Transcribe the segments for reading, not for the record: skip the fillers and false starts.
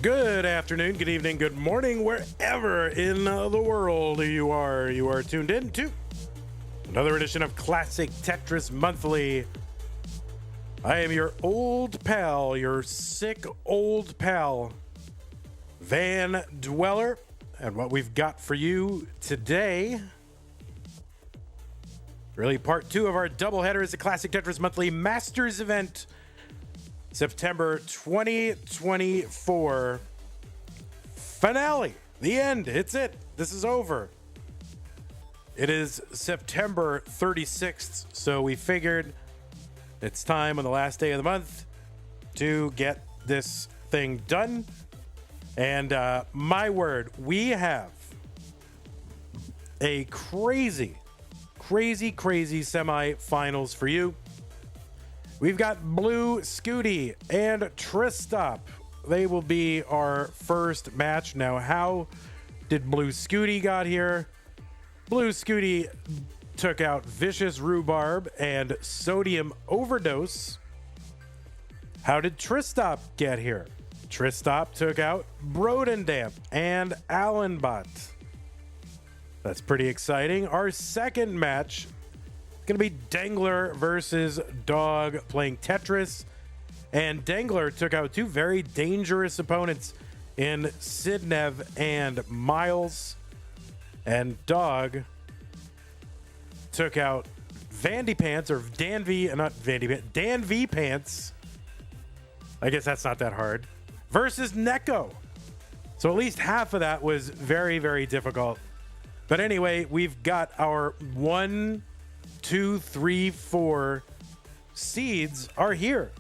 Good afternoon, good evening, good morning, wherever in the world you are. You are tuned in to another edition of Classic Tetris Monthly. I am your old pal, your sick old pal, Van Dweller. And what we've got for you today, really part two of our doubleheader, is the Classic Tetris Monthly Masters event. September 2024 finale. The end. It's it. This is over. It is September 36th, so we figured it's time on the last day of the month to get this thing done. And my word, we have a crazy semifinals for you. We've got BLUESCUTI and TRISTOP. They will be our first match. Now, how did BLUESCUTI got here? BLUESCUTI took out Vicious Rhubarb and Sodium Overdose. How did TRISTOP get here? TRISTOP took out Brodendamp and Allenbot. That's pretty exciting. Our second match going to be Dengler versus Dog playing Tetris. And Dengler took out two very dangerous opponents in Sidnev and Miles. And Dog took out Vandy Pants, or Dan V, not Vandy Pants, Dan V Pants. I guess that's not that hard. Versus Neko. So at least half of that was very, very difficult. But anyway, we've got our 1, 2, 3, 4 seeds are here.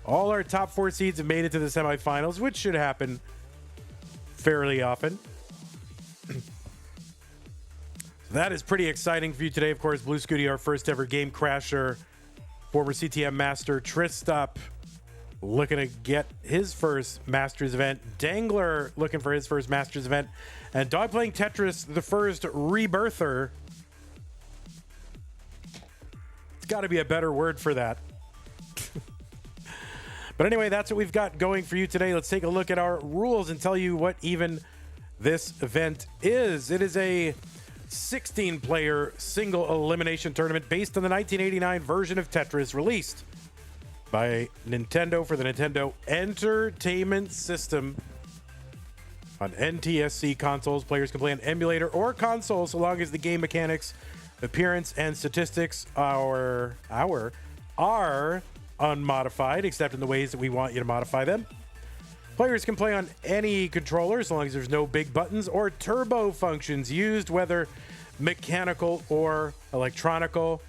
All our top 4 seeds have made it to the semifinals, which should happen fairly often. That is pretty exciting for you today. Of course, BLUESCUTI, our first ever game crasher, former CTM master. TRISTOP looking to get his first Masters event. Dengler looking for his first Masters event. And Dog playing Tetris, the first rebirther. Got to be a better word for that. But anyway, that's what we've got going for you today. Let's take a look at our rules and tell you what even this event is. It is a 16-player single elimination tournament based on the 1989 version of Tetris released by Nintendo for the Nintendo Entertainment System. On NTSC consoles, players can play on emulator or console so long as the game mechanics, appearance, and statistics are unmodified, except in the ways that we want you to modify them. Players can play on any controller as long as there's no big buttons or turbo functions used, whether mechanical or electronical.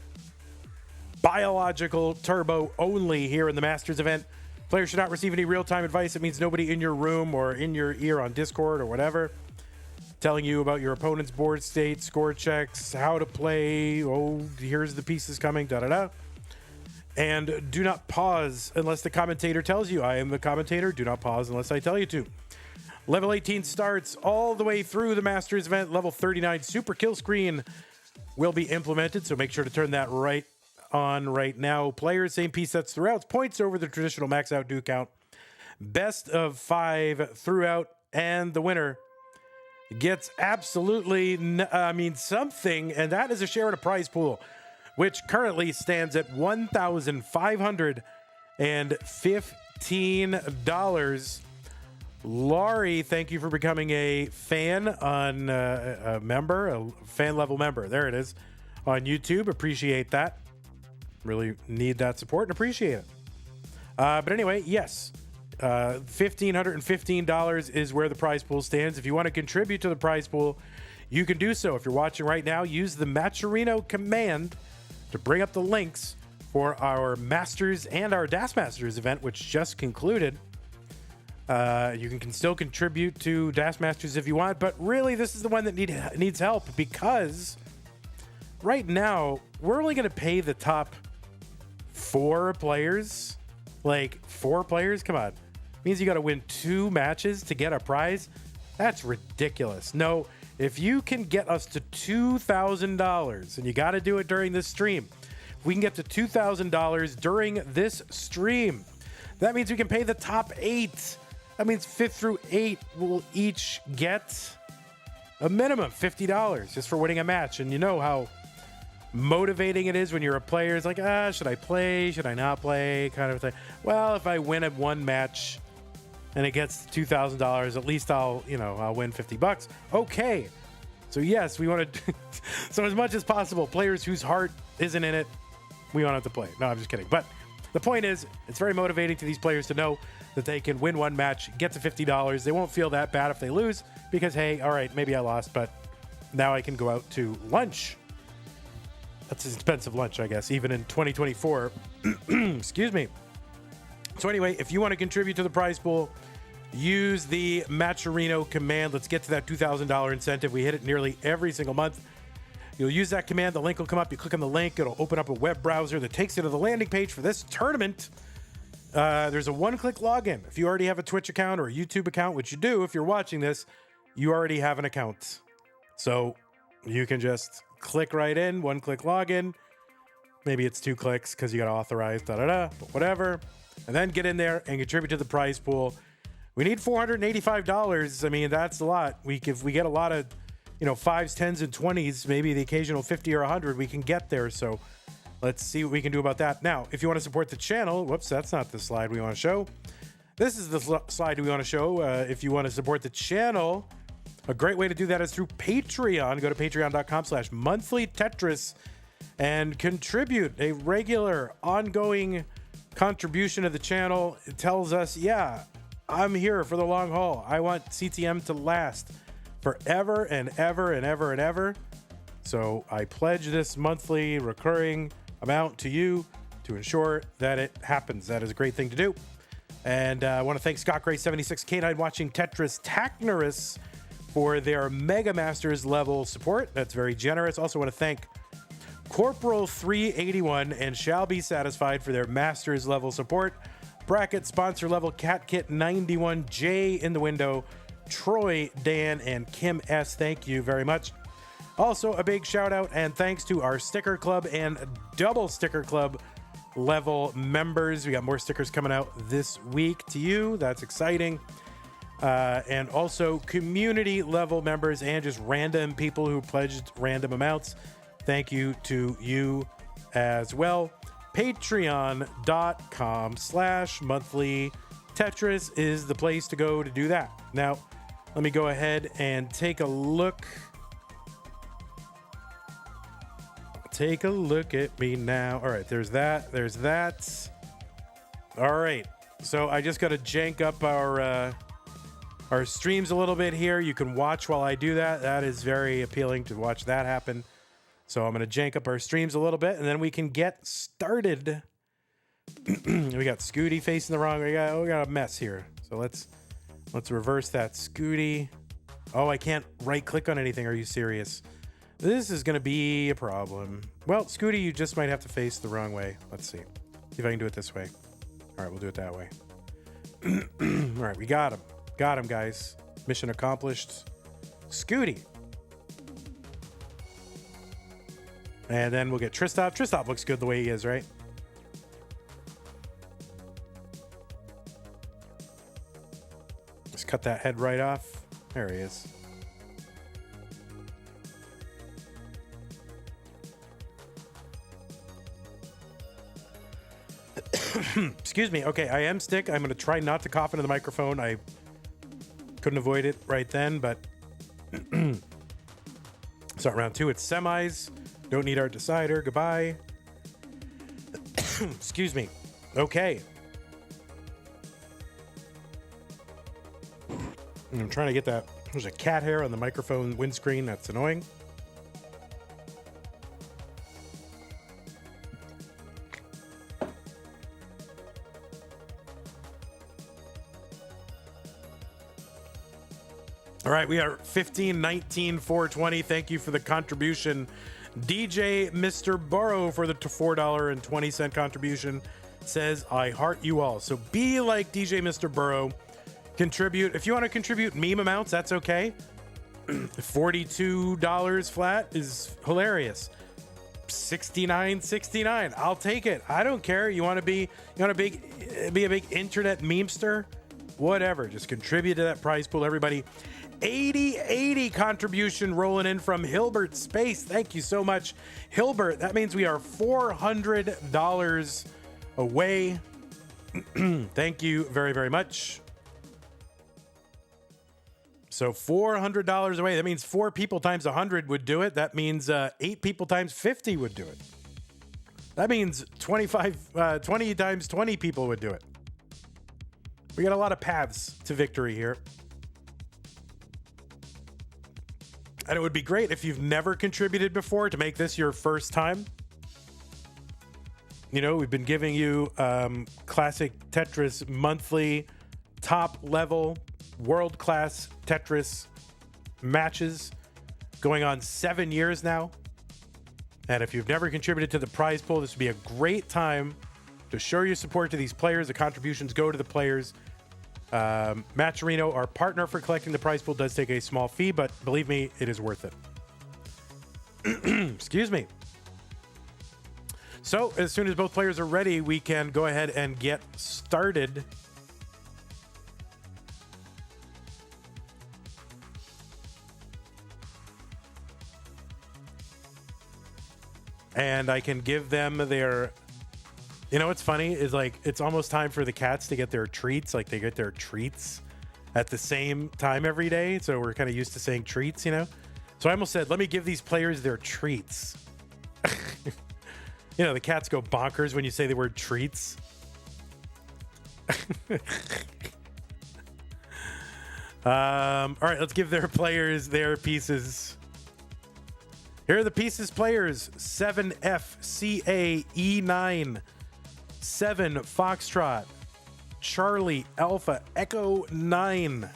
Biological turbo only here in the Masters event. Players should not receive any real-time advice. It means nobody in your room or in your ear on Discord or whatever telling you about your opponent's board state, score checks, how to play, oh, here's the pieces coming, da-da-da. And do not pause unless the commentator tells you. I am the commentator. Do not pause unless I tell you to. Level 18 starts all the way through the Masters event. Level 39 Super Kill Screen will be implemented, so make sure to turn that right on right now. Players, same piece sets throughout. Points over the traditional max out do count. Best of 5 throughout, and the winner gets absolutely, something, and that is a share in a prize pool, which currently stands at $1,515. Laurie, thank you for becoming a fan on a fan level member. There it is on YouTube. Appreciate that. Really need that support and appreciate it. But anyway, yes. $1,515 is where the prize pool stands. If you want to contribute to the prize pool, you can do so. If you're watching right now, use the Matcherino command to bring up the links for our Masters and our DAS Masters event, which just concluded. You can still contribute to DAS Masters if you want, but really this is the one that needs help, because right now we're only going to pay the top 4 players. Like 4 players? Come on. Means you got to win 2 matches to get a prize? That's ridiculous. No, if you can get us to $2,000, and you got to do it during this stream, if we can get to $2,000 during this stream, that means we can pay the top 8 That means 5th through 8th will each get a minimum $50 just for winning a match. And you know how motivating it is when you're a player. It's like, should I play? Should I not play? Kind of thing. Well, if I win at one match and it gets $2,000, at least I'll win $50. Okay. So yes, we want to. So as much as possible, players whose heart isn't in it, we want them to play. No, I'm just kidding. But the point is, it's very motivating to these players to know that they can win one match, get to $50. They won't feel that bad if they lose because, hey, all right, maybe I lost, but now I can go out to lunch. That's an expensive lunch, I guess, even in 2024. Excuse me. So anyway, if you want to contribute to the prize pool, use the Matcherino command. Let's get to that $2,000 incentive. We hit it nearly every single month. You'll use that command. The link will come up. You click on the link. It'll open up a web browser that takes you to the landing page for this tournament. There's a one-click login. If you already have a Twitch account or a YouTube account, which you do if you're watching this, you already have an account. So you can just click right in, one-click login. Maybe it's 2 clicks because you got to authorize, but whatever. And then get in there and contribute to the prize pool. We need $485. I mean, that's a lot. If we get a lot of 5s, 10s, and 20s, maybe the occasional 50 or 100, we can get there. So let's see what we can do about that. Now, if you want to support the channel, whoops, that's not the slide we want to show. This is the slide we want to show. If you want to support the channel, a great way to do that is through Patreon. Go to patreon.com/monthly Tetris and contribute a regular, ongoing contribution to the channel. It tells us, yeah, I'm here for the long haul. I want CTM to last forever and ever and ever and ever. So I pledge this monthly recurring amount to you to ensure that it happens. That is a great thing to do. And I want to thank Scott Gray 76K9 watching Tetris Tacnerus for their Mega Masters level support. That's very generous. Also want to thank Corporal 381 and Shall Be Satisfied for their Masters level support. Bracket sponsor level Cat Kit 91, Jay in the window, Troy, Dan, and Kim S. Thank you very much. Also, a big shout out and thanks to our Sticker Club and Double Sticker Club level members. We got more stickers coming out this week to you. That's exciting. And also community level members and just random people who pledged random amounts. Thank you to you as well. Patreon.com/monthly Tetris is the place to go to do that. Now, let me go ahead and take a look. Take a look at me now. All right, there's that. There's that. All right. So I just got to jank up our streams a little bit here. You can watch while I do that. That is very appealing to watch that happen. So I'm going to jank up our streams a little bit, and then we can get started. We got Scooty facing the wrong way. We got a mess here. So let's reverse that Scooty. Oh, I can't right-click on anything. Are you serious? This is going to be a problem. Well, Scooty, you just might have to face the wrong way. Let's see. See if I can do it this way. All right, we'll do it that way. All right, we got him. Got him, guys. Mission accomplished. Scooty. And then we'll get TRISTOP. TRISTOP looks good the way he is, right? Just cut that head right off. There he is. Excuse me. Okay, I am sick. I'm going to try not to cough into the microphone. I couldn't avoid it right then, but so round 2, it's semis. Don't need our decider. Goodbye. Excuse me. Okay. I'm trying to get that. There's a cat hair on the microphone windscreen. That's annoying. All right, we are 15, 19, 420. Thank you for the contribution. DJ Mr. Burrow for the $4.20 contribution says, I heart you all. So be like DJ Mr. Burrow. Contribute. If you want to contribute meme amounts, that's okay. $42 flat is hilarious. $69.69. I'll take it. I don't care. You want to be a big internet memester? whatever. Just contribute to that prize pool, everybody. 80 contribution rolling in from Hilbert Space. Thank you so much, Hilbert. That means we are $400 away. Thank you very, very much. So $400 away. That means 4 people times 100 would do it. That means 8 people times 50 would do it. That means 20 times 20 people would do it. We got a lot of paths to victory here. And it would be great if you've never contributed before to make this your first time. You know, we've been giving you classic Tetris monthly, top level, world-class Tetris matches going on 7 years now. And if you've never contributed to the prize pool, this would be a great time to show your support to these players. The contributions go to the players. Matcherino, our partner for collecting the prize pool, does take a small fee, but believe me, it is worth it. Excuse me. So as soon as both players are ready, we can go ahead and get started. And I can give them their... You know what's funny is, like, it's almost time for the cats to get their treats. Like, they get their treats at the same time every day. So we're kind of used to saying treats, you know? So I almost said, let me give these players their treats. You know, the cats go bonkers when you say the word treats. All right, let's give their players their pieces. Here are the pieces players. 7FCAE9. 7 Foxtrot, Charlie Alpha Echo 9.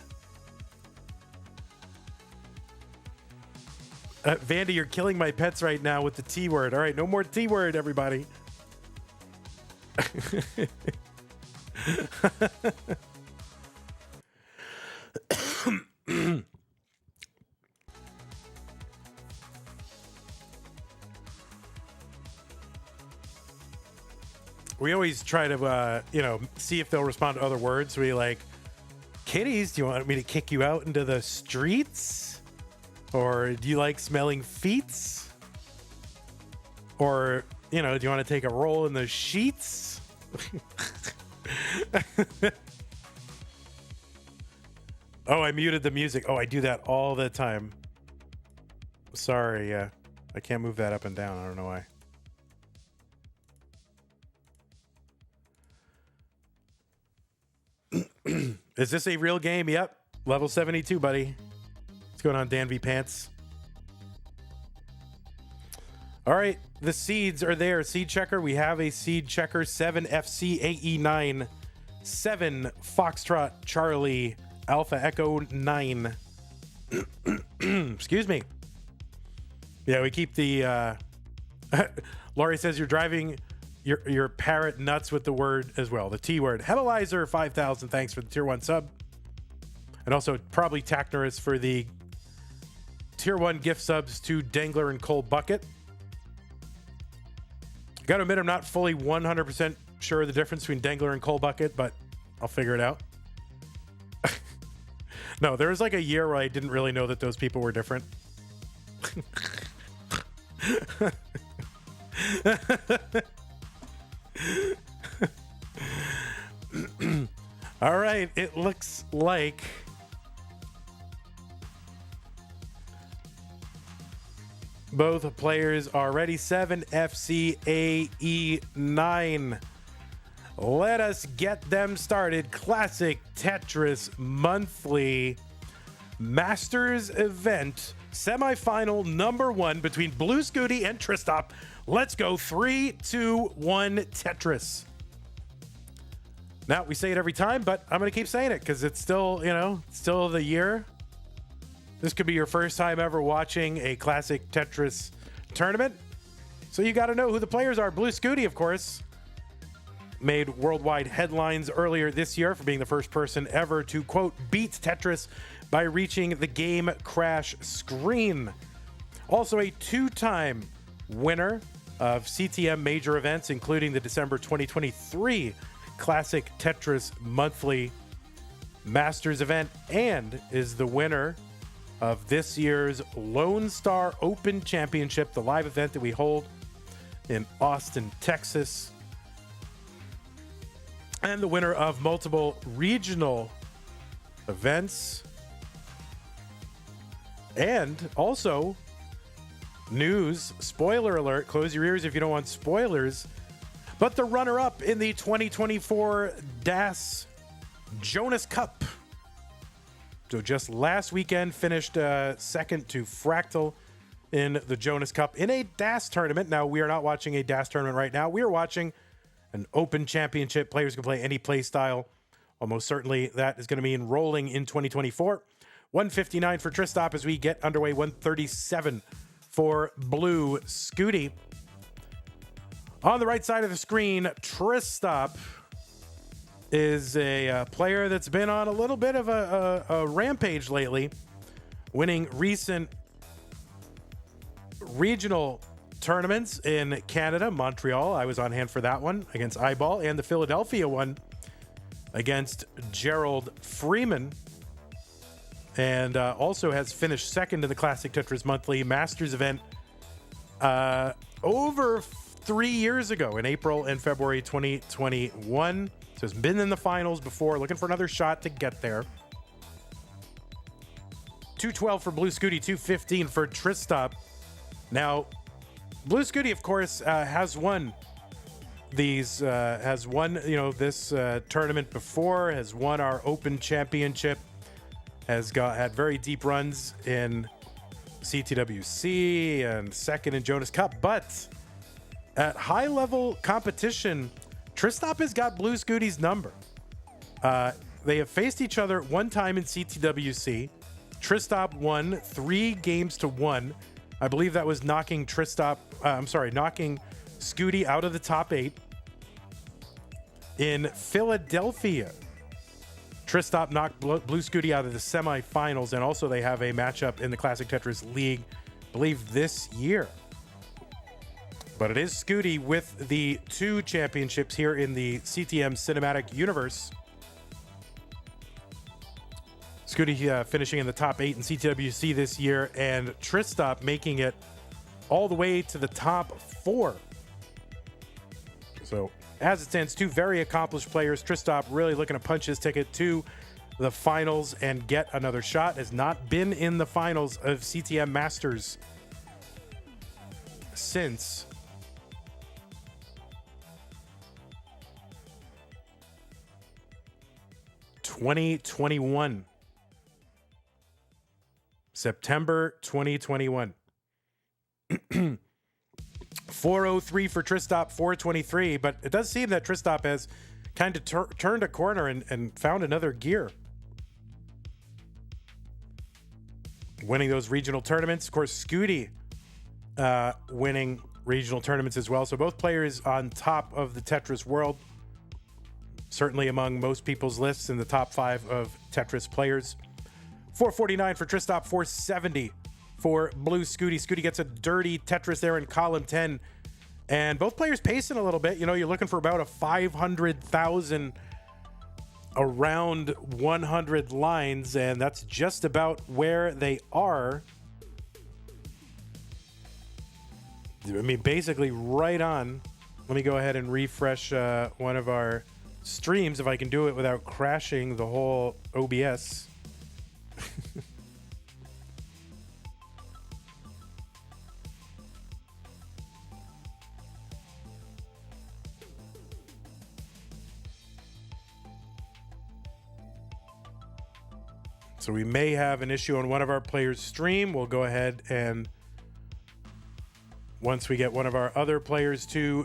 Vandy, you're killing my pets right now with the T word. All right, no more T word, everybody. We always try to, you know, see if they'll respond to other words. We like, kitties, do you want me to kick you out into the streets? Or do you like smelling feets? Or, you know, do you want to take a roll in the sheets? Oh, I muted the music. Oh, I do that all the time. Sorry, I can't move that up and down. I don't know why. Is this a real game? Yep. Level 72, buddy. What's going on, Dan V Pants? All right. The seeds are there. Seed checker. We have a seed checker. 7FCAE9. 7 Foxtrot Charlie Alpha Echo 9. Excuse me. Yeah, we keep the... Laurie says you're driving... Your parrot nuts with the word as well. The T word. Headalizer 5,000. Thanks for the tier 1 sub. And also probably Tacnerus for the tier 1 gift subs to Dengler and Cole Bucket. Gotta admit, I'm not fully 100% sure of the difference between Dengler and Cole Bucket, but I'll figure it out. No, there was like a year where I didn't really know that those people were different. All right, it looks like both players are ready. 7FCAE9. Let us get them started. Classic Tetris monthly Masters event semifinal number 1 between BLUESCUTI and TRISTOP. Let's go. 3, 2, 1, Tetris. Now, we say it every time, but I'm going to keep saying it because it's still, you know, still the year. This could be your first time ever watching a classic Tetris tournament. So you got to know who the players are. BLUESCUTI, of course, made worldwide headlines earlier this year for being the first person ever to, quote, beat Tetris by reaching the game crash screen. Also a 2-time winner of CTM major events, including the December 2023 Classic Tetris Monthly. Masters event and is the winner of this year's Lone Star Open Championship, the live event that we hold in Austin, Texas. And the winner of multiple regional events. And also, news, spoiler alert, close your ears if you don't want spoilers, but the runner-up in the 2024 DAS Jonas Cup. So just last weekend finished second to Fractal in the Jonas Cup in a DAS tournament. Now, we are not watching a DAS tournament right now. We are watching an open championship. Players can play any play style. Almost certainly that is going to be enrolling in 2024. 159 for TRISTOP as we get underway. 137 for BLUESCUTI. On the right side of the screen, TRISTOP is a player that's been on a little bit of a rampage lately, winning recent regional tournaments in Canada, Montreal. I was on hand for that one against Eyeball, and the Philadelphia one against Gerald Freeman. And also has finished second in the Classic Tetris Monthly Masters event over 3 years ago in April and February 2021. So has been in the finals before, looking for another shot to get there. 212 for BLUESCUTI, 215 for TRISTOP. Now, BLUESCUTI, of course, has won these, this tournament before, has won our Open Championship, has had very deep runs in CTWC and second in Jonas Cup, but at high level competition, TRISTOP has got BLUESCUTI's number. They have faced each other one time in CTWC. TRISTOP won 3-1. I believe that was knocking Scooty out of the top 8. In Philadelphia, TRISTOP knocked BLUESCUTI out of the semifinals, and also they have a matchup in the Classic Tetris League, I believe this year. But it is Scooty with the 2 championships here in the CTM Cinematic Universe. Scooty finishing in the top 8 in CTWC this year, and TRISTOP making it all the way to the top 4. So, as it stands, 2 very accomplished players. TRISTOP really looking to punch his ticket to the finals and get another shot. Has not been in the finals of CTM Masters since September 2021. 403 for TRISTOP, 423, but it does seem that TRISTOP has kind of turned a corner and found another gear. Winning those regional tournaments. Of course, Scooty winning regional tournaments as well. So both players on top of the Tetris world. Certainly among most people's lists in the top 5 of Tetris players. 449 for TRISTOP, 470 for BLUESCUTI. Scooty gets a dirty Tetris there in column 10. And both players pacing a little bit. You know, you're looking for about a 500,000 around 100 lines, and that's just about where they are. I mean, basically right on. Let me go ahead and refresh one of our streams if I can do it without crashing the whole OBS. So we may have an issue on one of our players' stream. We'll go ahead and once we get one of our other players to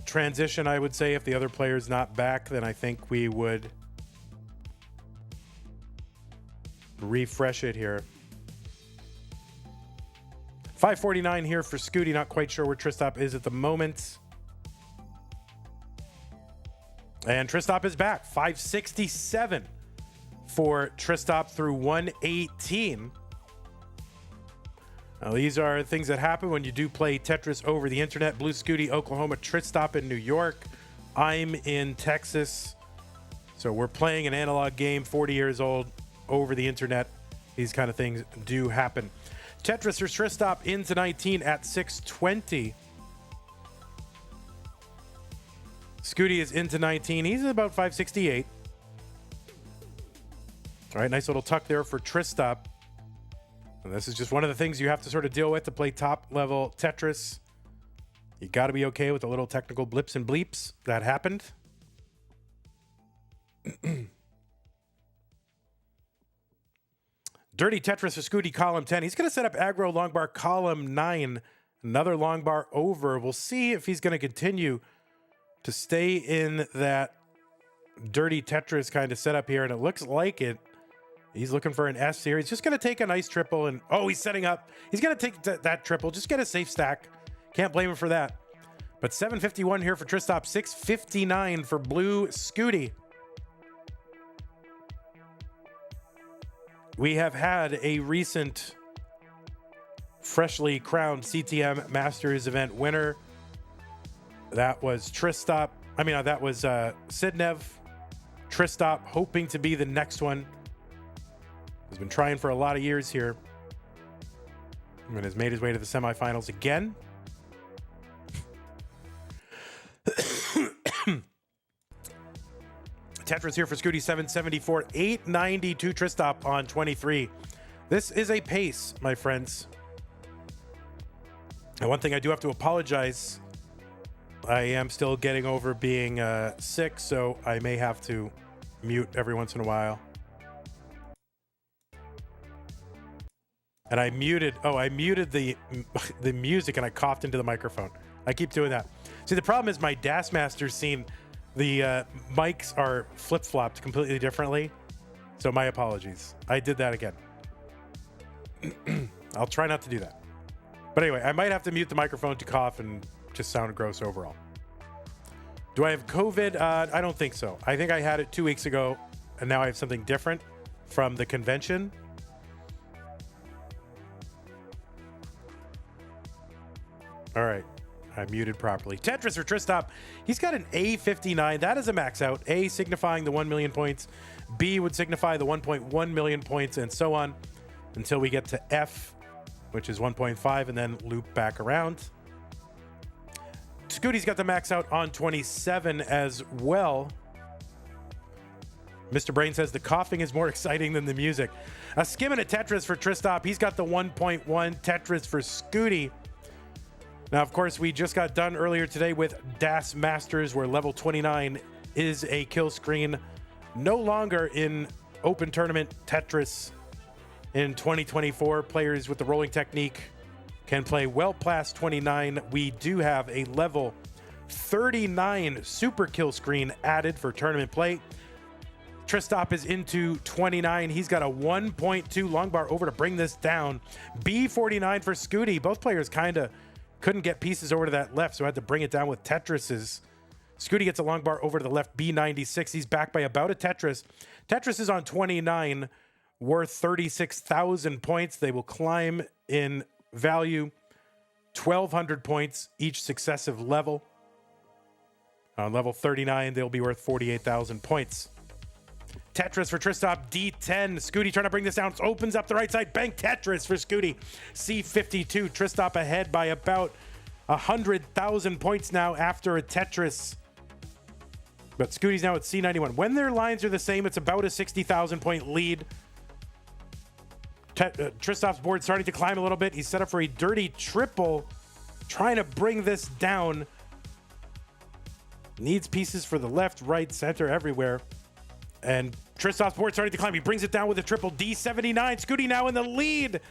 transition, I would say if the other player's not back, then I think we would refresh it here. 549 here for Scooty. Not quite sure where TRISTOP is at the moment. And TRISTOP is back. 567 for TRISTOP through 118. Now, these are things that happen when you do play Tetris over the internet. BLUESCUTI, Oklahoma, TRISTOP in New York. I'm in Texas. So we're playing an analog game, 40 years old, over the internet. These kind of things do happen. Tetris or TRISTOP into 19 at 620. Scooty is into 19. He's at about 568. All right, nice little tuck there for TRISTOP. And this is just one of the things you have to sort of deal with to play top level Tetris. You got to be okay with the little technical blips and bleeps that happened. Dirty Tetris for Scooty, column 10. He's going to set up aggro long bar column 9. Another long bar over. We'll see if he's going to continue to stay in that dirty Tetris kind of setup here. And it looks like it. He's looking for an S here. He's just going to take a nice triple. And oh, he's setting up. He's going to take that triple. Just get a safe stack. Can't blame him for that. But 751 here for TRISTOP. 659 for Blue Scooty. We have had a recent freshly crowned CTM Masters event winner. That was TRISTOP. That was Sidnev. TRISTOP hoping to be the next one. He's been trying for a lot of years here. And has made his way to the semifinals again. Tetris here for Scooty, 774, 892 TRISTOP on 23. This is a pace, my friends. And one thing I do have to apologize. I am still getting over being sick, so I may have to mute every once in a while. And I muted the music and I coughed into the microphone. I keep doing that. See, the problem is my DAS Master scene, the mics are flip-flopped completely differently. So my apologies. I did that again. I'll try not to do that. But anyway, I might have to mute the microphone to cough and just sound gross overall. Do I have COVID? I don't think so. I think I had it 2 weeks ago, and now I have something different from the convention. All right. I muted properly. Tetris or TRISTOP. He's got an A59. That is a max out. A signifying the 1 million points. B would signify the 1.1 million points, and so on until we get to F, which is 1.5, and then loop back around. Scooty's got the max out on 27 as well. Mr. Brain says the coughing is more exciting than the music. A skim and a Tetris for TRISTOP. He's got the 1.1 Tetris for Scooty. Now, of course, we just got done earlier today with DAS Masters, where level 29 is a kill screen. No longer in open tournament Tetris in 2024. Players with the rolling technique can play well past 29. We do have a level 39 super kill screen added for tournament play. TRISTOP is into 29. He's got a 1.2 long bar over to bring this down. B49 for Scooty. Both players kind of couldn't get pieces over to that left, so had to bring it down with Tetris's. Scooty gets a long bar over to the left, B96. He's back by about a Tetris. Tetris is on 29, worth 36,000 points. They will climb in value 1,200 points each successive level. On level 39, they'll be worth 48,000 points. Tetris for TRISTOP, D10. Scooty trying to bring this down. Opens up the right side. Bang, Tetris for Scooty. C52. TRISTOP ahead by about 100,000 points now after a Tetris. But Scooty's now at C91. When their lines are the same, it's about a 60,000 point lead. TRISTOP's board starting to climb a little bit. He's set up for a dirty triple. Trying to bring this down. Needs pieces for the left, right, center, everywhere. And TRISTOP's board starting to climb. He brings it down with a triple D79. Scooty now in the lead.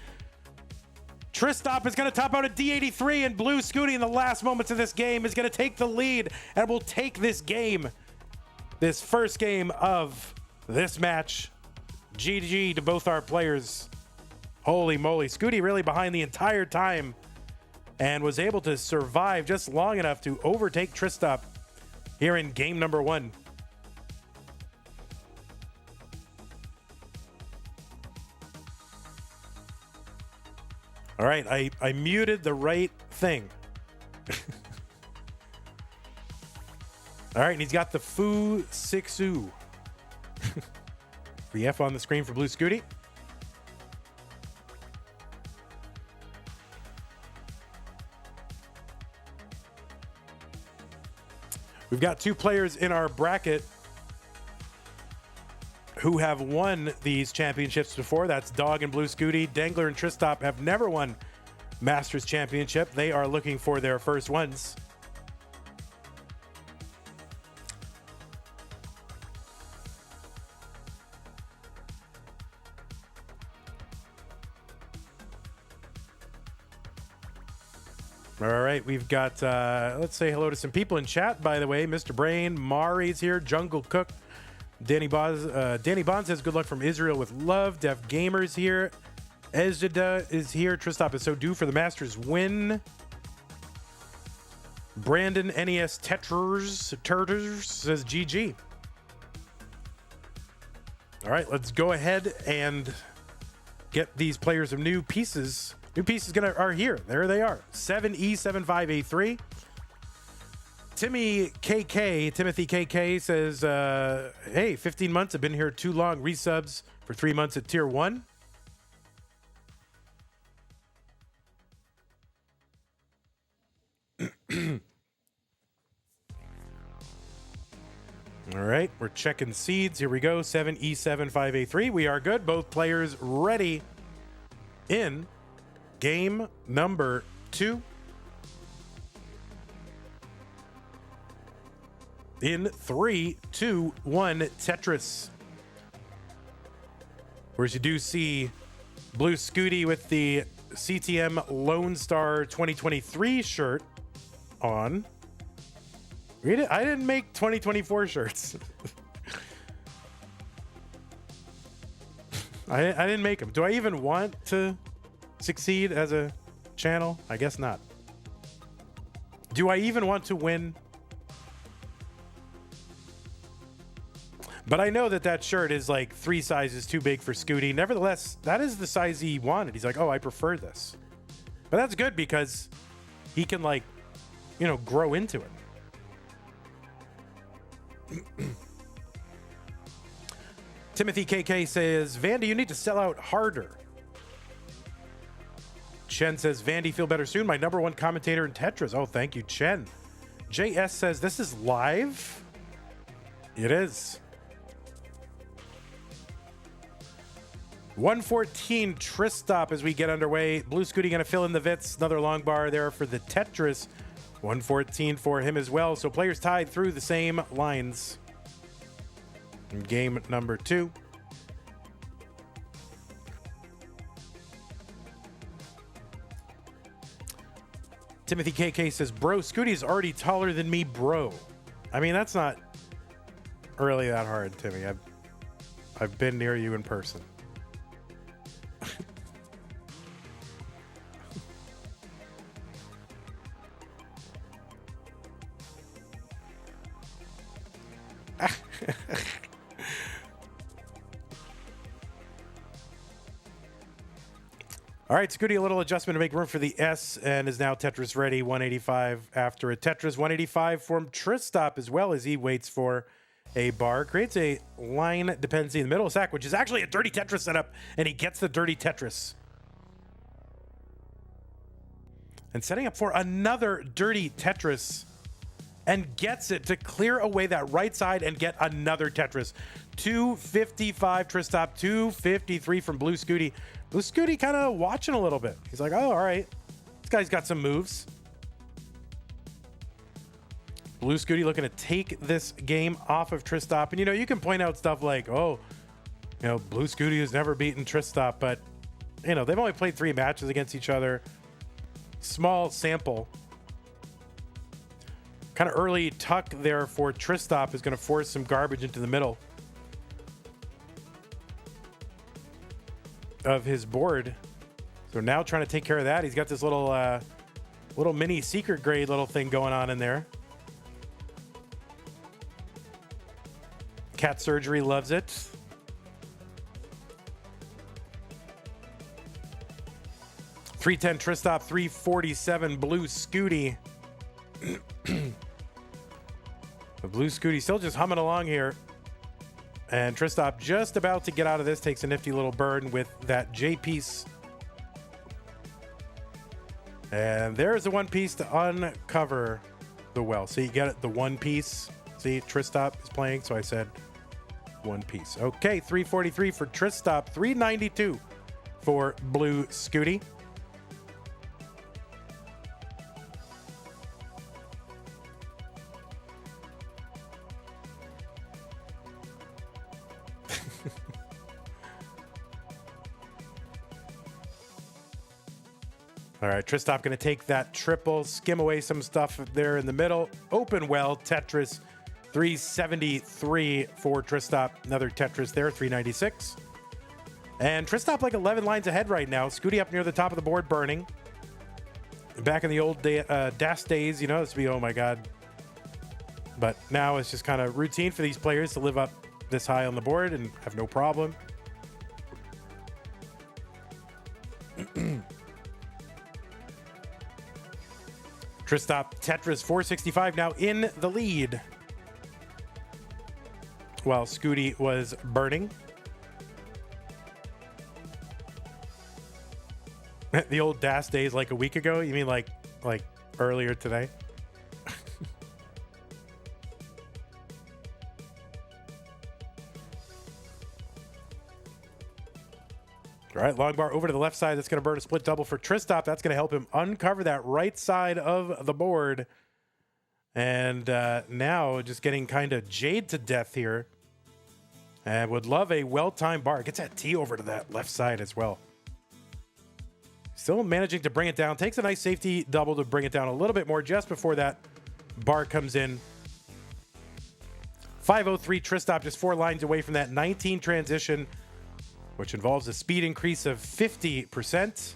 TRISTOP is going to top out a D83, and Blue Scooty in the last moments of this game is going to take the lead and will take this game. This first game of this match. GG to both our players. Holy moly. Scooty really behind the entire time and was able to survive just long enough to overtake TRISTOP here in game number 1. All right, I muted the right thing. All right, and he's got the Fu Sixu. The F on the screen for Blue Scooty. We've got two players in our bracket who have won these championships before. That's Dog and Blue Scooty. Dengler and TRISTOP have never won Masters Championship. They are looking for their first ones. All right, we've got, let's say hello to some people in chat, by the way. Mr. Brain, Mari's here, Jungle Cook, Danny Bonds says good luck from Israel with love. Def Gamers here. Ezjada is here. TRISTOP is so due for the Masters win. Brandon NES Tetris says GG. All right, let's go ahead and get these players some new pieces. New pieces are here. There they are. 7E75A3. Timothy KK says, hey, 15 months. I've been here too long. Resubs for 3 months at tier 1. All right, we're checking seeds. Here we go. 7E75A3. We are good. Both players ready in game number 2. In 3, 2, 1, Tetris. Whereas you do see Blue Scooty with the CTM Lone Star 2023 shirt on. I didn't make 2024 shirts. I didn't make them. Do I even want to succeed as a channel? I guess not. Do I even want to win? But I know that shirt is like 3 sizes too big for Scooty. Nevertheless, that is the size he wanted. He's like, oh, I prefer this. But that's good because he can, like, you know, grow into it. Timothy KK says, Vandy, you need to sell out harder. Chen says, Vandy, feel better soon. My #1 commentator in Tetris. Oh, thank you, Chen. JS says, this is live? It is. 114 TRISTOP as we get underway. Blue Scooty going to fill in the Vits. Another long bar there for the Tetris. 114 for him as well. So players tied through the same lines. In game number 2. Timothy KK says, bro, Scooty's already taller than me, bro. I mean, that's not really that hard, Timmy. I've been near you in person. All right, Scooty, a little adjustment to make room for the S, and is now Tetris ready. 185 after a Tetris. 185 from TRISTOP as well as he waits for a bar. Creates a line dependency in the middle of sack, which is actually a dirty Tetris setup, and he gets the dirty Tetris. And setting up for another dirty Tetris, and gets it to clear away that right side and get another Tetris. 255 TRISTOP, 253 from Blue Scooty. Blue Scooty kind of watching a little bit. He's like, oh, all right. This guy's got some moves. Blue Scooty looking to take this game off of TRISTOP. And, you know, you can point out stuff like, oh, you know, Blue Scooty has never beaten TRISTOP. But, you know, they've only played 3 matches against each other. Small sample. Kind of early tuck there for TRISTOP is going to force some garbage into the middle of his board. So now trying to take care of that. He's got this little little mini secret grade little thing going on in there. Cat Surgery loves it. .310 TRISTOP, 347 Blue Scooty. The Blue Scooty still just humming along here. And TRISTOP just about to get out of this, takes a nifty little burn with that J piece. And there's the one piece to uncover the well. So you get it, the one piece. See, TRISTOP is playing, so I said one piece. Okay, 343 for TRISTOP, 392 for BLUESCUTI. All right, TRISTOP going to take that triple, skim away some stuff there in the middle. Open well, Tetris, 373 for TRISTOP. Another Tetris there, 396. And TRISTOP like 11 lines ahead right now. Scooty up near the top of the board, burning. Back in the old DAS days, you know, this would be, oh my God. But now it's just kind of routine for these players to live up this high on the board and have no problem. TRISTOP Tetris 465 now in the lead. While Scooty was burning. The old DAS days like a week ago? You mean like earlier today? All right, long bar over to the left side. That's going to burn a split double for TRISTOP. That's going to help him uncover that right side of the board. And now just getting kind of jade to death here. And would love a well-timed bar. Gets that T over to that left side as well. Still managing to bring it down. Takes a nice safety double to bring it down a little bit more just before that bar comes in. 503 TRISTOP, just 4 lines away from that 19 transition, which involves a speed increase of 50%.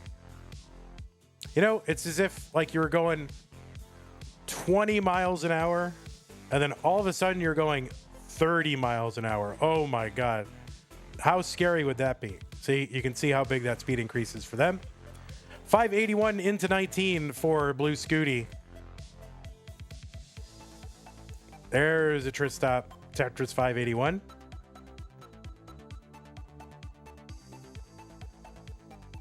You know, it's as if like you were going 20 miles an hour, and then all of a sudden you're going 30 miles an hour. Oh my God. How scary would that be? See, you can see how big that speed increase is for them. 581 into 19 for BLUESCUTI. There's a TRISTOP Tetris 581.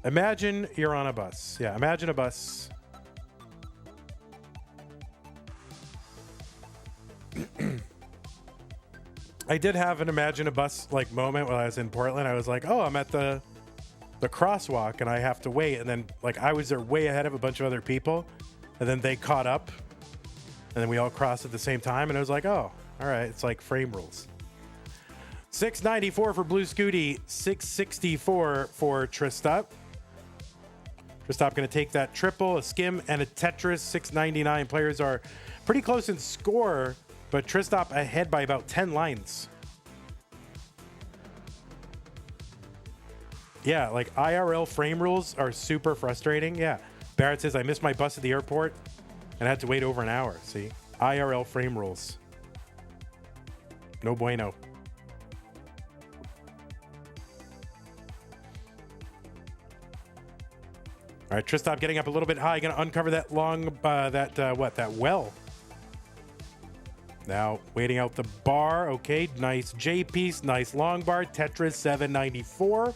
Imagine you're on a bus. Yeah, imagine a bus. I did have an imagine a bus like moment when I was in Portland. I was like, oh, I'm at the crosswalk and I have to wait. And then like I was there way ahead of a bunch of other people. And then they caught up. And then we all crossed at the same time. And I was like, oh, all right. It's like frame rules. 694 for BLUESCUTI. 664 for TRISTOP. TRISTOP going to take that triple, a skim, and a Tetris. 699. Players are pretty close in score, but TRISTOP ahead by about 10 lines. Yeah, like IRL frame rules are super frustrating. Yeah. Barrett says, I missed my bus at the airport and had to wait over an hour. See? IRL frame rules. No bueno. All right, TRISTOP getting up a little bit high. Going to uncover that long, that well. Now, waiting out the bar. Okay, nice J piece, nice long bar. Tetris 794.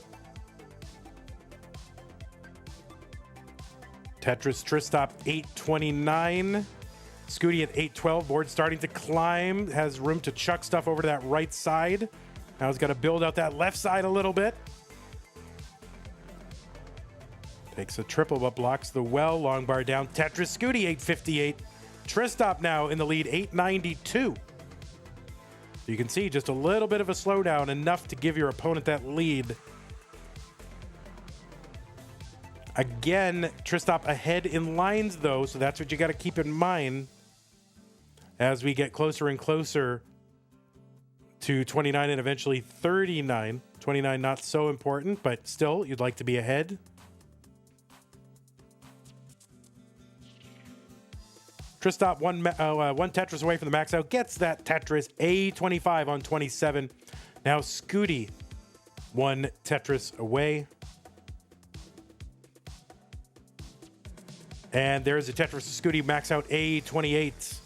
Tetris TRISTOP 829. Scooty at 812. Board starting to climb. Has room to chuck stuff over to that right side. Now he's got to build out that left side a little bit. Takes a triple but blocks the well. Long bar down. Tetris Scooty 858. TRISTOP now in the lead 892. You can see just a little bit of a slowdown, enough to give your opponent that lead. Again, TRISTOP ahead in lines though, so that's what you got to keep in mind as we get closer and closer to 29 and eventually 39. 29 not so important, but still you'd like to be ahead. TRISTOP one Tetris away from the max out. Gets that Tetris. A25 on 27. Now Scooty 1 Tetris away. And there's a Tetris Scooty max out A28.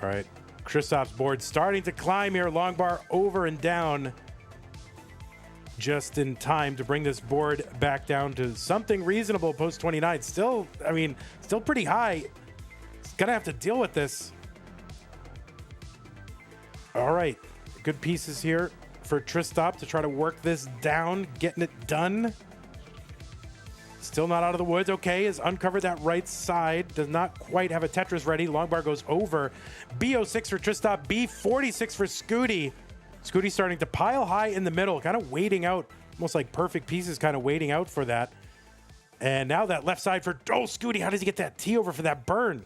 All right. Tristop's board starting to climb here. Long bar over and down just in time to bring this board back down to something reasonable post 29. Still, I mean, still pretty high. It's gonna have to deal with this. All right, good pieces here for Tristop to try to work this down, getting it done. Still not out of the woods. Okay, has uncovered that right side. Does not quite have a Tetris ready. Long bar goes over. B06 for Tristop. B46 for Scooty. Scooty starting to pile high in the middle, kind of waiting out, almost like perfect pieces, kind of waiting out for that. And now that left side for, oh, Scooty, how does he get that T over for that burn?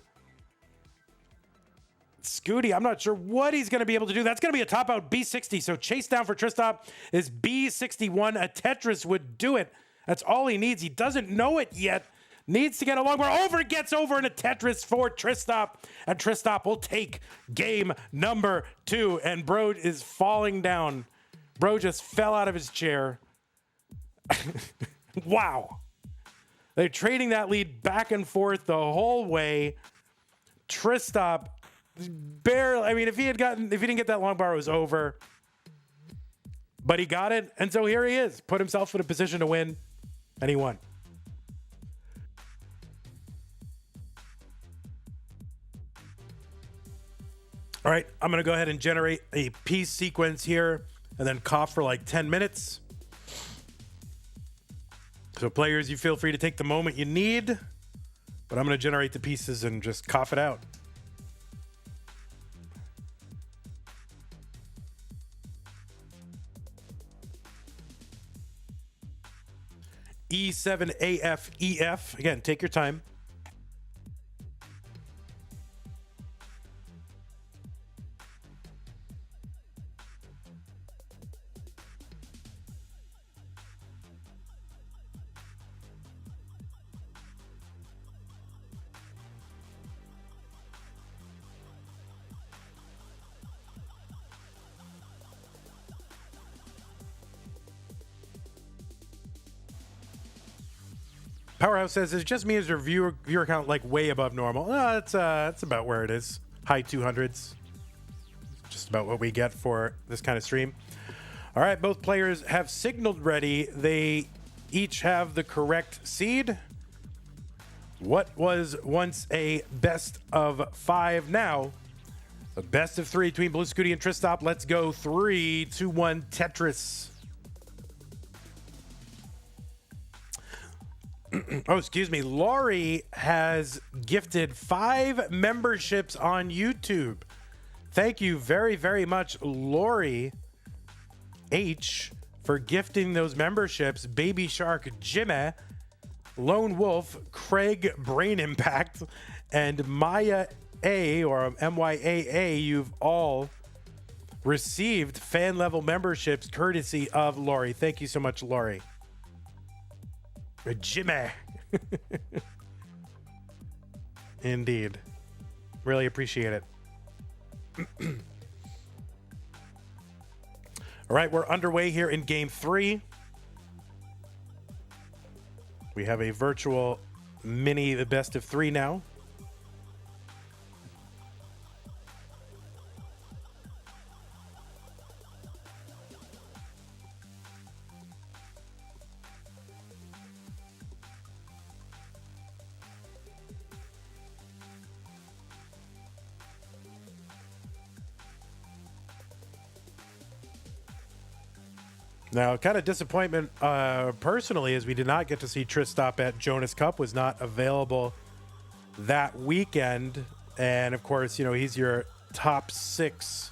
Scooty, I'm not sure what he's going to be able to do. That's going to be a top out B60. So chase down for Tristop is B61. A Tetris would do it. That's all he needs. He doesn't know it yet. Needs to get a long bar over. Gets over in a Tetris for Tristop. And Tristop will take game number 2. And Bro is falling down. Bro just fell out of his chair. Wow. They're trading that lead back and forth the whole way. Tristop barely, I mean, if he didn't get that long bar, it was over. But he got it. And so here he is. Put himself in a position to win. And he won. All right, I'm going to go ahead and generate a piece sequence here and then cough for like 10 minutes. So players, you feel free to take the moment you need, but I'm going to generate the pieces and just cough it out. E7AFEF. Again, take your time. Powerhouse says, it's just me as a viewer count like way above normal. It's about where it is. High 200s. Just about what we get for this kind of stream. All right, both players have signaled ready. They each have the correct seed. What was once a best of 5 now? A best of 3 between BLUESCUTI and TRISTOP. Let's go. 3, 2, 1, Tetris. Oh, excuse me. Laurie has gifted 5 memberships on YouTube. Thank you very, very much, Laurie H, for gifting those memberships. Baby Shark Jimmy, Lone Wolf, Craig Brain Impact, and Maya A, or MYAA. You've all received fan level memberships courtesy of Laurie. Thank you so much, Laurie. Jimmy. Indeed. Really appreciate it. All right, we're underway here in game 3. We have a virtual mini the best of 3 now. Now, kind of disappointment personally, as we did not get to see TRISTOP at Jonas Cup, was not available that weekend. And of course, you know, he's your top 6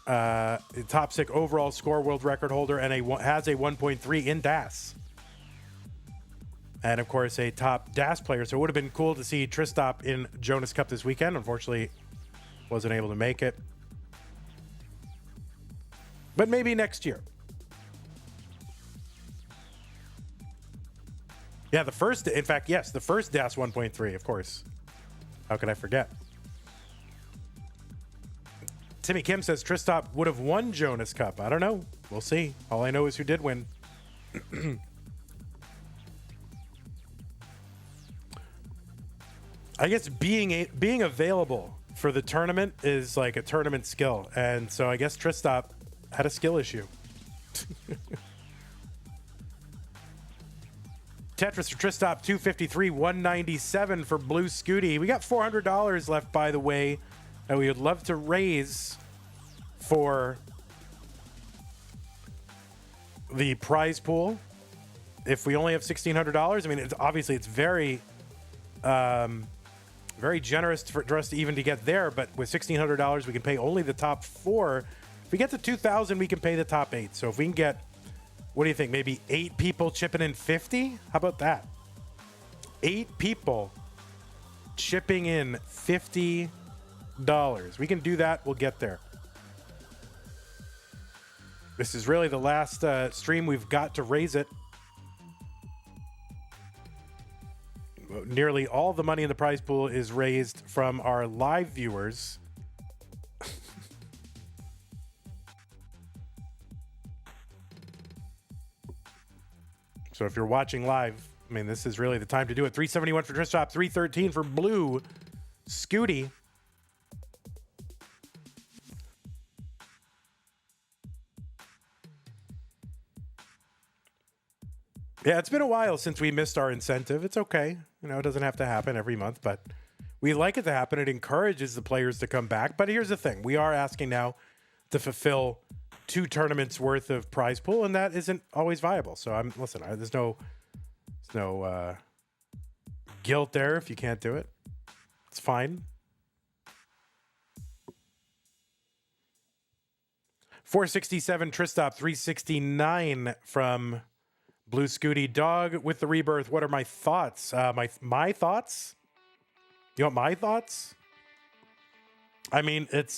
overall score world record holder, and has a 1.3 in DAS. And of course, a top DAS player. So it would have been cool to see TRISTOP in Jonas Cup this weekend. Unfortunately, wasn't able to make it. But maybe next year. Yeah, the first DAS 1.3, of course. How could I forget? Timmy Kim says TRISTOP would have won Jonas Cup. I don't know. We'll see. All I know is who did win. I guess being available for the tournament is like a tournament skill, and so I guess TRISTOP had a skill issue. Tetris for TRISTOP 253, 197 for Blue Scooty. We got $400 left, by the way, and we would love to raise for the prize pool. If we only have $1,600, I mean, obviously it's very, very generous for us to even to get there. But with $1,600, we can pay only the top 4. If we get to 2,000, we can pay the top 8. So if we can get, what do you think? Maybe 8 people chipping in 50? How about that? 8 people chipping in $50. We can do that. We'll get there. This is really the last stream we've got to raise it. Nearly all the money in the prize pool is raised from our live viewers. So if you're watching live, I mean, this is really the time to do it. 371 for TRISTOP, 313 for Blue Scooty. Yeah, it's been a while since we missed our incentive. It's okay. You know, it doesn't have to happen every month, but we like it to happen. It encourages the players to come back. But here's the thing. We are asking now to fulfill 2 tournaments worth of prize pool, and that isn't always viable. So there's no guilt there if you can't do it. It's fine. 467 TRISTOP, 369 from Blue Scooty. Dog with the rebirth. What are my thoughts? My thoughts? You want my thoughts? I mean, it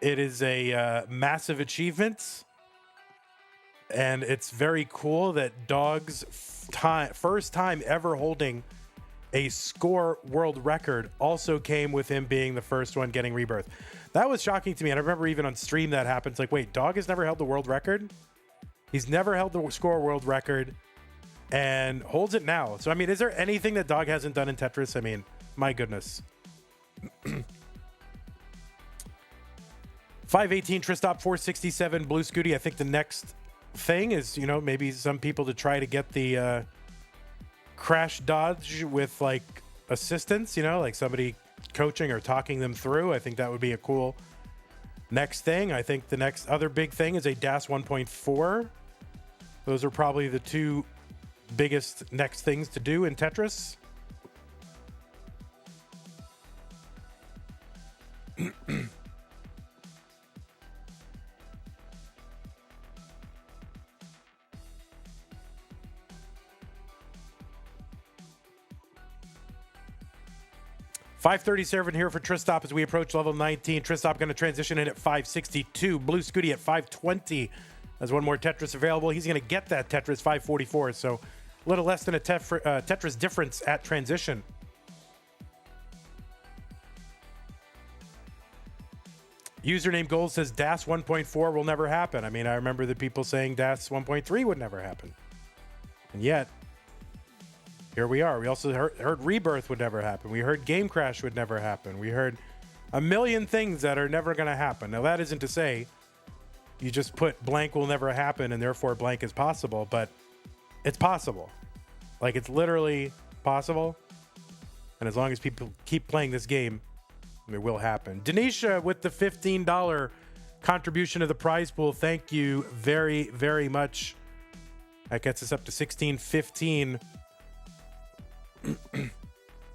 is a massive achievement, and it's very cool that Dog's first time ever holding a score world record also came with him being the first one getting rebirth. That was shocking to me, and I remember even on stream that happened. It's like, wait, Dog has never held the world record? He's never held the score world record and holds it now. So, I mean, is there anything that Dog hasn't done in Tetris? I mean, my goodness. 518 TRISTOP, 467 Blue Scooty. I think the next thing is, you know, maybe some people to try to get the crash dodge with like assistance, you know, like somebody coaching or talking them through. I think that would be a cool next thing. I think the next other big thing is a DAS 1.4. Those are probably the 2 biggest next things to do in Tetris. $537 here for TRISTOP as we approach level 19. TRISTOP going to transition in at 562. Blue Scooty at 520. There's one more Tetris available. He's going to get that Tetris 544. So a little less than a Tetris difference at transition. Username Gold says DAS 1.4 will never happen. I mean, I remember the people saying DAS 1.3 would never happen. And yet, here we are. We also heard Rebirth would never happen. We heard Game Crash would never happen. We heard a million things that are never going to happen. Now, that isn't to say you just put blank will never happen and therefore blank is possible, but it's possible. Like, it's literally possible. And as long as people keep playing this game, it will happen. Denisha with the $15 contribution to the prize pool. Thank you very, very much. That gets us up to $16.15.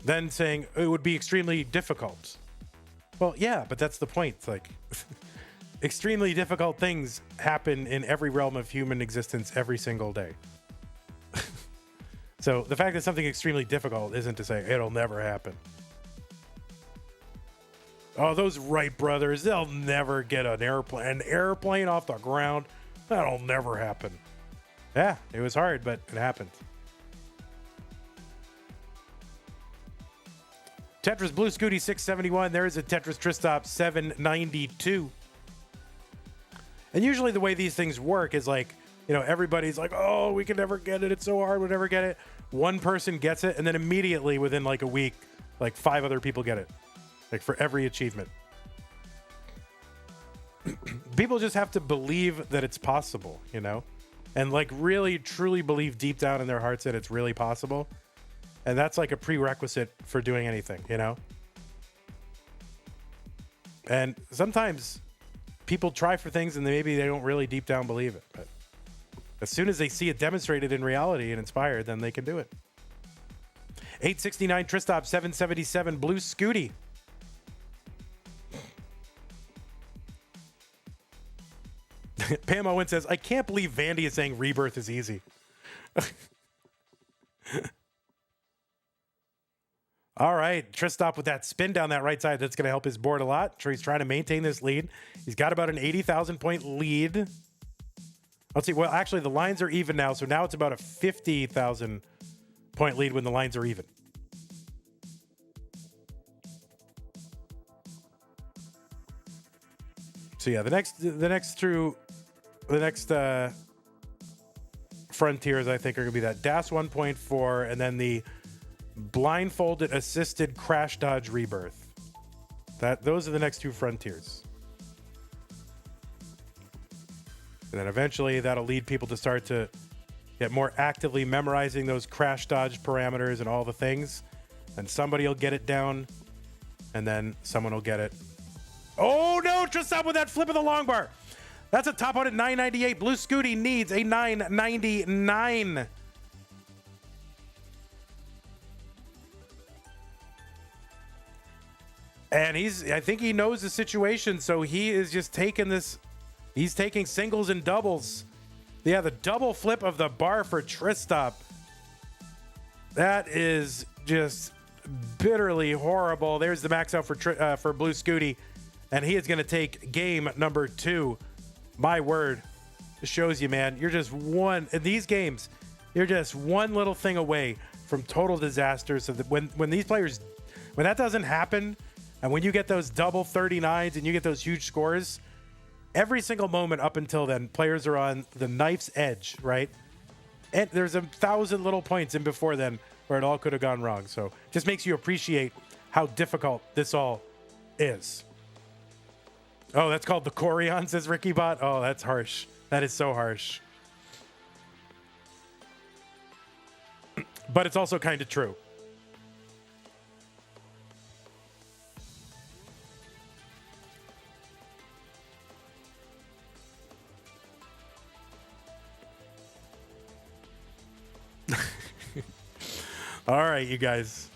Then saying it would be extremely difficult. Well, yeah, but that's the point. It's like extremely difficult things happen in every realm of human existence every single day. So the fact that something extremely difficult isn't to say it'll never happen. Oh, those Wright brothers, they'll never get an airplane off the ground. That'll never happen. Yeah, it was hard, but it happened. Tetris Blue Scooty 671. There is a Tetris TRISTOP 792. And usually the way these things work is like You know, everybody's like, oh, we can never get it. It's so hard. We'll never get it. One person gets it, and then immediately within like a week, like 5 other people get it. Like for every achievement. People just have to believe that it's possible, you know? And like really, truly believe deep down in their hearts that it's really possible. And that's like a prerequisite for doing anything, you know? And sometimes people try for things and maybe they don't really deep down believe it. But as soon as they see it demonstrated in reality and inspired, then they can do it. 869 Tristop, 777 Blue Scooty. Pam Owen says, I can't believe Vandy is saying rebirth is easy. All right, Tristop with that spin down that right side. That's going to help his board a lot. I'm sure he's trying to maintain this lead. He's got about an 80,000 point lead. Let's see. Well, actually, the lines are even now. So now it's about a 50,000 point lead when the lines are even. So yeah, the next frontiers I think are going to be that DAS 1.4 and then the blindfolded assisted crash dodge rebirth. Those are the next 2 frontiers. And then eventually that'll lead people to start to get more actively memorizing those crash dodge parameters and all the things. And somebody will get it down and then someone will get it. Oh no, Tristop with that flip of the long bar. That's a top out at 998. Blue Scooty needs a 999. And I think he knows the situation, so he is just taking this. He's taking singles and doubles. Yeah, the double flip of the bar for Tristop. That is just bitterly horrible. There's the max out for Blue Scooty. And he is going to take game number 2. My word. It shows you, man. You're just in these games, you're just one little thing away from total disaster. So that when that doesn't happen, and when you get those double 39s and you get those huge scores, every single moment up until then, players are on the knife's edge, right? And there's 1,000 little points in before then where it all could have gone wrong. So just makes you appreciate how difficult this all is. Oh, that's called the Corion, says Ricky Bot. Oh, that's harsh. That is so harsh. But it's also kind of true. All right, you guys.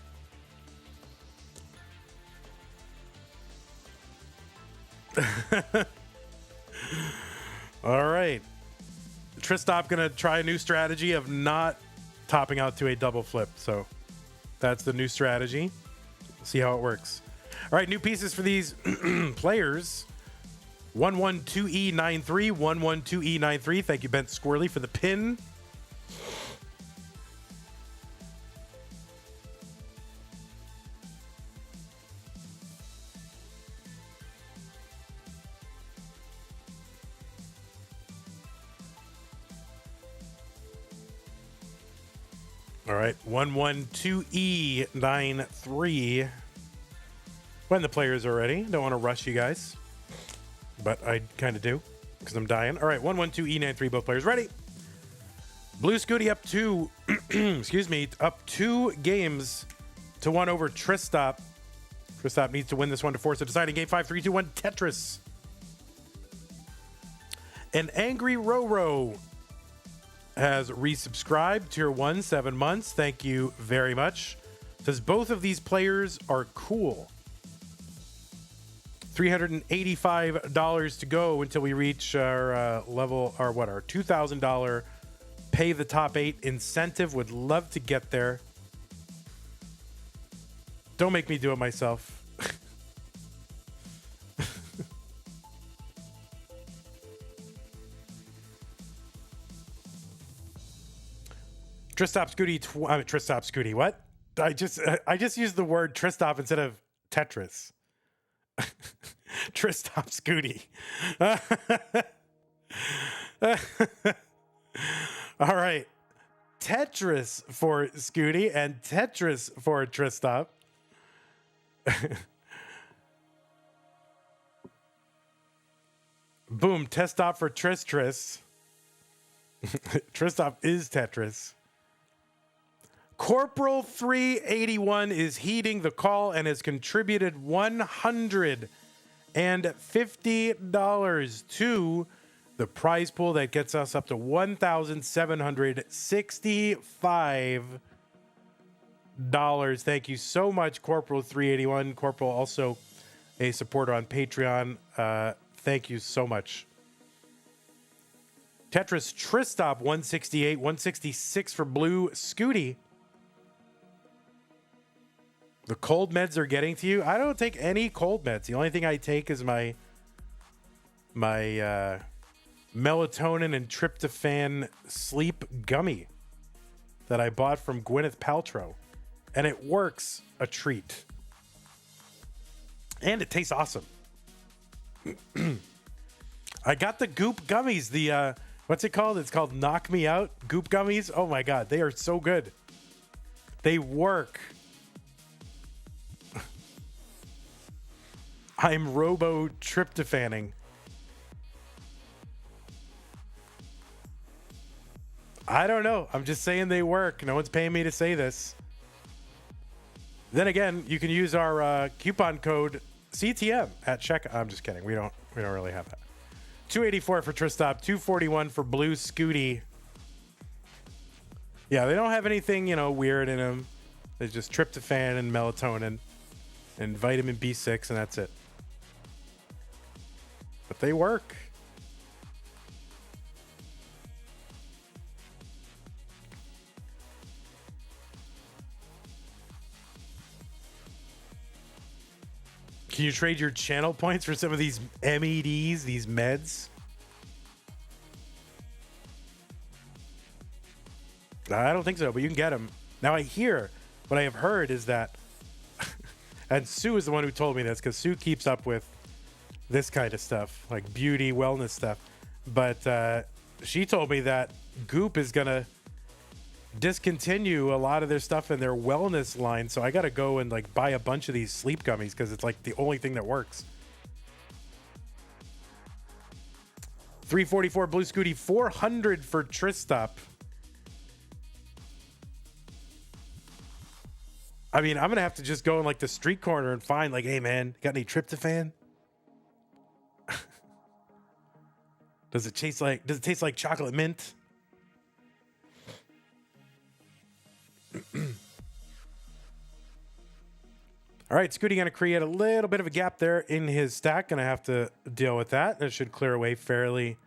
All right. Tristop gonna try a new strategy of not topping out to a double flip. So that's the new strategy. See how it works. All right, new pieces for these players. 112E93, 112E93. Thank you, Bent Squirrely, for the pin. All right, 112E93. When the players are ready. Don't want to rush you guys, but I kind of do because I'm dying. All right, 112E93, both players ready. Blue Scooty up 2, excuse me, up 2 games to 1 over Tristop. Tristop needs to win this one to force a deciding game. 5, 3, 2, 1, Tetris. An Angry Roro has resubscribed, tier 1, 7 months. Thank you very much. Says both of these players are cool. $385 to go until we reach our level, our $2,000 pay the top 8 incentive. Would love to get there. Don't make me do it myself. Tristop Scooty, Tristop Scooty. What? I just used the word Tristop instead of Tetris. Tristop Scooty. All right. Tetris for Scooty and Tetris for TRISTOP. Boom. Testop for Tris. TRISTOP is Tetris. Corporal 381 is heeding the call and has contributed $150 to the prize pool that gets us up to $1,765. Thank you so much, Corporal 381. Corporal, also a supporter on Patreon. Thank you so much. Tetris TRISTOP 168, 166 for Blue Scooty. The cold meds are getting to you. I don't take any cold meds. The only thing I take is my melatonin and tryptophan sleep gummy that I bought from Gwyneth Paltrow, and it works a treat. And it tastes awesome. I got the Goop gummies. The what's it called? It's called Knock Me Out Goop gummies. Oh my god, they are so good. They work. I'm robo tryptophaning. I don't know. I'm just saying they work. No one's paying me to say this. Then again, you can use our coupon code CTM at checkout. I'm just kidding. We don't really have that. 284 for TRISTOP, 241 for Blue Scooty. Yeah, they don't have anything, weird in them. There's just tryptophan and melatonin and vitamin B6, and that's it. But they work. Can you trade your channel points for some of these MEDs, these meds? I don't think so, but you can get them. Now what I have heard is that, and Sue is the one who told me this, because Sue keeps up with this kind of stuff, like beauty, wellness stuff. But she told me that Goop is going to discontinue a lot of their stuff in their wellness line. So I got to go and buy a bunch of these sleep gummies because it's the only thing that works. 344 Blue Scooty, 400 for TRISTOP. I mean, I'm going to have to just go in the street corner and find hey man, got any tryptophan? Does it taste like chocolate mint? All right, Scooty going to create a little bit of a gap there in his stack. Going to have to deal with that. It should clear away fairly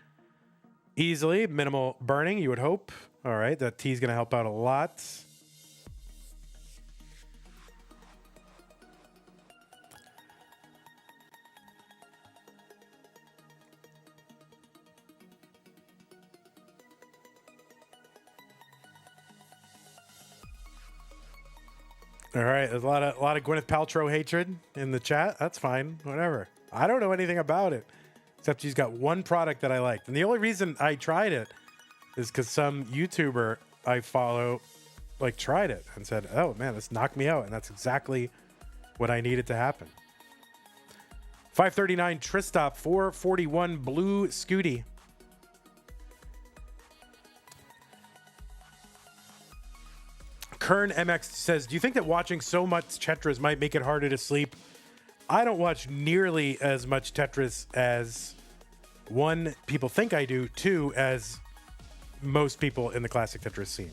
easily. Minimal burning, you would hope. All right, that tea is going to help out a lot. All right, there's a lot of Gwyneth Paltrow hatred in the chat. That's fine, whatever. I don't know anything about it, except she's got one product that I liked. And the only reason I tried it is because some YouTuber I follow tried it and said, oh man, this knocked me out. And that's exactly what I needed to happen. 539 TRISTOP, 441 Blue Scooty. Kern MX says, do you think that watching so much Tetris might make it harder to sleep? I don't watch nearly as much Tetris as, one, people think I do, two, as most people in the classic Tetris scene,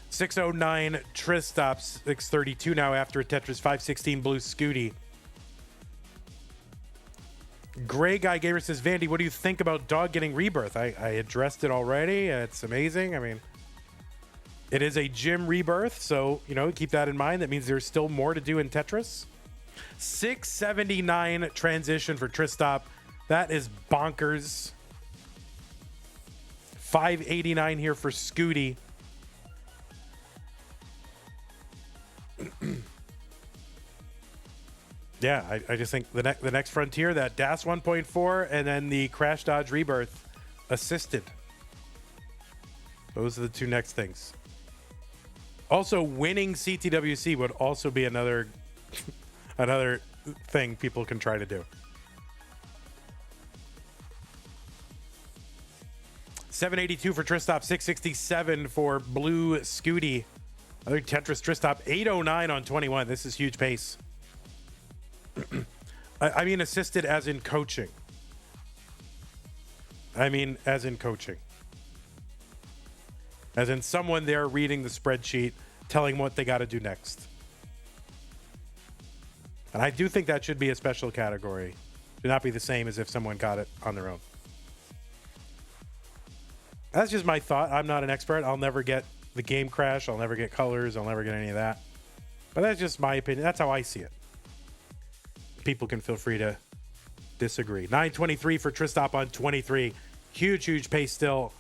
609 TRISTOP, 632 now after a Tetris, 516 Blue Scooty. Gray Guy Gamer says, Vandy, what do you think about Dog getting rebirth? I addressed it already. It's amazing. I mean, it is a gym rebirth, so, keep that in mind. That means there's still more to do in Tetris. 679 transition for TRISTOP. That is bonkers. 589 here for Scooty. Yeah, I just think the next frontier, that DAS 1.4, and then the Crash Dodge Rebirth assisted. Those are the two next things. Also, winning CTWC would also be another another thing people can try to do. 782 for TRISTOP, 667 for BLUESCUTI. I think Tetris TRISTOP 809 on 21. This is huge pace. I mean assisted as in coaching. As in someone there reading the spreadsheet, telling what they got to do next. And I do think that should be a special category. Should not be the same as if someone got it on their own. That's just my thought. I'm not an expert. I'll never get the game crash. I'll never get colors. I'll never get any of that. But that's just my opinion. That's how I see it. People can feel free to disagree. 923 for TRISTOP on 23. Huge, huge pace still.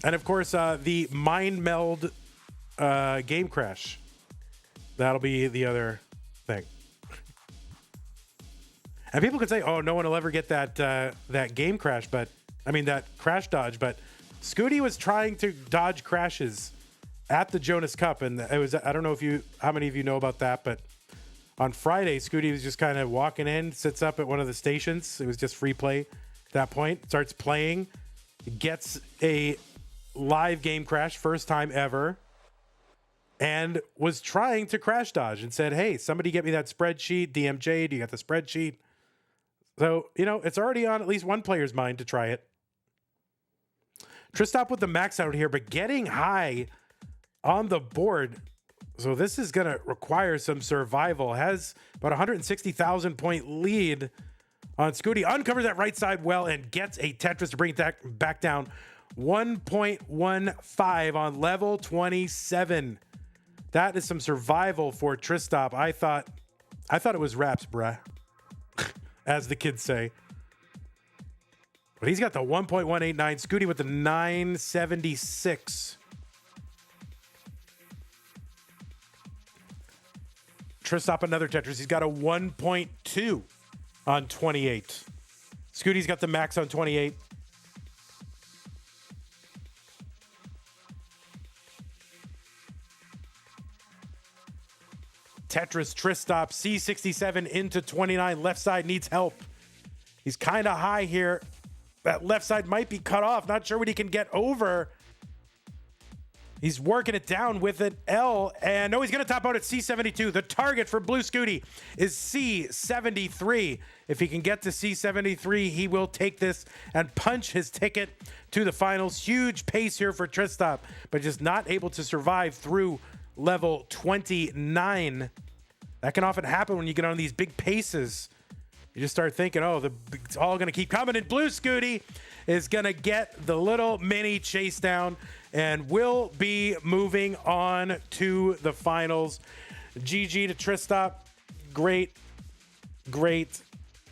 And of course, the Mind Meld game crash. That'll be the other thing. And people could say, "Oh, no one will ever get that game crash," but I mean that crash dodge. But Scooty was trying to dodge crashes at the Jonas Cup, and it was, I don't know how many of you know about that, but on Friday, Scooty was just kind of walking in, sits up at one of the stations. It was just free play at that point. Starts playing, gets a live game crash, first time ever, and was trying to crash dodge and said, "Hey, somebody get me that spreadsheet. DMJ, do you got the spreadsheet?" So, it's already on at least one player's mind to try it. TRISTOP with the max out here, but getting high on the board. So this is going to require some survival. Has about 160,000 point lead on Scooty. Uncovers that right side well and gets a Tetris to bring that back down. 1.15 on level 27. That is some survival for TRISTOP. I thought it was wraps, bruh, as the kids say. But he's got the 1.189. Scooty with the 976. TRISTOP another Tetris. He's got a 1.2 on 28. Scooty's got the max on 28. Tetris TRISTOP C67 into 29. Left side needs help. He's kind of high here. That left side might be cut off. Not sure what he can get over. He's working it down with an L, and no, he's going to top out at C72. The target for BLUESCUTI is C73. If he can get to C73, he will take this and punch his ticket to the finals. Huge pace here for TRISTOP, but just not able to survive through level 29. That can often happen when you get on these big paces. You just start thinking, oh, it's all going to keep coming, and BLUESCUTI is going to get the little mini chase down and will be moving on to the finals. GG to TRISTOP. Great, great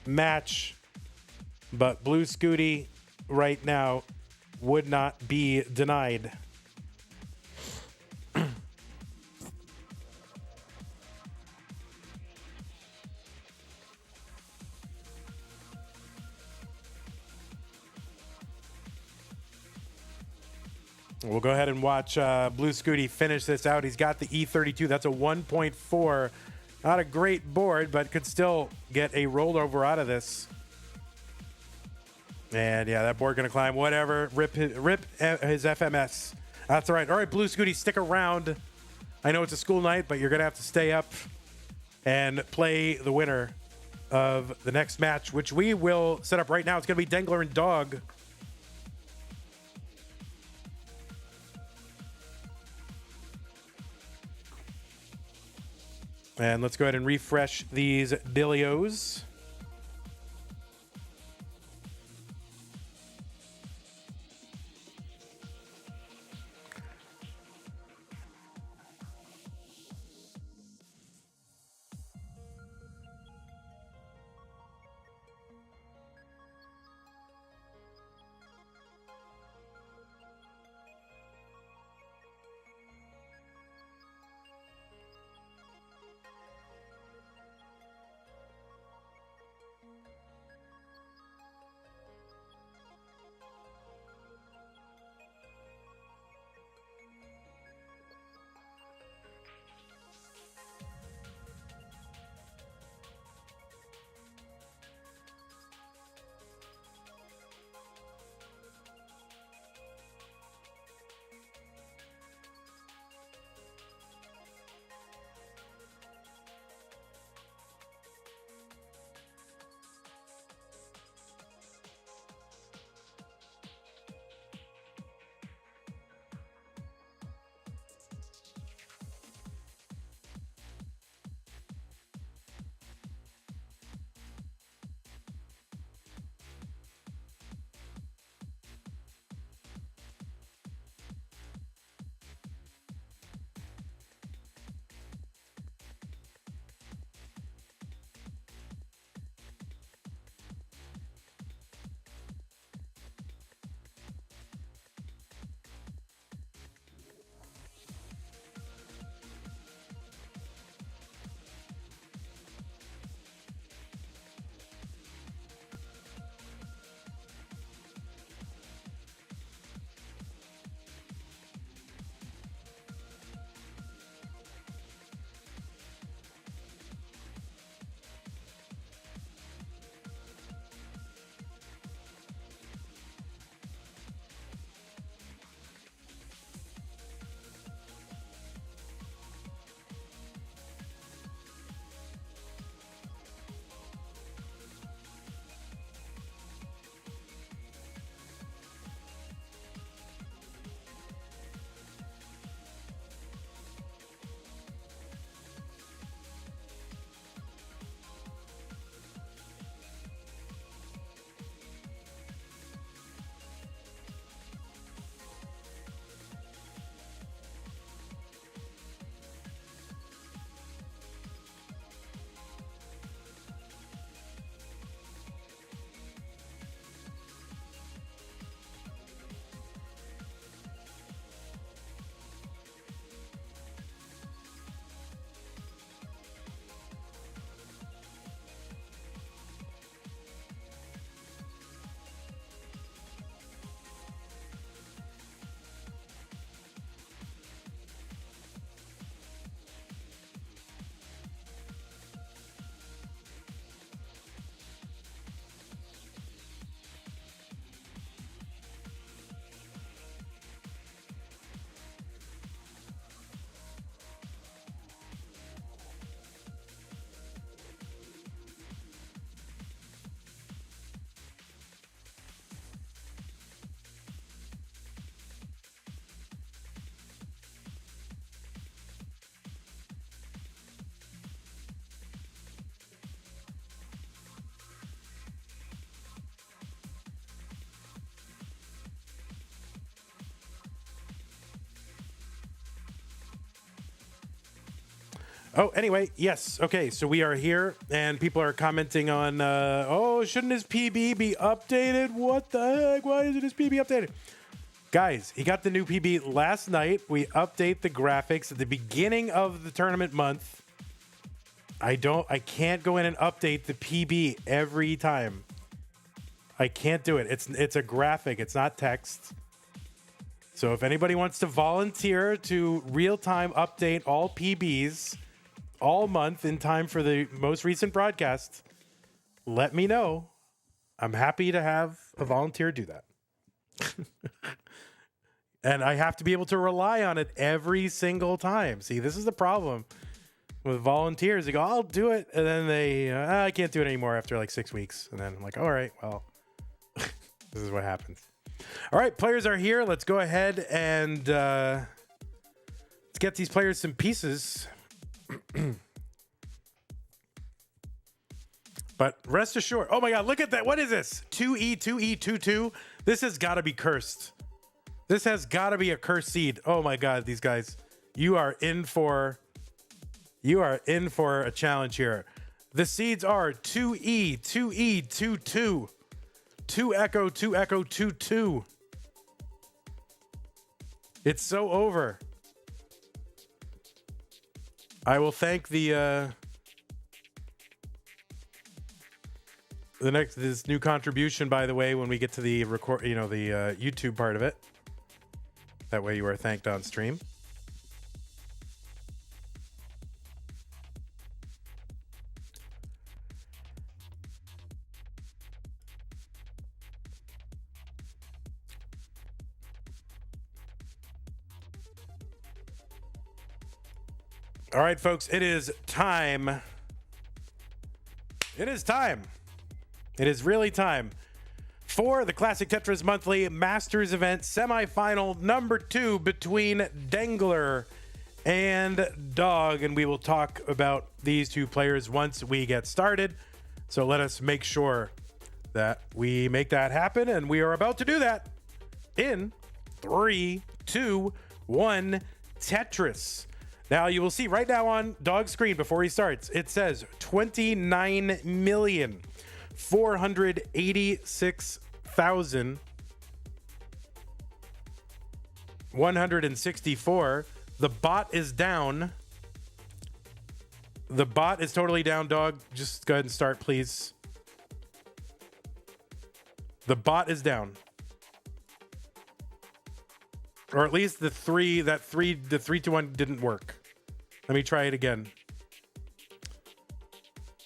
match. But BLUESCUTI right now would not be denied. We'll go ahead and watch BLUESCUTI finish this out. He's got the E32. That's a 1.4. Not a great board, but could still get a rollover out of this. And yeah, that board going to climb. Whatever. Rip his FMS. That's all right. All right, BLUESCUTI, stick around. I know it's a school night, but you're going to have to stay up and play the winner of the next match, which we will set up right now. It's going to be Dengler and Dog. And let's go ahead and refresh these Dilios. Oh, anyway, yes. Okay, so we are here, and people are commenting on, oh, shouldn't his PB be updated? What the heck? Why isn't his PB updated? Guys, he got the new PB last night. We update the graphics at the beginning of the tournament month. I can't go in and update the PB every time. I can't do it. It's a graphic. It's not text. So if anybody wants to volunteer to real-time update all PBs all month in time for the most recent broadcast, let me know. I'm happy to have a volunteer do that. And I have to be able to rely on it every single time. See, this is the problem with volunteers. They go, I'll do it. And then I can't do it anymore after like 6 weeks. And then I'm like, all right, well, this is what happens. All right, players are here. Let's go ahead and let's get these players some pieces. But rest assured, oh my God, look at that. What is this? 2E, 2E, 2-2. This has got to be cursed. This has got to be a cursed seed. Oh my God, these guys, you are in for a challenge here. The seeds are 2E, 2E, 2-2, 2 Echo, 2 Echo, 2-2. It's so over. I will thank this new contribution, by the way, when we get to the record, the YouTube part of it. That way you are thanked on stream. All right, folks, it is time. It is time. It is really time for the Classic Tetris Monthly Masters event semifinal number 2 between Dengler and Dog. And we will talk about these two players once we get started. So let us make sure that we make that happen. And we are about to do that in 3, 2, 1, Tetris. Now, you will see right now on Dog's screen before he starts, it says 29,486,164. The bot is down. The bot is totally down, Dog. Just go ahead and start, please. The bot is down. Or at least the 3-2-1 didn't work. Let me try it again.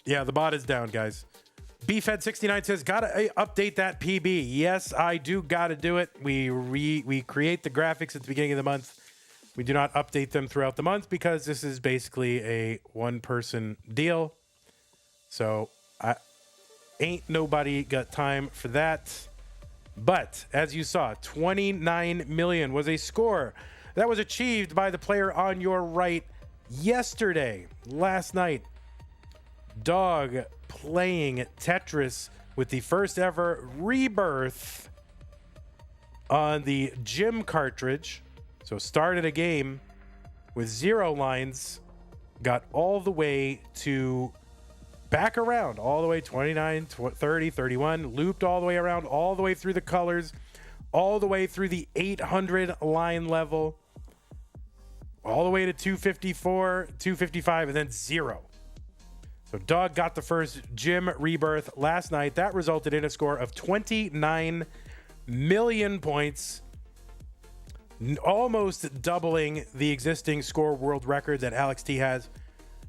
Yeah, the bot is down, guys. BFed69 says, gotta update that PB. Yes, I do gotta do it. We create the graphics at the beginning of the month. We do not update them throughout the month because this is basically a one-person deal. So ain't nobody got time for that. But as you saw, 29 million was a score that was achieved by the player on your right last night. Dog playing Tetris with the first ever rebirth on the gym cartridge. So started a game with 0 lines, got all the way to back around, all the way 29, 30, 31, looped all the way around, all the way through the colors, all the way through the 800 line level, all the way to 254, 255, and then 0. So Dog got the first gym rebirth last night. That resulted in a score of 29 million points, almost doubling the existing score world record that Alex T has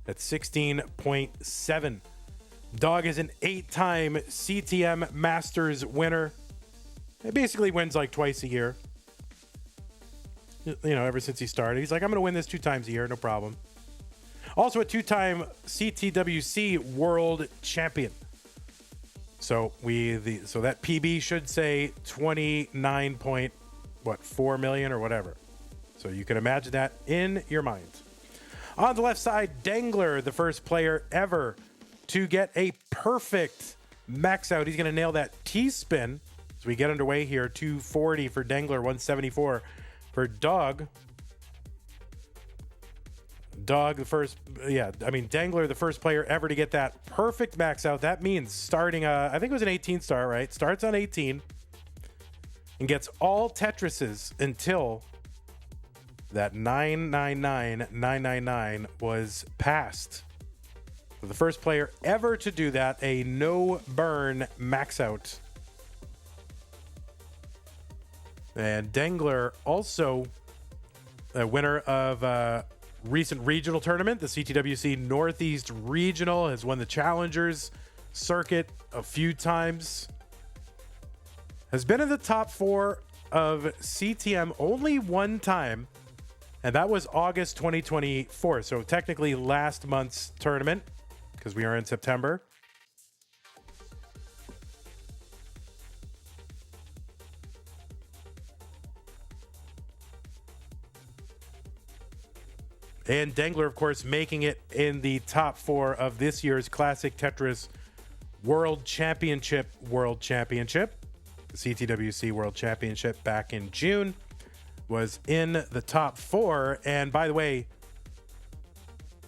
at 16.7. Dog is an 8-time CTM Masters winner. He basically wins like twice a year. Ever since he started. He's like, I'm going to win this 2 times a year, no problem. Also a 2-time CTWC World Champion. So that PB should say 29.4 million or whatever. So you can imagine that in your mind. On the left side, Dengler, the first player ever to get a perfect max out. He's going to nail that T-spin as we get underway here. 240 for Dengler, 174 for Dog. Dog, the first, Dengler, the first player ever to get that perfect max out. That means starting, I think it was an 18 star, right? Starts on 18 and gets all Tetrises until that 999,999 was passed. So the first player ever to do that, a no burn max out. And Dengler, also a winner of a recent regional tournament, the CTWC Northeast Regional, has won the Challengers circuit a few times. Has been in the top 4 of CTM only one time, and that was August 2024. So technically last month's tournament, because we are in September. And Dengler, of course, making it in the top 4 of this year's Classic Tetris World Championship. The CTWC World Championship back in June was in the top 4. And by the way,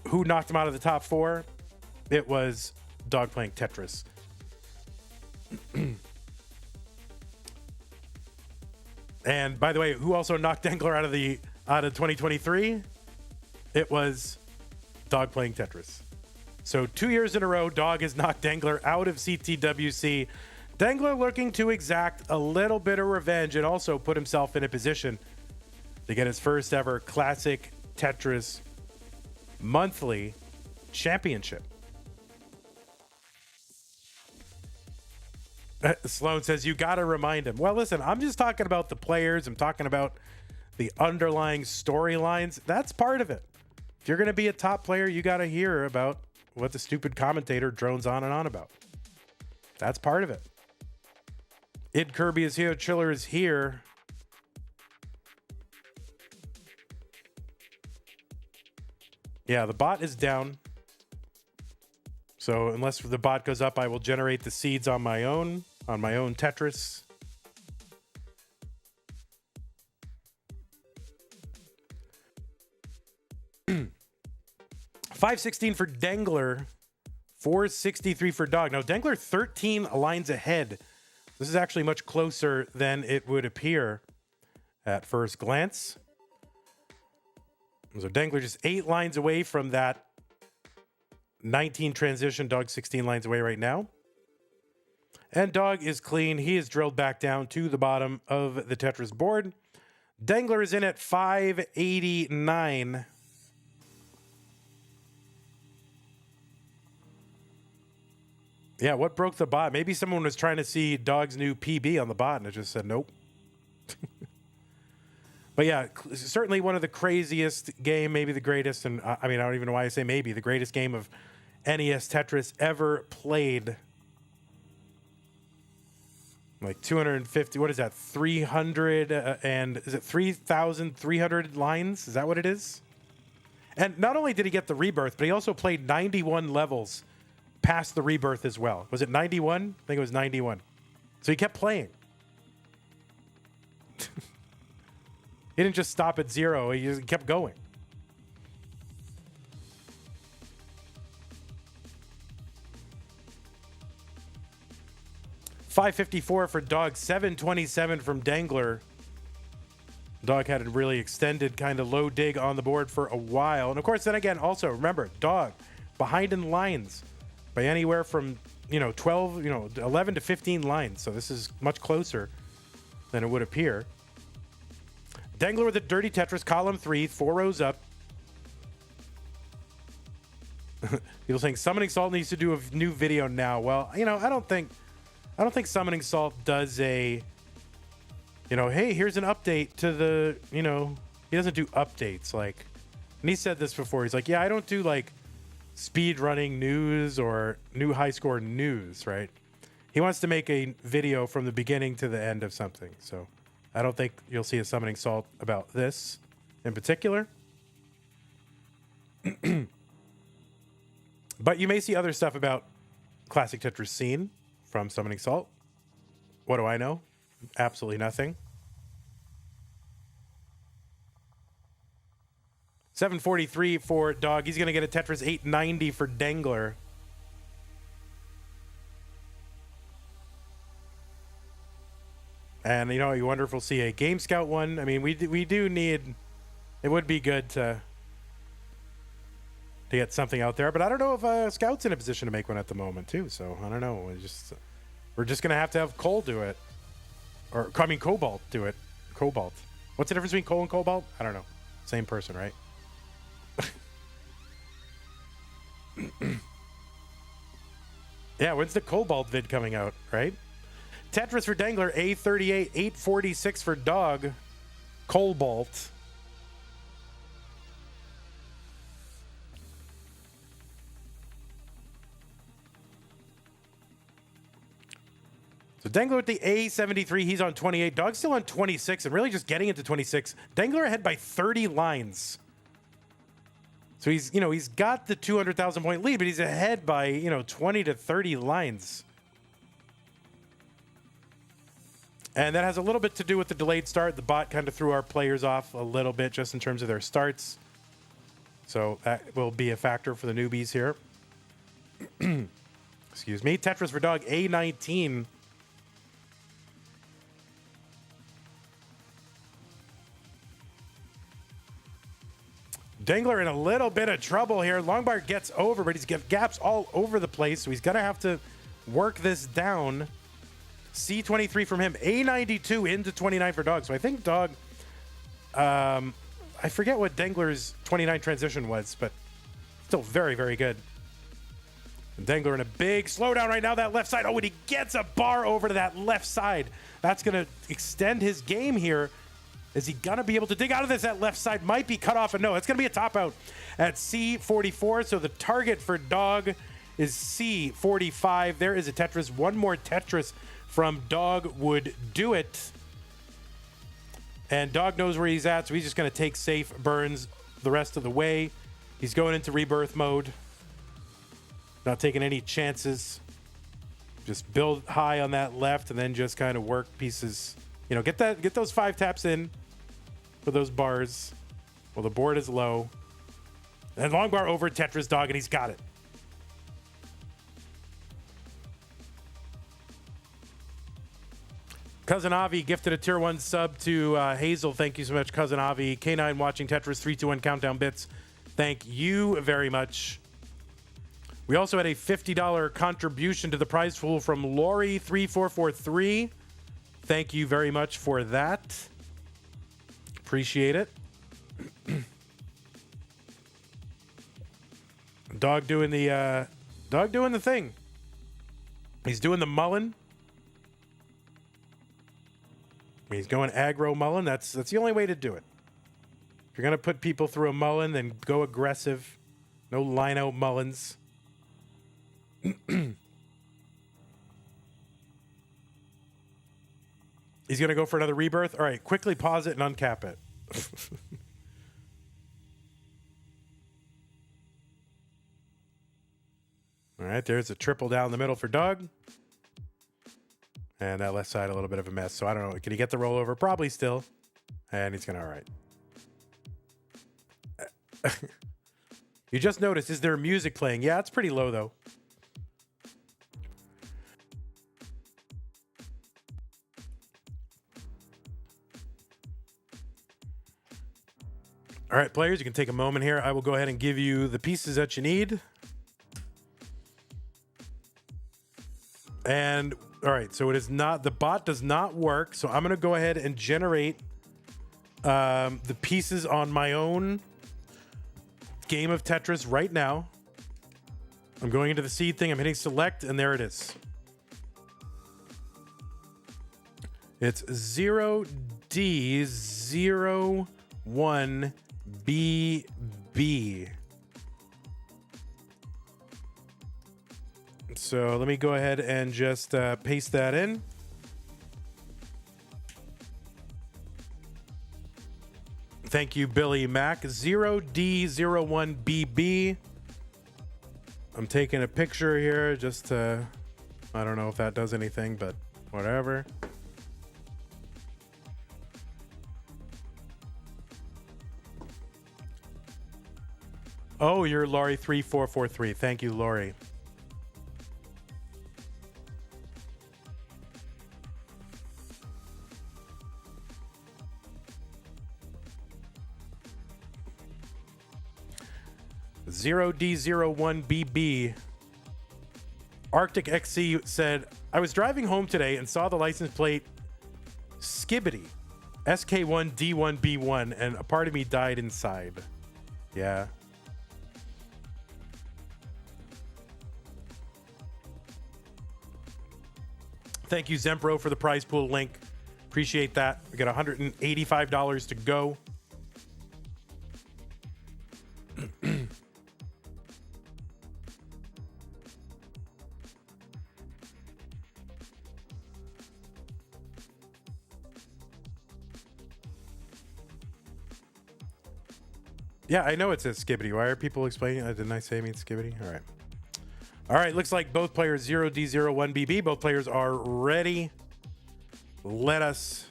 who knocked him out of the top 4? It was Dog playing Tetris. And by the way, who also knocked Dengler out of 2023? It was Dog playing Tetris. So 2 years in a row, Dog has knocked Dengler out of CTWC. Dengler looking to exact a little bit of revenge and also put himself in a position to get his first ever Classic Tetris monthly championship. Sloan says, you got to remind him. Well, listen, I'm just talking about the players. I'm talking about the underlying storylines. That's part of it. If you're going to be a top player, you got to hear about what the stupid commentator drones on and on about. That's part of it. Id Kirby is here. Chiller is here. Yeah, the bot is down. So unless the bot goes up, I will generate the seeds on my own Tetris. $516 for Dengler, $463 for Dog. Now Dengler 13 lines ahead. This is actually much closer than it would appear at first glance. So Dengler just 8 lines away from that 19 transition. Dog 16 lines away right now. And Dog is clean. He is drilled back down to the bottom of the Tetris board. Dengler is in at 589. Yeah, what broke the bot? Maybe someone was trying to see Dog's new PB on the bot and it just said nope. But yeah, certainly one of the craziest game, maybe the greatest, and I don't even know why I say maybe, the greatest game of NES Tetris ever played. Like 250, what is that? 300, and is it 3,300 lines? Is that what it is? And not only did he get the rebirth, but he also played 91 levels past the rebirth as well. Was it 91? I think it was 91. So he kept playing. He didn't just stop at 0. He just kept going. $554 for Dog. $727 from Dengler. Dog had a really extended kind of low dig on the board for a while. And of course, then again, also remember, Dog behind in lines by anywhere from 12, 11 to 15 lines. So this is much closer than it would appear. Dengler with a dirty Tetris, column 3, 4 rows up. People saying Summoning Salt needs to do a new video now. Well, I don't think Summoning Salt does a hey, here's an update to the, he doesn't do updates like, and he said this before. He's like, yeah, I don't do like speed running news or new high score news, right? He wants to make a video from the beginning to the end of something. So I don't think you'll see a Summoning Salt about this in particular. But you may see other stuff about Classic Tetris Scene from Summoning Salt. What do I know? Absolutely nothing. 743 for Dog. He's going to get a Tetris 890 for Dengler. And, you know, you wonder if we'll see a Game Scout one. I mean, we do need... It would be good to get something out there. But I don't know if Scout's in a position to make one at the moment, too. So, I don't know. We're just going to have Cole do it. Or, I mean, Cobalt do it. Cobalt. What's the difference between Cole and Cobalt? I don't know. Same person, right? Yeah, when's the Cobalt vid coming out, right? Tetris for Dengler, A38, 846 for Dog. Cobalt. So Dengler with the A73, he's on 28. Dog's still on 26 and really just getting into 26. Dengler ahead by 30 lines. So he's got the 200,000 point lead, but he's ahead by, 20 to 30 lines. And that has a little bit to do with the delayed start. The bot kind of threw our players off a little bit just in terms of their starts. So that will be a factor for the newbies here. Excuse me. Tetris for Dog, A19. Dengler in a little bit of trouble here. Longbar gets over, but he's got gaps all over the place, so he's going to have to work this down. C23 from him. A92 into 29 for Dog. So I think Dog... I forget what Dengler's 29 transition was, but still very, very good. And Dengler in a big slowdown right now. That left side. Oh, and he gets a bar over to that left side. That's going to extend his game here. Is he going to be able to dig out of this? That left side might be cut off. And no, it's going to be a top out at C44. So the target for Dog is C45. There is a Tetris. One more Tetris from Dog would do it. And Dog knows where he's at, so he's just going to take safe burns the rest of the way. He's going into rebirth mode. Not taking any chances. Just build high on that left and then just kind of work pieces. Get those 5 taps in for those bars. Well, the board is low. And long bar over Tetris Dog, and he's got it. Cousin Avi gifted a tier 1 sub to Hazel. Thank you so much, Cousin Avi. K9 watching Tetris 321 countdown bits. Thank you very much. We also had a $50 contribution to the prize pool from Lori3443. Thank you very much for that. Appreciate it. Dog doing the thing. He's doing the mullen. He's going aggro mullen. That's the only way to do it. If you're gonna put people through a mullen, then go aggressive. No line out mullens. He's gonna go for another rebirth. All right, quickly pause it and uncap it. All right, there's a triple down the middle for Doug. And that left side, a little bit of a mess. So I don't know. Can he get the rollover? Probably still. And he's going to, all right. You just noticed, is there music playing? Yeah, it's pretty low, though. All right, players, you can take a moment here. I will go ahead and give you the pieces that you need. And... all right, so it is not, the bot does not work. So I'm going to go ahead and generate the pieces on my own game of Tetris right now. I'm going into the seed thing. I'm hitting select, and there it is. It's 0D01BB. So let me go ahead and just paste that in. Thank you, Billy Mack. 0D01BB. I'm taking a picture here just to, I don't know if that does anything, but whatever. Oh, you're Laurie 3443. Thank you, Laurie. D01BB Arctic XC said, I was driving home today and saw the license plate Skibbity SK1D1B1 and a part of me died inside. Yeah. Thank you, Zempro, for the prize pool link. Appreciate that. We got $185 to go. Yeah, I know it says Skibbity. Why are people explaining? Didn't I say it means Skibbity? All right. All right, looks like both players 0D01BB. Both players are ready. Let us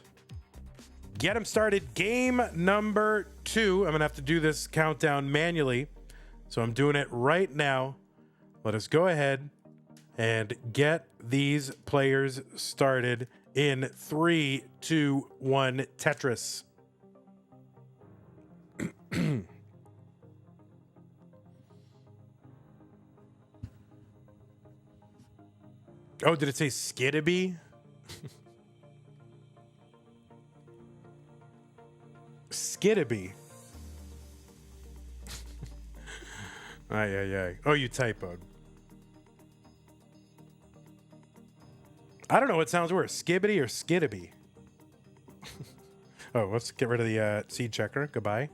get them started. Game number 2. I'm going to have to do this countdown manually. So I'm doing it right now. Let us go ahead and get these players started in 3, 2, 1, Tetris. Oh, did it say Skiddaby? Skiddaby. Ay. Oh, you typoed. I don't know what sounds worse, Skibbity or Skiddaby. Oh, let's get rid of the seed checker. Goodbye.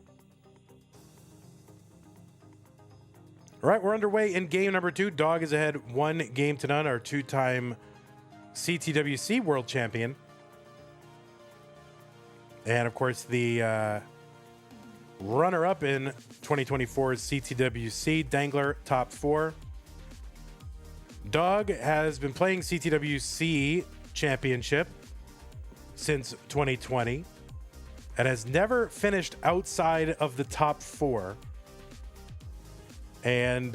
All right, we're underway in game number 2. Dog is ahead 1-0, our 2-time CTWC world champion. And of course, the runner-up in 2024's CTWC, Dengler, top 4. Dog has been playing CTWC championship since 2020 and has never finished outside of the top 4. And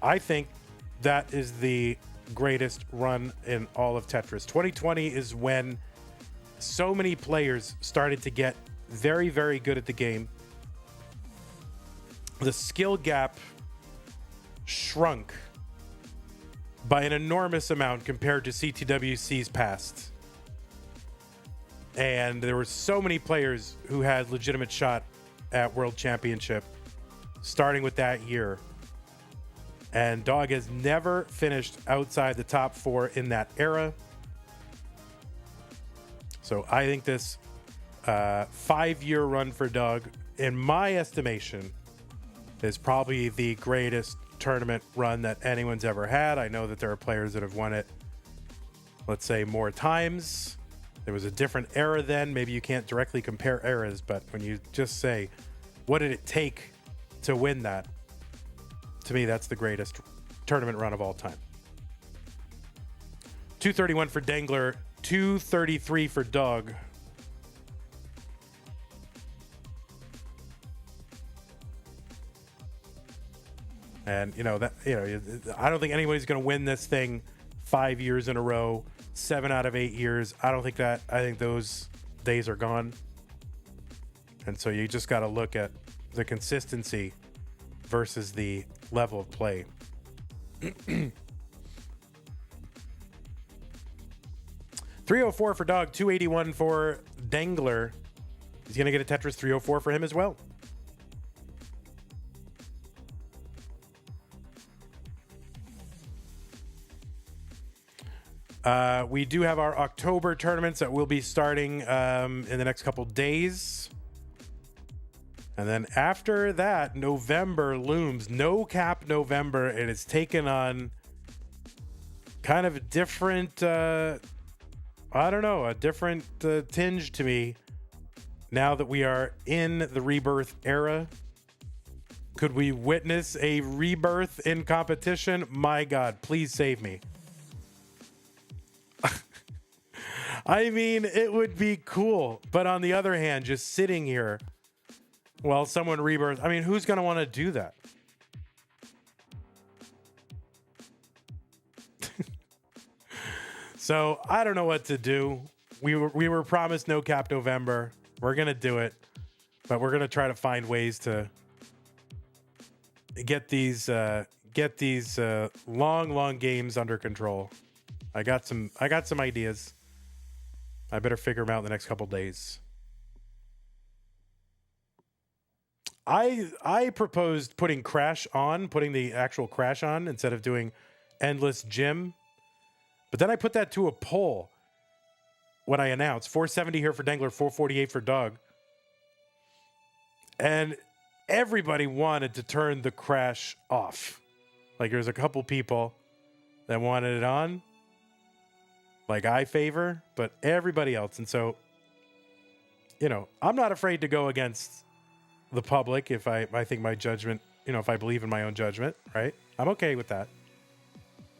I think that is the greatest run in all of Tetris. 2020 is when so many players started to get very, very good at the game. The skill gap shrunk by an enormous amount compared to CTWC's past. And there were so many players who had legitimate shot at World Championship, starting with that year. And Dog has never finished outside the top 4 in that era. So I think this 5-year run for Dog, in my estimation, is probably the greatest tournament run that anyone's ever had. I know that there are players that have won it, let's say, more times. There was a different era then. Maybe you can't directly compare eras, but when you just say, what did it take to win that? To me, that's the greatest tournament run of all time. 231 for Dengler, 233 for Dog. And I don't think anybody's going to win this thing 5 years in a row, 7 out of 8 years. I don't think that. I think those days are gone. And so you just got to look at the consistency versus the level of play. 304 for Dog, 281 for Dengler. He's going to get a Tetris 304 for him as well. We do have our October tournaments that will be starting in the next couple days. And then after that, November looms. No cap November. It has taken on kind of a different, a different tinge to me now that we are in the rebirth era. Could we witness a rebirth in competition? My God, please save me. I mean, it would be cool. But on the other hand, just sitting here Well, someone rebirth. I mean, who's going to want to do that? So I don't know what to do. We were promised no cap November. We're going to do it, but we're going to try to find ways to get these long games under control. I got some ideas. I better figure them out in the next couple days. I proposed putting the actual crash on instead of doing endless gym. But then I put that to a poll when I announced 470 here for Dengler, 448 for Doug. And everybody wanted to turn the crash off. Like there's a couple people that wanted it on. Like I favor, but everybody else. And so, I'm not afraid to go against the public if I think my judgment, if I believe in my own judgment, right? I'm okay with that.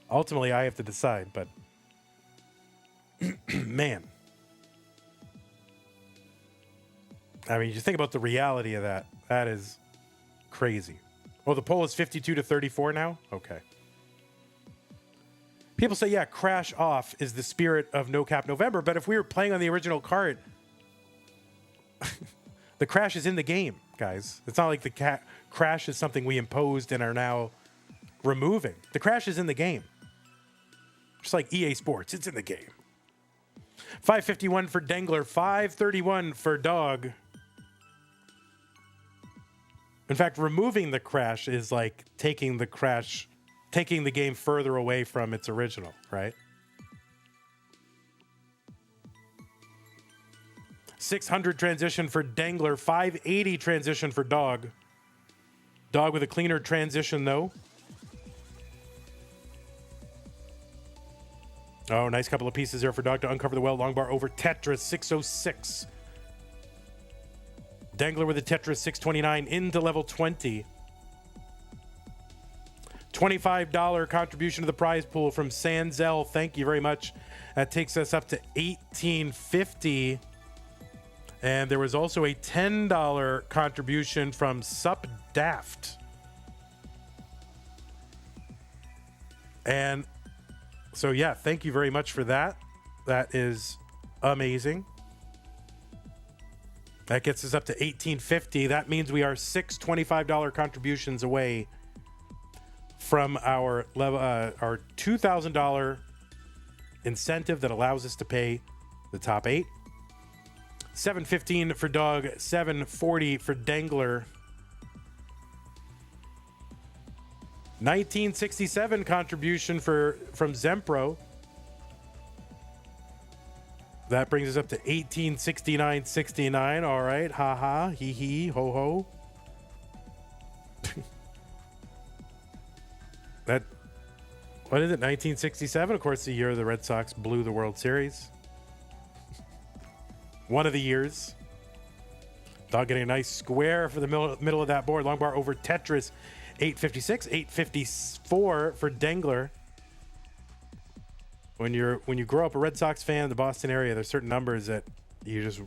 Ultimately, I have to decide, but man. I mean, you think about the reality of that. That is crazy. Oh, the poll is 52-34 now? Okay. People say, yeah, crash off is the spirit of No Cap November, but if we were playing on the original cart, the crash is in the game, guys. It's not like the crash is something we imposed and are now removing. The crash is in the game. Just like EA Sports, it's in the game. 551 for Dengler, 531 for Dog. In fact, removing the crash is like taking the game further away from its original, right? 600 transition for Dengler, 580 transition for Dog. Dog with a cleaner transition, though. Oh, nice couple of pieces there for Dog to uncover the well. Long bar over Tetris, 606. Dengler with a Tetris, 629 into level 20. $25 contribution to the prize pool from Sanzel. Thank you very much. That takes us up to $18.50. And there was also a $10 contribution from Sup Daft. And so, yeah, thank you very much for that. That is amazing. That gets us up to $18.50. That means we are six $25 contributions away from our $2,000 incentive that allows us to pay the top 8. $7.15 for Dog, $7.40 for Dengler. 1967 contribution from Zempro. That brings us up to 1869.69. All right, ha ha, hee hee, ho ho. What is it? 1967. Of course, the year the Red Sox blew the World Series. One of the years. Dog getting a nice square for the middle of that board. Long bar over Tetris. 856, 854 for Dengler. When you grow up a Red Sox fan in the Boston area, there's certain numbers that you just,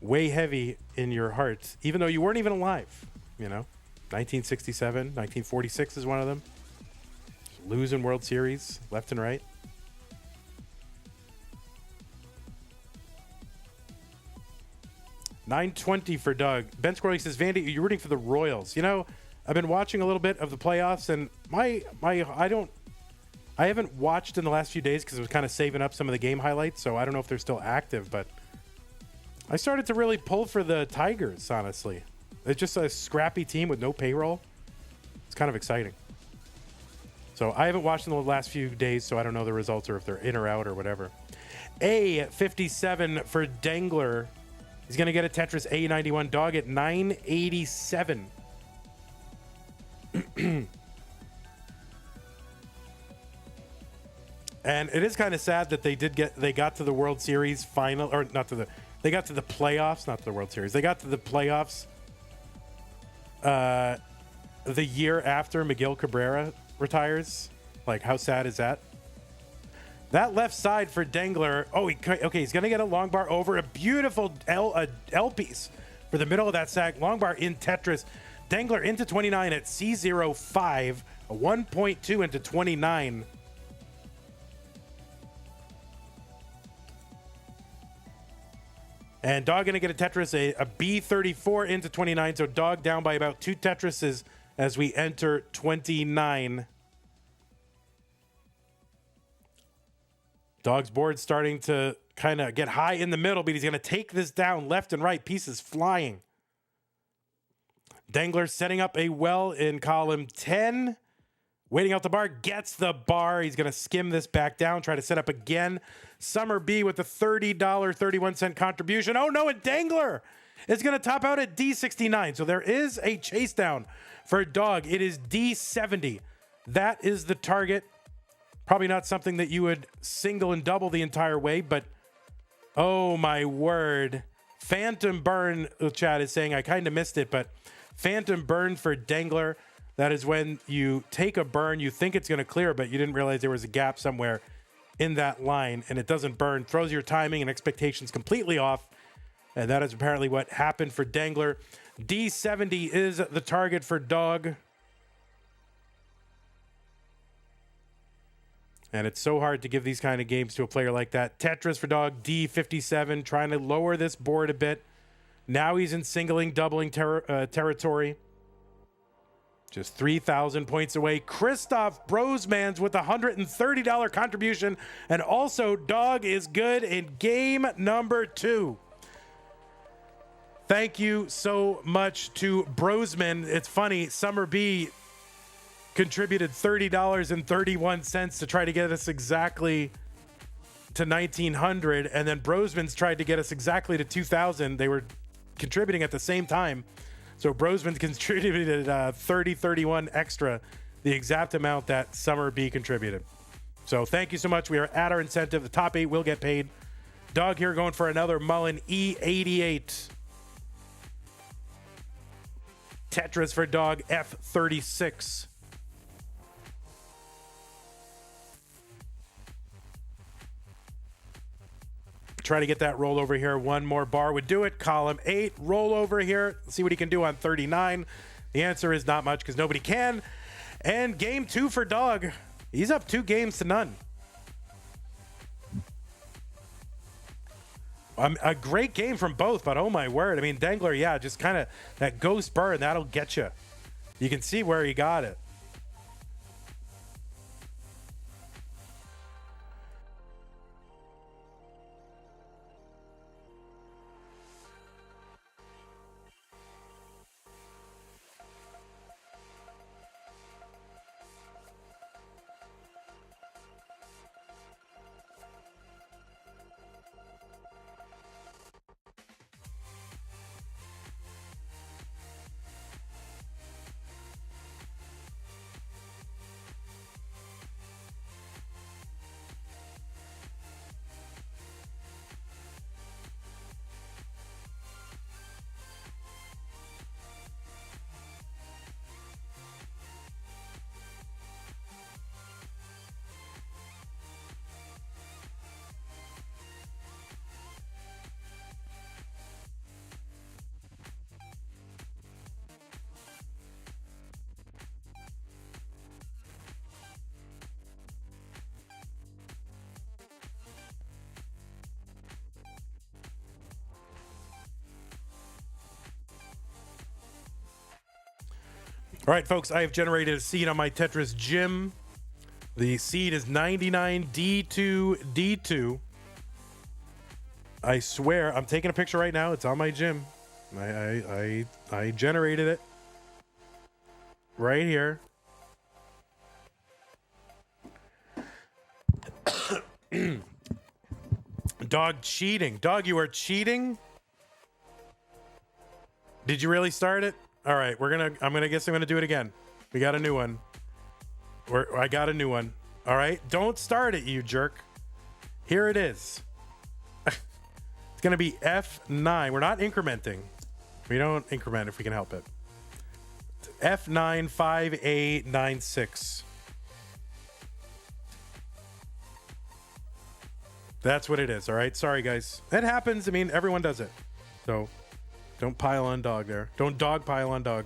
weigh heavy in your heart, even though you weren't even alive, 1967, 1946 is one of them. Losing World Series left and right. $9.20 for Doug. Ben Squirrely says, Vandy, are you rooting for the Royals? I've been watching a little bit of the playoffs, and I haven't watched in the last few days because I was kind of saving up some of the game highlights, so I don't know if they're still active, but I started to really pull for the Tigers, honestly. It's just a scrappy team with no payroll. It's kind of exciting. So I haven't watched in the last few days, so I don't know the results or if they're in or out or whatever. A57 for Dengler. He's going to get a Tetris A91 Dog at 987. And it is kind of sad that they got to the World Series final, or they got to the playoffs, not the World Series. They got to the playoffs the year after Miguel Cabrera retires. Like, how sad is that? That left side for Dengler. Oh, he's going to get a long bar over. A beautiful L piece for the middle of that sack. Long bar in Tetris. Dengler into 29 at C05. A 1.2 into 29. And Dog going to get a Tetris, a B34 into 29. So Dog down by about 2 Tetrises as we enter 29. Dog's board starting to kind of get high in the middle, but he's going to take this down left and right. Pieces flying. Dengler setting up a well in column 10. Waiting out the bar, gets the bar. He's going to skim this back down, try to set up again. Summer B with the $30.31 contribution. Oh no, and Dengler is going to top out at D69. So there is a chase down for Dog. It is D70. That is the target. Probably not something that you would single and double the entire way, but oh my word. Phantom burn, chat is saying, I kind of missed it, but phantom burn for Dengler. That is when you take a burn, you think it's going to clear, but you didn't realize there was a gap somewhere in that line, and it doesn't burn. Throws your timing and expectations completely off, and that is apparently what happened for Dengler. D70 is the target for Dog. And it's so hard to give these kind of games to a player like that. Tetris for Dog, D57, trying to lower this board a bit. Now he's in singling, doubling territory. Just 3,000 points away. Christoph Brosmans with a $130 contribution. And also, Dog is good in game number 2. Thank you so much to Brosman. It's funny, Summer B contributed $30.31 to try to get us exactly to 1,900. And then Brosman's tried to get us exactly to 2,000. They were contributing at the same time. So Brosman contributed 30.31 extra, the exact amount that Summer B contributed. So thank you so much. We are at our incentive. The top 8 will get paid. Dog here going for another Mullen E88. Tetris for Dog F36. Try to get that rollover here. One more bar would do it. Column 8, rollover here. Let's see what he can do on 39. The answer is not much because nobody can. And game 2 for Dog. He's up 2 games to none. A great game from both, but oh my word. I mean, Dengler, yeah, just kind of that ghost burn, that'll get you. You can see where he got it. All right, folks, I have generated a seed on my Tetris Gym. The seed is 99D2D2. I swear, I'm taking a picture right now. It's on my gym. I generated it right here. Dog cheating. Dog, you are cheating? Did you really start it? All right, I'm gonna do it again. We got a new one. I got a new one. All right, don't start it, you jerk. Here it is. It's gonna be F9. We're not incrementing. We don't increment if we can help it. F95A96. That's what it is. All right, sorry guys. It happens. I mean, everyone does it. So Don't pile on dog there. Don't dog pile on dog.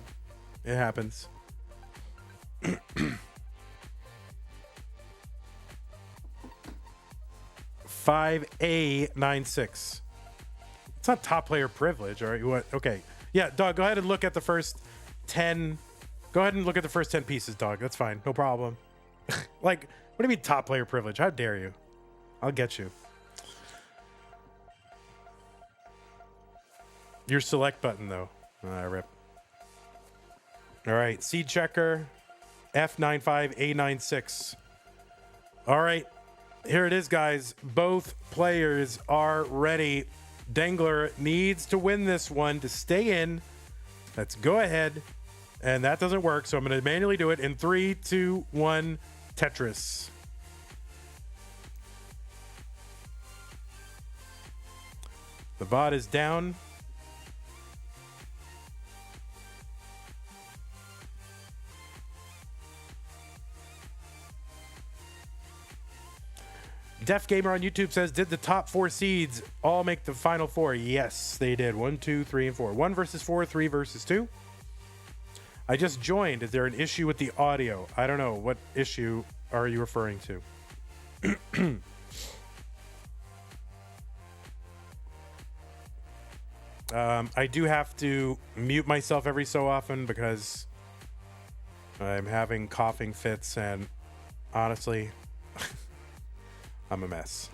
It happens. 5A96. It's not top player privilege, all right? What? Okay. Yeah, dog, go ahead and look at the first 10. Go ahead and look at the first 10 pieces, dog. That's fine. No problem. Like, what do you mean top player privilege? How dare you? I'll get you. Your select button, though. Rip. All right. Seed checker. F95A96. All right. Here it is, guys. Both players are ready. Dengler needs to win this one to stay in. Let's go ahead. And that doesn't work, so I'm going to manually do it in 3, 2, 1, Tetris. The bot is down. Def Gamer on YouTube says, did the top 4 seeds all make the final 4? Yes, they did. 1, 2, 3, and 4. 1 versus 4, 3 versus 2. I just joined. Is there an issue with the audio? I don't know. What issue are you referring to? I do have to mute myself every so often because I'm having coughing fits, and honestly, I'm a mess.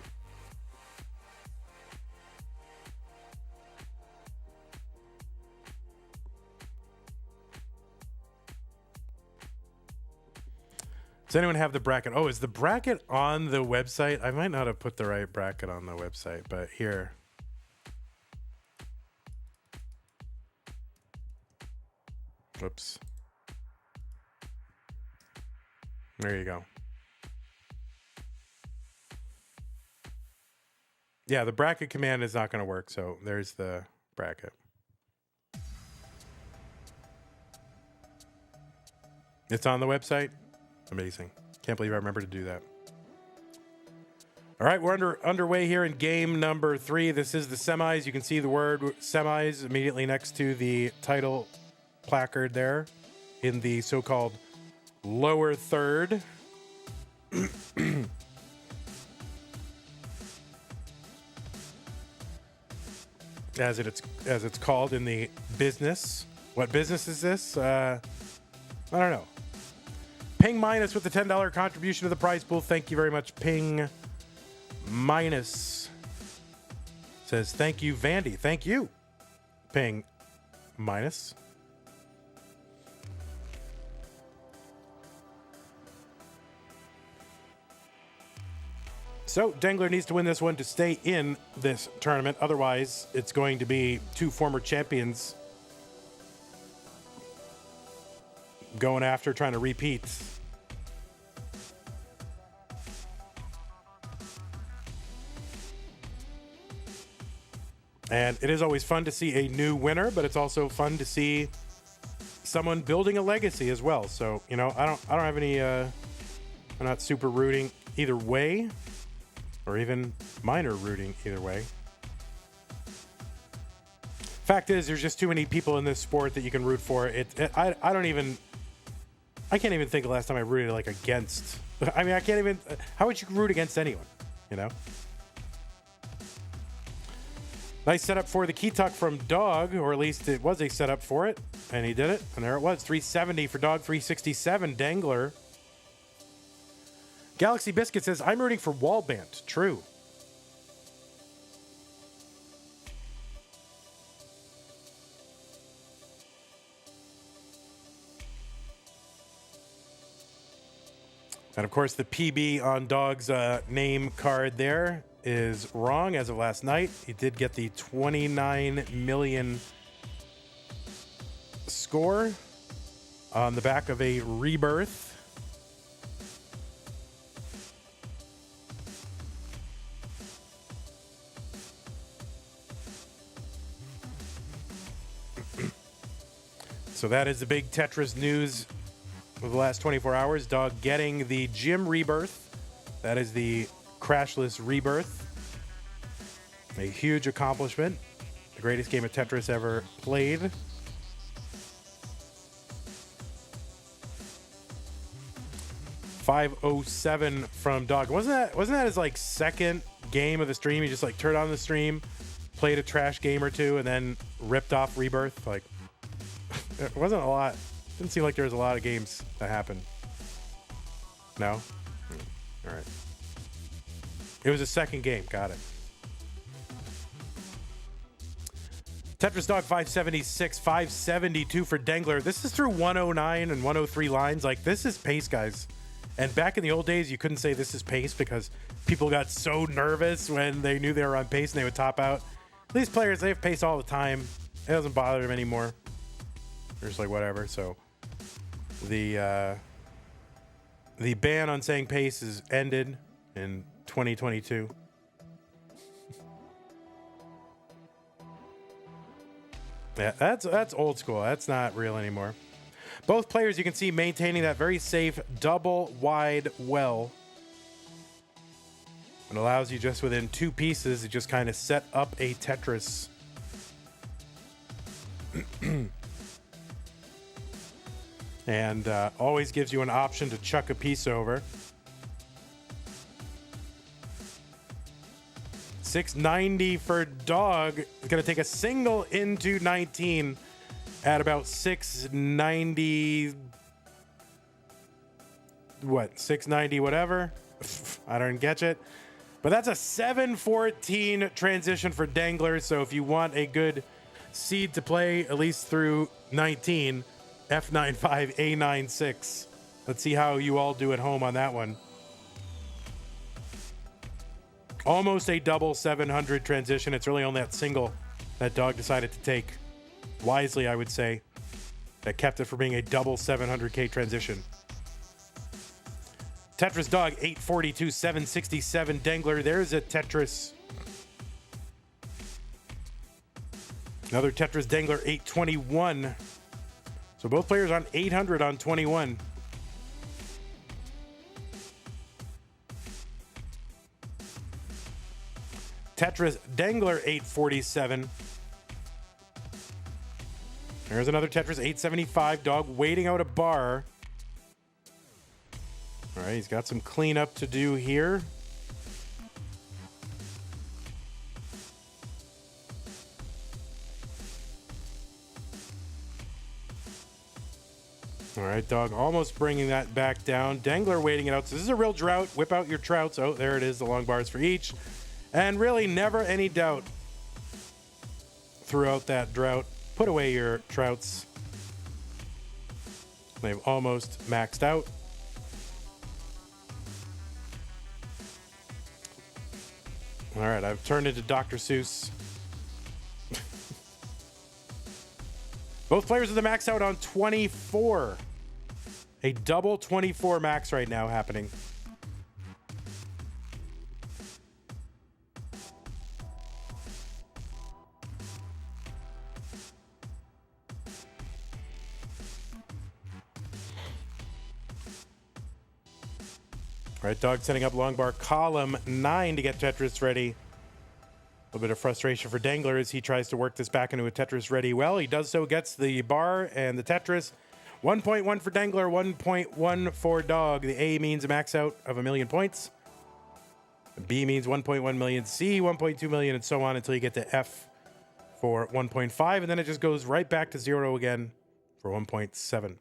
Does anyone have the bracket? Oh, is the bracket on the website? I might not have put the right bracket on the website, but here. Whoops. There you go. Yeah, the bracket command is not going to work, so there's the bracket. It's on the website? Amazing. Can't believe I remembered to do that. All right, we're underway here in game number 3. This is the semis. You can see the word semis immediately next to the title placard there in the so-called lower third. As it's called in the business. What business is this? I don't know. Ping Minus with the $10 contribution to the prize pool. Thank you very much, Ping Minus. Says, thank you, Vandy. Thank you, Ping Minus. So Dengler needs to win this one to stay in this tournament. Otherwise, it's going to be 2 former champions going after, trying to repeat. And it is always fun to see a new winner, but it's also fun to see someone building a legacy as well. So, you know, I don't have any I'm not super rooting either way, or even minor rooting either way. Fact is, there's just too many people in this sport that you can root for. I can't even think of the last time I rooted like against. I mean, I can't even. How would you root against anyone? You know. Nice setup for the key tuck from Dog, or at least it was a setup for it, and he did it. And there it was, 370 for Dog, 367 Dengler. Galaxy Biscuit says, I'm rooting for Wallband. True. And of course, the PB on Dog's name card there is wrong as of last night. He did get the 29 million score on the back of a rebirth. So that is the big Tetris news of the last 24 hours. Dog getting the gym rebirth. That is the crashless rebirth. A huge accomplishment. greatest game of Tetris ever played. $507 from Dog. Wasn't that his like second game of the stream? He just like turned on the stream, played a trash game or two, and then ripped off Rebirth. Like, it wasn't a lot. Didn't seem like there was a lot of games that happened. No? All right. It was a second game. Got it. Tetris Dog 576, 572 for Dengler. This is through 109 and 103 lines. Like, this is pace, guys. And back in the old days, you couldn't say this is pace because people got so nervous when they knew they were on pace and they would top out. These players, they have pace all the time. It doesn't bother them anymore. They're just like, whatever. So the ban on saying pace is ended in 2022. Yeah, that's old school. That's not real anymore. Both players, you can see, maintaining that very safe double wide well. It allows you just within two pieces to just kind of set up a Tetris. And always gives you an option to chuck a piece over. 690 for Dog. It's going to take a single into 19 at about 690. What? 690 whatever? I don't get it. But that's a 714 transition for Dengler. So if you want a good seed to play at least through 19, F95, A96. Let's see how you all do at home on that one. Almost a double 700 transition. It's really only that single that Dog decided to take. Wisely, I would say. That kept it from being a double 700K transition. Tetris Dog, 842, 767. Dengler, there's a Tetris. Another Tetris Dengler, 821. So both players on 800 on 21. Tetris Dengler, 847. There's another Tetris, 875. Dog waiting out a bar. All right, he's got some cleanup to do here. All right, Dog almost bringing that back down. Dengler waiting it out. So this is a real drought. Whip out your trouts. Oh, there it is, the long bars for each. And really never any doubt throughout that drought. Put away your trouts. They've almost maxed out. All right, I've turned into Dr. Seuss. Both players are the max out on 24. A double 24 max right now happening. All right, Dog setting up long bar column 9 to get Tetris ready. A little bit of frustration for Dengler as he tries to work this back into a Tetris ready well. He does so, gets the bar and the Tetris. 1.1 for Dengler, 1.1 for Dog. The A means a max out of 1 million points. B means 1.1 million, C 1.2 million, and so on until you get to F for 1.5, and then it just goes right back to 0 again for 1.7.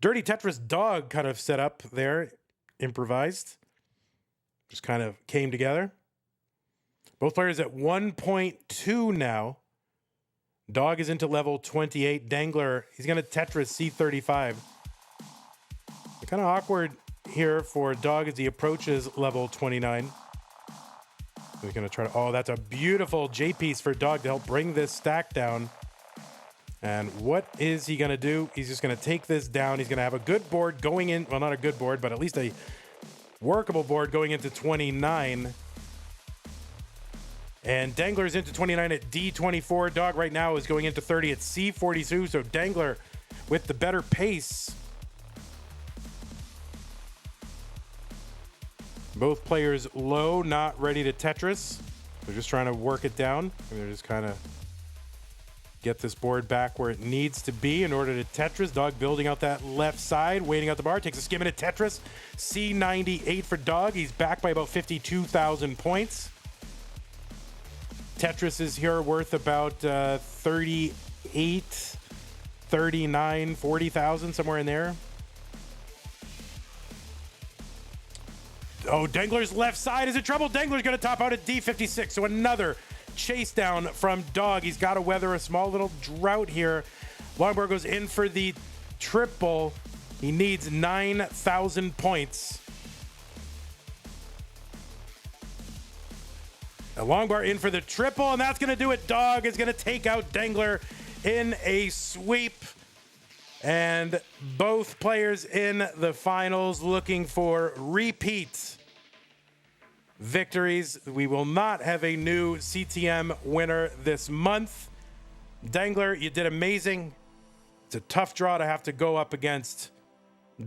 Dirty Tetris Dog kind of set up there, improvised. Just kind of came together. Both players at 1.2 now. Dog is into level 28. Dengler, he's going to Tetris C35. Kind of awkward here for Dog as he approaches level 29. He's going to try to... Oh, that's a beautiful J piece for Dog to help bring this stack down. And what is he going to do? He's just going to take this down. He's going to have a good board going in. Well, not a good board, but at least a workable board going into 29. And Dengler's into 29 at D24. Dog right now is going into 30 at C42. So Dengler with the better pace. Both players low, not ready to Tetris. They're just trying to work it down. And they're just kind of get this board back where it needs to be in order to Tetris. Dog building out that left side, waiting out the bar, takes a skim into Tetris. C98 for Dog. He's back by about 52,000 points. Tetris is here worth about 38, 39, 40,000, somewhere in there. Oh, Dengler's left side is in trouble. Dengler's going to top out at D56. So another chase down from Dog. He's got to weather a small little drought here. Longbar goes in for the triple. He needs 9,000 points. A Longbar in for the triple, and that's going to do it. Dog is going to take out Dengler in a sweep. And both players in the finals looking for repeat victories. We will not have a new CTM winner this month. Dengler, you did amazing. It's a tough draw to have to go up against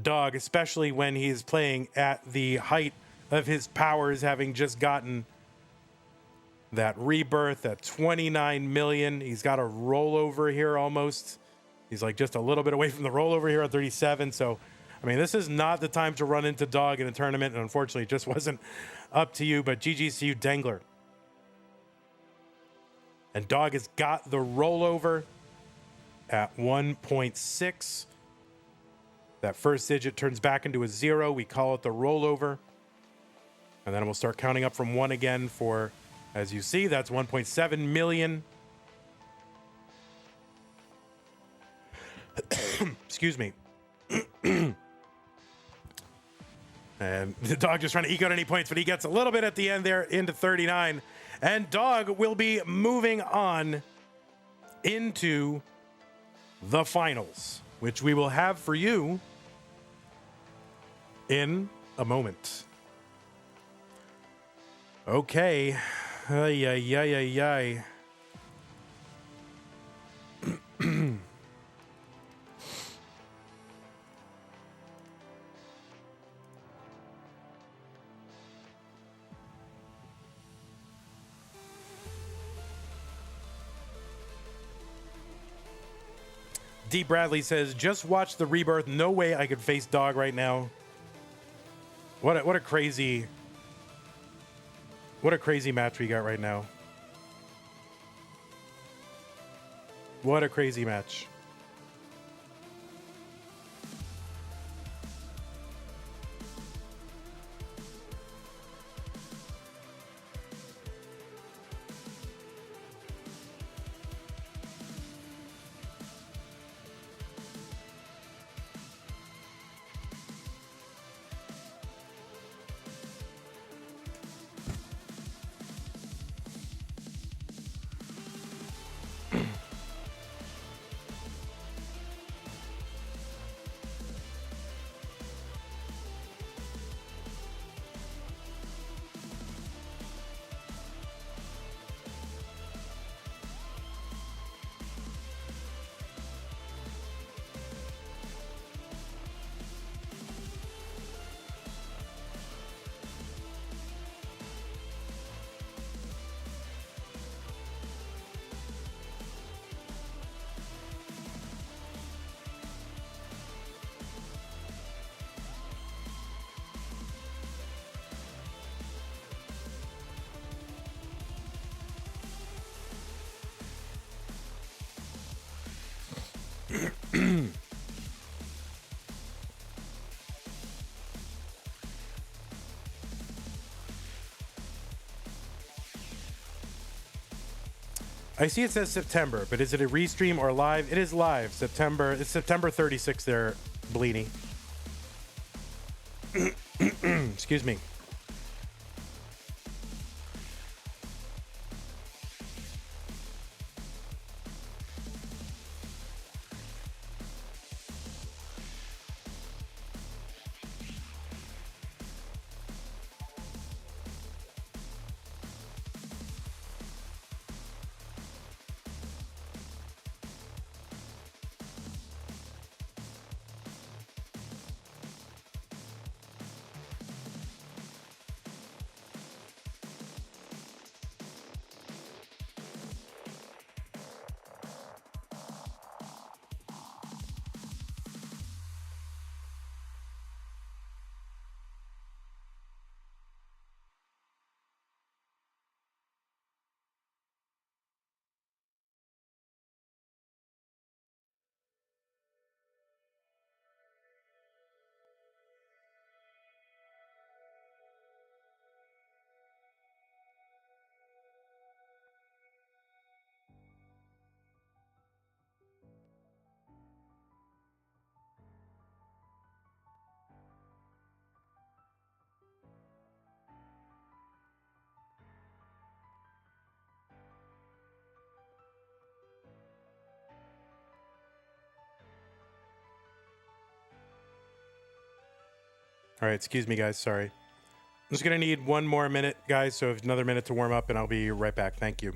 Dog, especially when he's playing at the height of his powers, having just gotten that rebirth at 29 million. He's got a rollover here almost. He's like just a little bit away from the rollover here at 37. So, I mean, this is not the time to run into Dog in a tournament. And unfortunately, it just wasn't up to you. But GG's to you, Dengler. And Dog has got the rollover at 1.6. That first digit turns back into a 0. We call it the rollover. And then we'll start counting up from 1 again for, as you see, that's 1.7 million. Excuse me. And the Dog just trying to eke out any points, but he gets a little bit at the end there into 39. And Dog will be moving on into the finals, which we will have for you in a moment. Okay. Ay, ay, ay, ay, ay. D. Bradley says, just watch the rebirth. No way I could face Dog right now. What a crazy match we got right now. What a crazy match. I see it says September, but is it a restream or live? It is live. September. It's September 36th there, Bleeny. Excuse me. All right, excuse me, guys. Sorry. I'm just going to need one more minute, guys. So another minute to warm up, and I'll be right back. Thank you.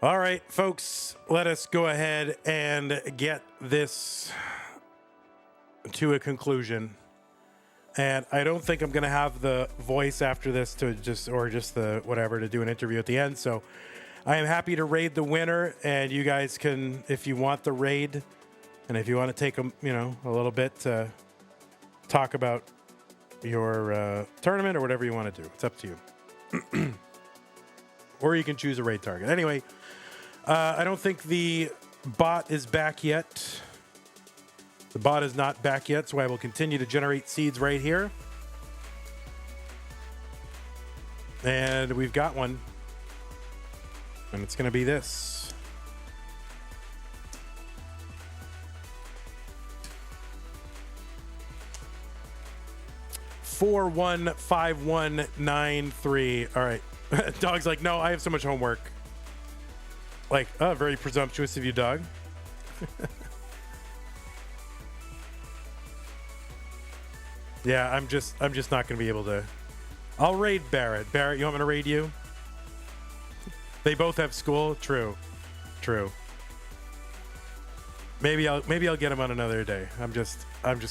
All right, folks, let us go ahead and get this to a conclusion. And I don't think I'm going to have the voice after this to just the whatever to do an interview at the end. So I am happy to raid the winner, and you guys can, if you want the raid, and if you want to take a little bit to talk about your tournament or whatever you want to do, it's up to you. Or you can choose a raid target. Anyway, I don't think the bot is back yet. The bot is not back yet, so I will continue to generate seeds right here. And we've got one. And it's going to be this. $415193. All right. Dog's like, no, I have so much homework. Like, very presumptuous of you, dog. Yeah, I'm just not gonna be able to. I'll raid Barrett. Barrett, you want me to raid you? They both have school. True. Maybe I'll get him on another day. I'm just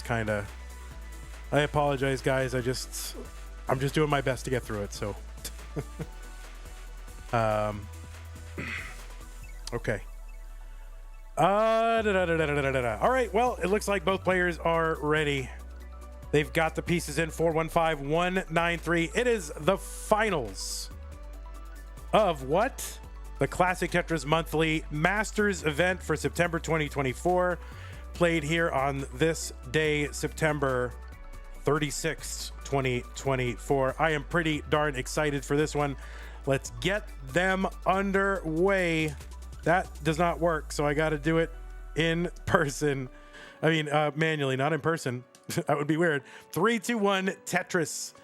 kind of. I apologize, guys. I'm just doing my best to get through it. So. Okay. All right. Well, it looks like both players are ready. They've got the pieces in. 415193. It is the finals of what? The Classic Tetris Monthly Masters event for September 2024, played here on this day, September 36th, 2024. I am pretty darn excited for this one. Let's get them underway. That does not work, so I got to do it in person. I mean, manually, not in person. That would be weird. 3, 2, 1, Tetris.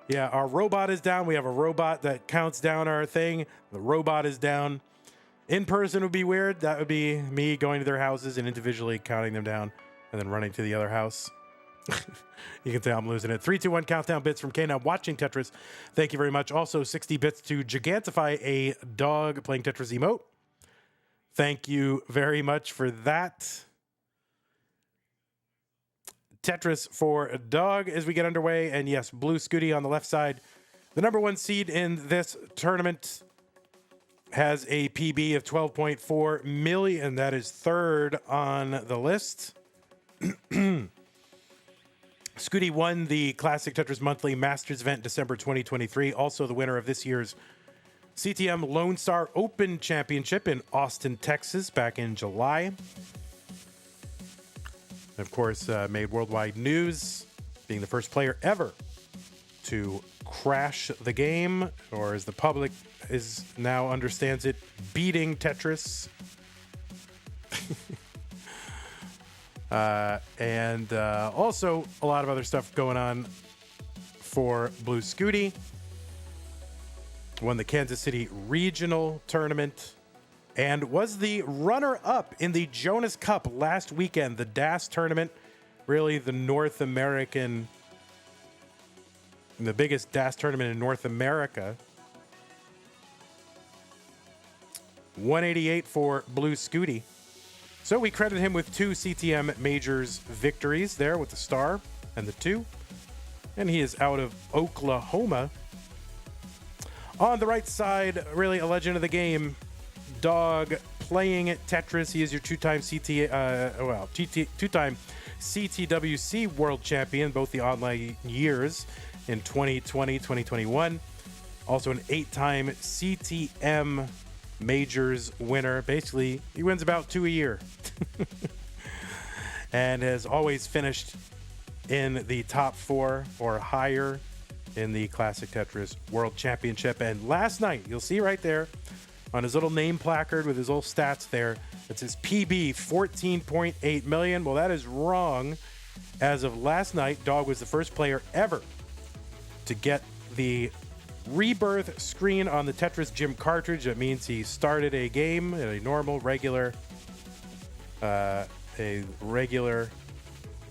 Yeah, our robot is down. We have a robot that counts down our thing. The robot is down. In person would be weird. That would be me going to their houses and individually counting them down and then running to the other house. You can tell I'm losing it. 3, 2, 1 countdown bits from K. Now watching Tetris. Thank you very much. Also 60 bits to Gigantify a dog playing Tetris emote. Thank you very much for that. Tetris for a dog as we get underway. And yes, BLUESCUTI on the left side. The number one seed in this tournament has a PB of 12.4 million. That is third on the list. Scooty won the Classic Tetris Monthly Masters event December 2023. Also the winner of this year's CTM Lone Star Open Championship in Austin, Texas back in July. Of course, made worldwide news, being the first player ever to crash the game, or as the public is now understands it, beating Tetris. And also a lot of other stuff going on for Blue Scooty. Won the Kansas City Regional Tournament and was the runner-up in the Jonas Cup last weekend, the DAS tournament, really the North American, the biggest DAS tournament in North America. 188 for Blue Scooty. So we credit him with 2 CTM Majors victories there with the star and the 2. And he is out of Oklahoma. On the right side, really a legend of the game, Dog playing Tetris. He is your two-time two-time CTWC World Champion, both the online years in 2020, 2021. Also an 8-time CTM Majors winner. Basically, he wins about 2 a year. And has always finished in the top 4 or higher in the Classic Tetris World Championship. And last night, you'll see right there on his little name placard with his little stats there, it says PB 14.8 million. Well, that is wrong. As of last night, Dog was the first player ever to get the rebirth screen on the Tetris Gym cartridge. That means he started a game at a normal, regular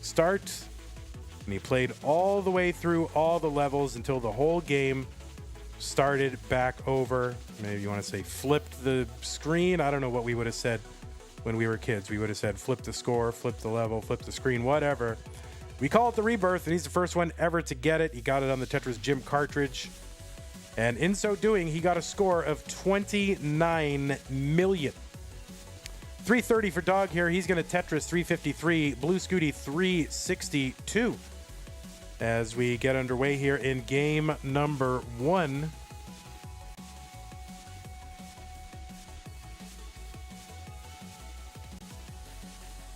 start, and he played all the way through all the levels until the whole game started back over. Maybe you want to say flipped the screen. I don't know what we would have said when we were kids. We would have said flip the score, flip the level, flip the screen, whatever. We call it the rebirth, and he's the first one ever to get it. He got it on the Tetris Gym cartridge. And in so doing, he got a score of 29 million. 330 for Dog here. He's going to Tetris 353, Blue Scooty 362. As we get underway here in game number 1.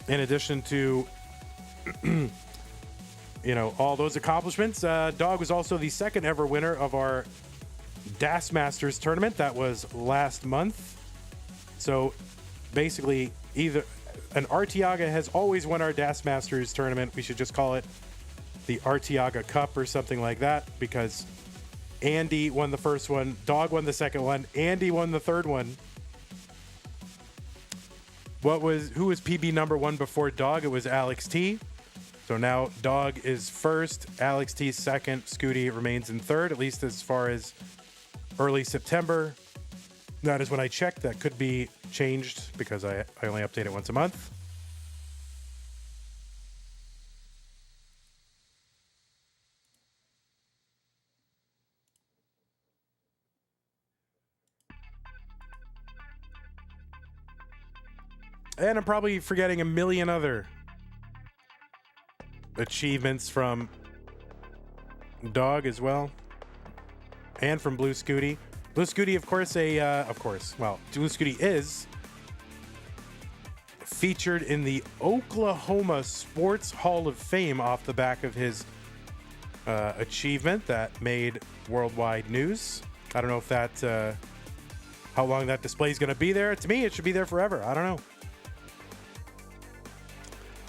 In addition to, all those accomplishments, Dog was also the second ever winner of our DAS Masters tournament. That was last month. So basically, either an Artiaga has always won our DAS Masters tournament. We should just call it the Artiaga Cup or something like that, because Andy won the first one, Dog won the second one, Andy won the third one. Who was PB number 1 before Dog? It was Alex T. So now Dog is first, Alex T second, Scooty remains in third, at least as far as early September. That is when I checked. That could be changed because I only update it once a month. And I'm probably forgetting a million other achievements from Dog as well. And from Blue Scooty. Blue Scooty, of course, Blue Scooty is featured in the Oklahoma Sports Hall of Fame off the back of his achievement that made worldwide news. I don't know if that, how long that display is going to be there. To me, it should be there forever. I don't know.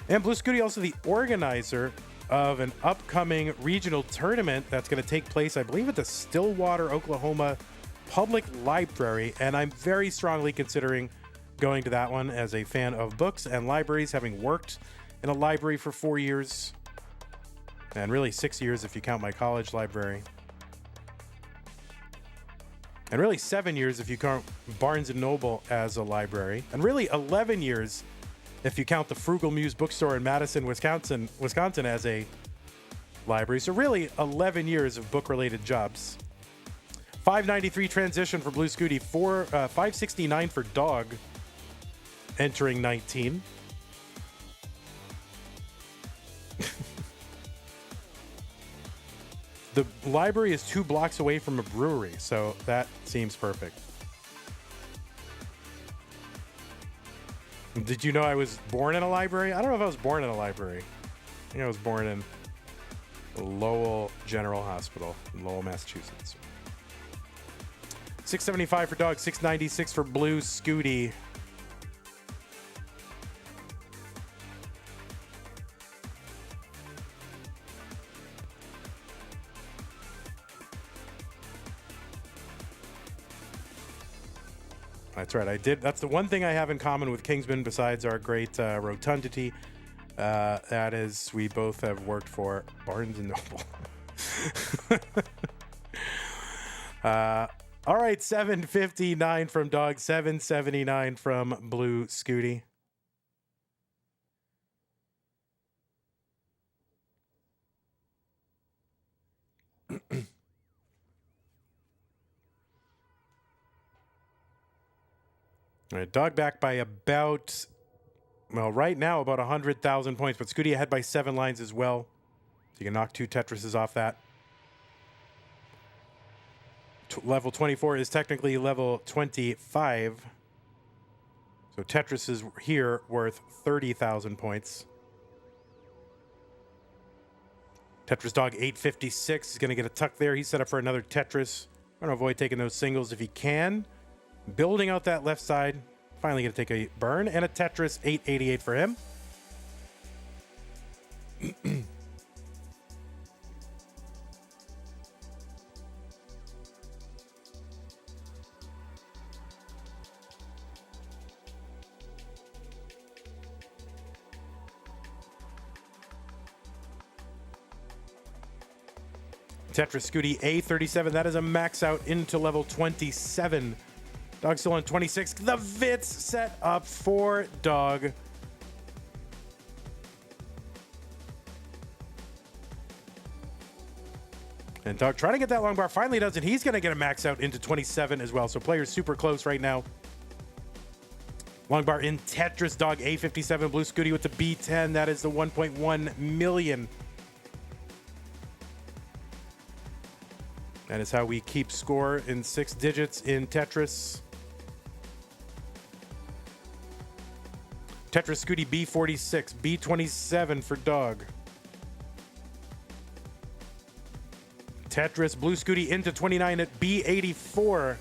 And Blue Scooty also the organizer of an upcoming regional tournament that's going to take place, I believe, at the Stillwater, Oklahoma Public Library. And I'm very strongly considering going to that one as a fan of books and libraries, having worked in a library for 4 years. And really 6 years if you count my college library. And really 7 years if you count Barnes & Noble as a library. And really 11 years if you count the Frugal Muse bookstore in Madison, Wisconsin as a library. So really 11 years of book-related jobs. 593 transition for Blue Scooty, 569 for Dog, entering 19. The library is 2 blocks away from a brewery, so that seems perfect. Did you know I was born in a library? I don't know if I was born in a library. I think I was born in Lowell General Hospital in Lowell, Massachusetts. 675 for Dog, 696 for Blue Scooty. That's right. I did. That's the one thing I have in common with Kingsman besides our great rotundity. That is, we both have worked for Barnes and Noble. All right, 759 from Dog, 779 from Blue Scooty. All right, Dog back by about, well, right now about 100,000 points, but Scooty ahead by 7 lines as well. So you can knock 2 Tetrises off that. Level 24 is technically level 25. So Tetris is here worth 30,000 points. Tetris Dog 856 is going to get a tuck there. He's set up for another Tetris. Going to avoid taking those singles if he can. Building out that left side. Finally going to take a burn and a Tetris 888 for him. Tetris Scooty A37. That is a max out into level 27. Dog still on 26. The Vits set up for Dog. And Dog trying to get that long bar. Finally does it. He's going to get a max out into 27 as well. So players super close right now. Long bar in Tetris. Dog A57. Blue Scooty with the B10. That is the 1.1 million. That is how we keep score in 6 digits in Tetris. Tetris Scooty B46, B27 for Dog. Tetris Blue Scooty into 29 at B84.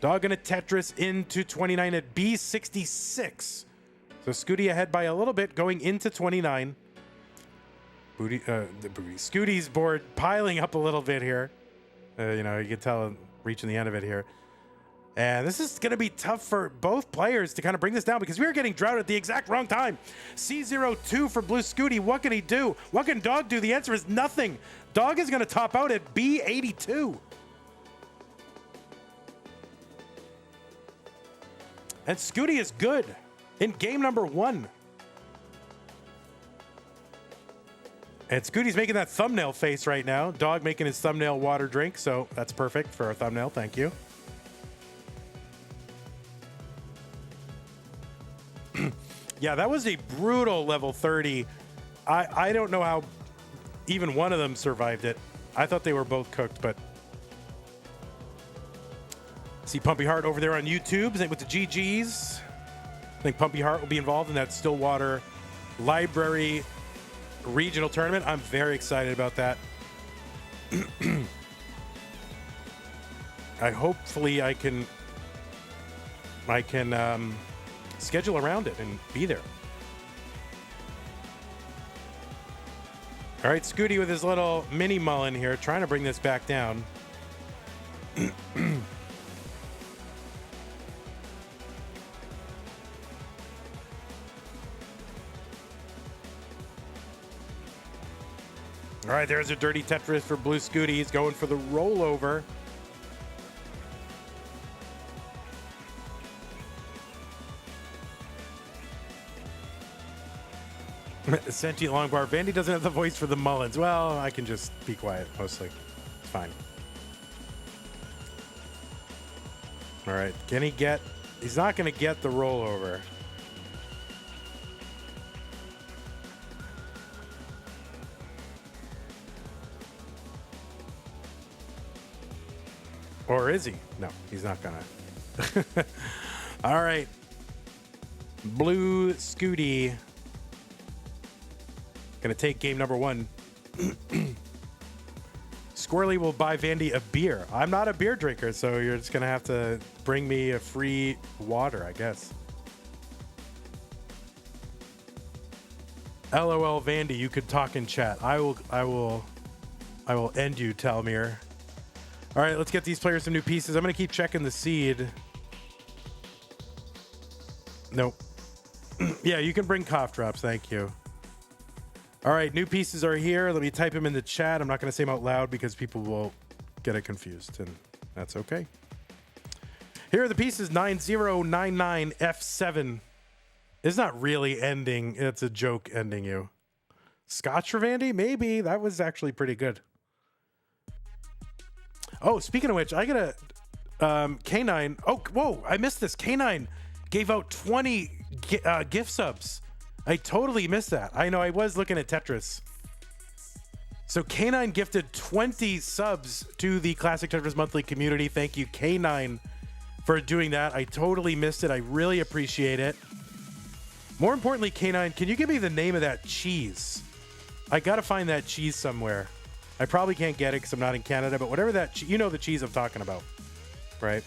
Dog and a Tetris into 29 at B66. So Scooty ahead by a little bit going into 29. Scooty's board piling up a little bit here. You can tell reaching the end of it here. And this is going to be tough for both players to kind of bring this down because we were getting drought at the exact wrong time. C02 for Blue Scooty. What can he do? What can Dog do? The answer is nothing. Dog is going to top out at B82. And Scooty is good in game number 1. And Scooty's making that thumbnail face right now. Dog making his thumbnail water drink, so that's perfect for our thumbnail. Thank you. Yeah, that was a brutal level 30. I don't know how even one of them survived it. I thought they were both cooked, but... See Pumpy Heart over there on YouTube with the GGs. I think Pumpy Heart will be involved in that Stillwater Library regional tournament. I'm very excited about that. Hopefully I can schedule around it and be there. All right, Scooty with his little mini mullen here, trying to bring this back down. All right, there's a dirty Tetris for Blue Scooty. He's going for the rollover. Sentient Longbar. Vandy doesn't have the voice for the Mullins. Well, I can just be quiet, mostly. It's fine. All right, can he get... He's not going to get the rollover. Or is he? No, he's not gonna. All right. Blue Scooty. Gonna take game number 1. Squirrely will buy Vandy a beer. I'm not a beer drinker, so you're just gonna have to bring me a free water, I guess. LOL Vandy, you could talk in chat. I will end you, Talmir. All right, let's get these players some new pieces. I'm going to keep checking the seed. Nope. Yeah, you can bring cough drops. Thank you. All right, new pieces are here. Let me type them in the chat. I'm not going to say them out loud because people will get it confused, and that's okay. Here are the pieces. 9099F7. It's not really ending. It's a joke ending you. Scotch Ravandy? Maybe. That was actually pretty good. Oh, speaking of which, I got a K9. Oh, whoa, I missed this. K9 gave out 20 gift subs. I totally missed that. I know, I was looking at Tetris. So K9 gifted 20 subs to the Classic Tetris Monthly community. Thank you, K9, for doing that. I totally missed it. I really appreciate it. More importantly, K9, can you give me the name of that cheese? I got to find that cheese somewhere. I probably can't get it because I'm not in Canada, but whatever that, you know the cheese I'm talking about, right?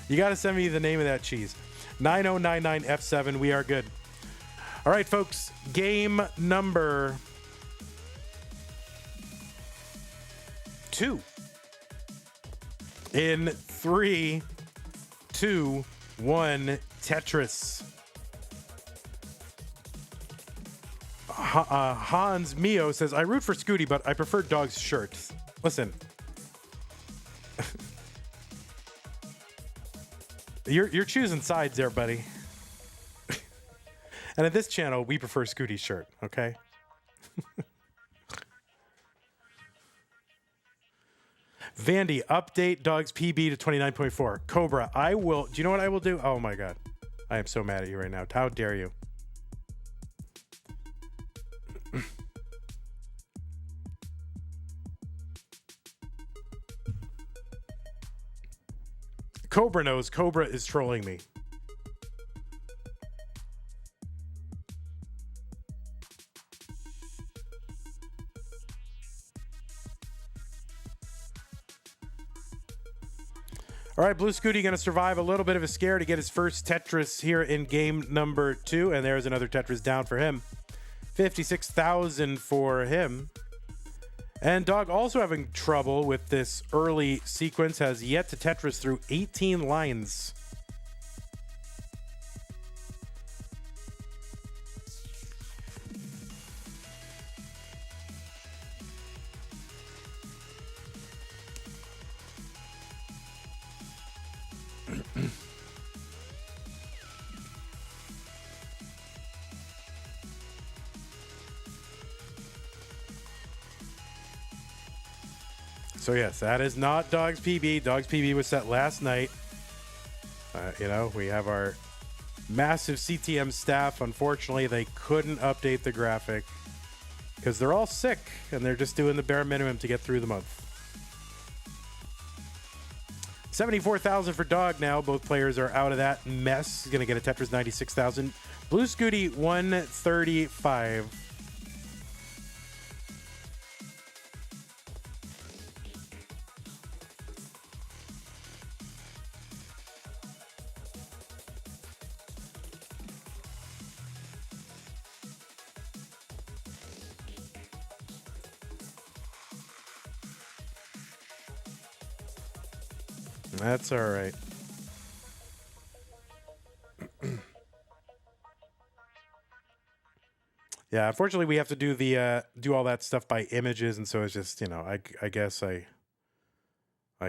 You got to send me the name of that cheese. 9099F7, we are good. All right, folks, game number 2. In 3, 2, 1, Tetris. Hans Mio says, I root for Scooty, but I prefer Dog's shirt. Listen. You're choosing sides there, buddy. And at this channel, we prefer Scooty's shirt, okay? Vandy, update Dog's PB to 29.4. Cobra, I will... Do you know what I will do? Oh, my God. I am so mad at you right now. How dare you? Cobra knows. Cobra is trolling me. All right, Blue Scooty going to survive a little bit of a scare to get his first Tetris here in game number 2. And there's another Tetris down for him. 56,000 for him. And Dog also having trouble with this early sequence, has yet to Tetris through 18 lines. So yes, that is not Dog's PB. Dog's PB was set last night. You know, we have our massive CTM staff. Unfortunately, they couldn't update the graphic because they're all sick and they're just doing the bare minimum to get through the month. 74,000 for Dog now. Both players are out of that mess. He's going to get a Tetris 96,000. Blue Scooty 135. That's all right. Yeah, unfortunately, we have to do the do all that stuff by images, and so it's just, you know, I guess I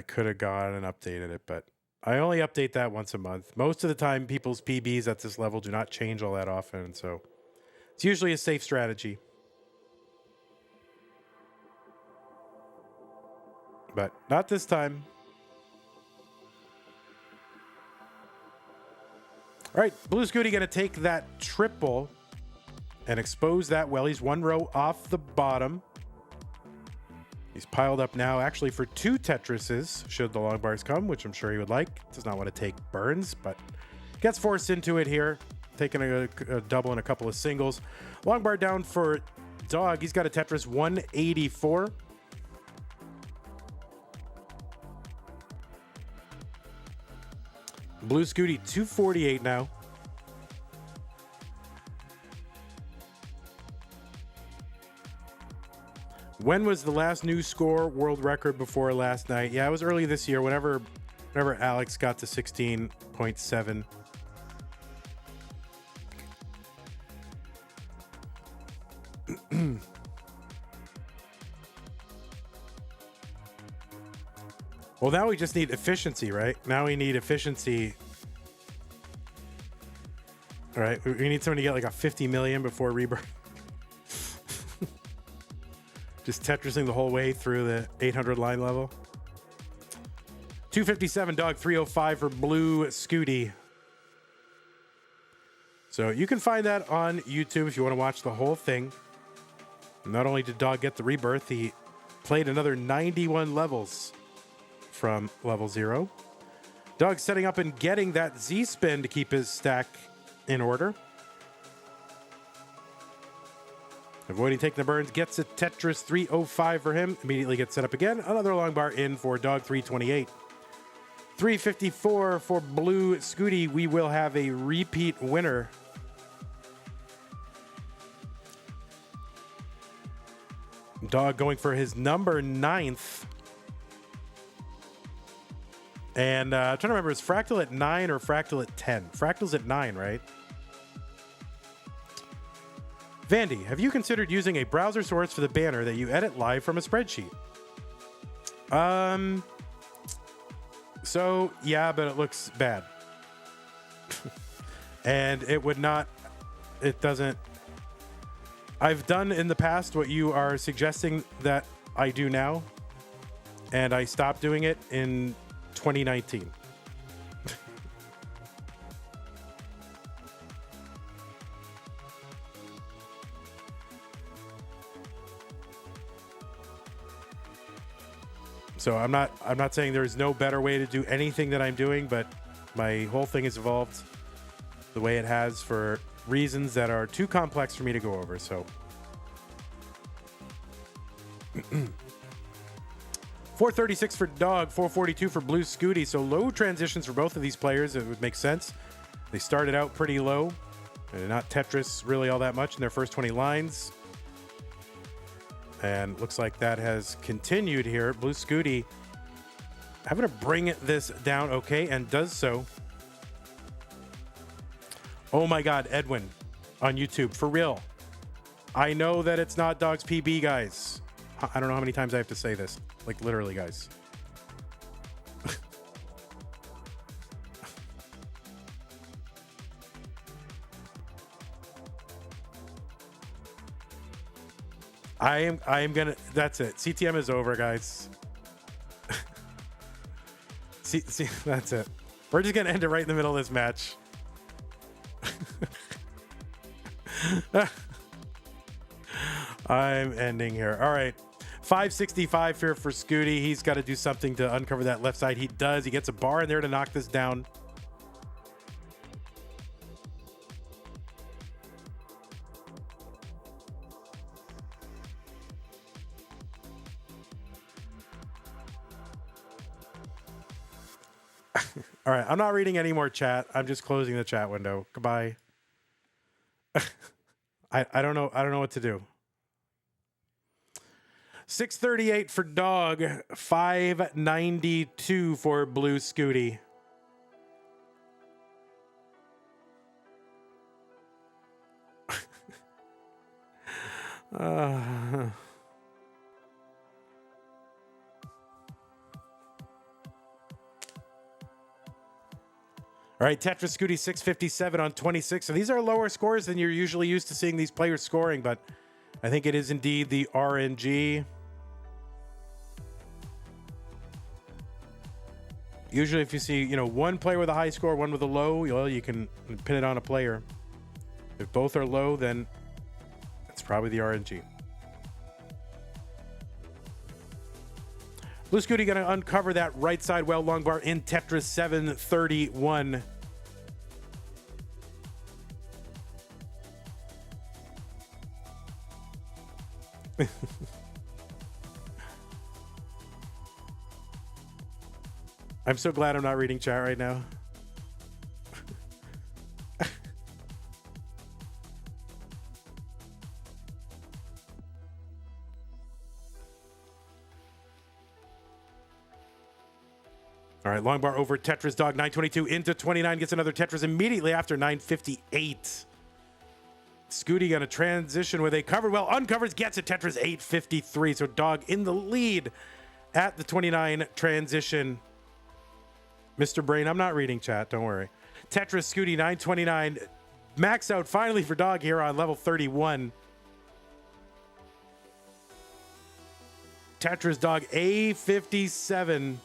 could have gone and updated it, but I only update that once a month. Most of the time, people's PBs at this level do not change all that often, so it's usually a safe strategy. But not this time. All right, Blue Scooty going to take that triple and expose that well. He's one row off the bottom. He's piled up now actually for 2 Tetrises, should the long bars come, which I'm sure he would like. Does not want to take burns, but gets forced into it here, taking a double and a couple of singles. Long bar down for Dog. He's got a Tetris 184. Blue Scooty 248 now. When was the last new score world record before last night? Yeah, it was early this year. Whenever Alex got to 16 8.7. Well, now we just need efficiency, right? Now we need efficiency. All right, we need someone to get like a 50 million before rebirth. Just Tetrising the whole way through the 800 line level. 257 dog, 305 for Blue Scooty. So you can find that on YouTube if you want to watch the whole thing. Not only did Dog get the rebirth, he played another 91 levels from level 0. Dog setting up and getting that Z-spin to keep his stack in order. Avoiding taking the burns, gets a Tetris 305 for him. Immediately gets set up again. Another long bar in for Dog 328. 354 for Blue Scooty. We will have a repeat winner. Dog going for his number 9th. And I'm trying to remember, is Fractal at 9 or Fractal at 10? Fractal's at 9, right? Vandy, have you considered using a browser source for the banner that you edit live from a spreadsheet? So, yeah, but it looks bad. And it would not, it doesn't. I've done in the past what you are suggesting that I do now, and I stopped doing it in 2019. So I'm not saying there is no better way to do anything that I'm doing, but my whole thing has evolved the way it has for reasons that are too complex for me to go over. So 436 for Dog, 442 for Blue Scooty. So low transitions for both of these players. It would make sense. They started out pretty low and not Tetris really all that much in their first 20 lines. And looks like that has continued here. Blue Scooty having to bring this down, okay, and does so. Oh my God, Edwin on YouTube, for real. I know that it's not Dog's PB, guys. I don't know how many times I have to say this. Like, literally, guys. I am gonna, that's it. CTM is over, guys. see, that's it. We're just gonna end it right in the middle of this match. I'm ending here. All right. 565 here for Scooty. He's got to do something to uncover that left side. He does. He gets a bar in there to knock this down. All right, I'm not reading any more chat. I'm just closing the chat window. Goodbye. I don't know. I don't know what to do. 638 for Dog. 592 for Blue Scooty. All right, Tetris Scooty 657 on 26. So these are lower scores than you're usually used to seeing these players scoring, but I think it is indeed the RNG. Usually if you see, you know, one player with a high score, one with a low, well, you can pin it on a player. If both are low, then it's probably the RNG. Blue Scooty going to uncover that right side well long bar in Tetris 731. I'm so glad I'm not reading chat right now. All right, long bar over Tetris Dog, 922 into 29, gets another Tetris immediately after 958. Scooty gonna transition with a covered, well, uncovers, gets a Tetris 853. So Dog in the lead at the 29 transition. Mr. Brain, I'm not reading chat, don't worry. Tetris Scooty 929, max out finally for Dog here on level 31. Tetris Dog A57.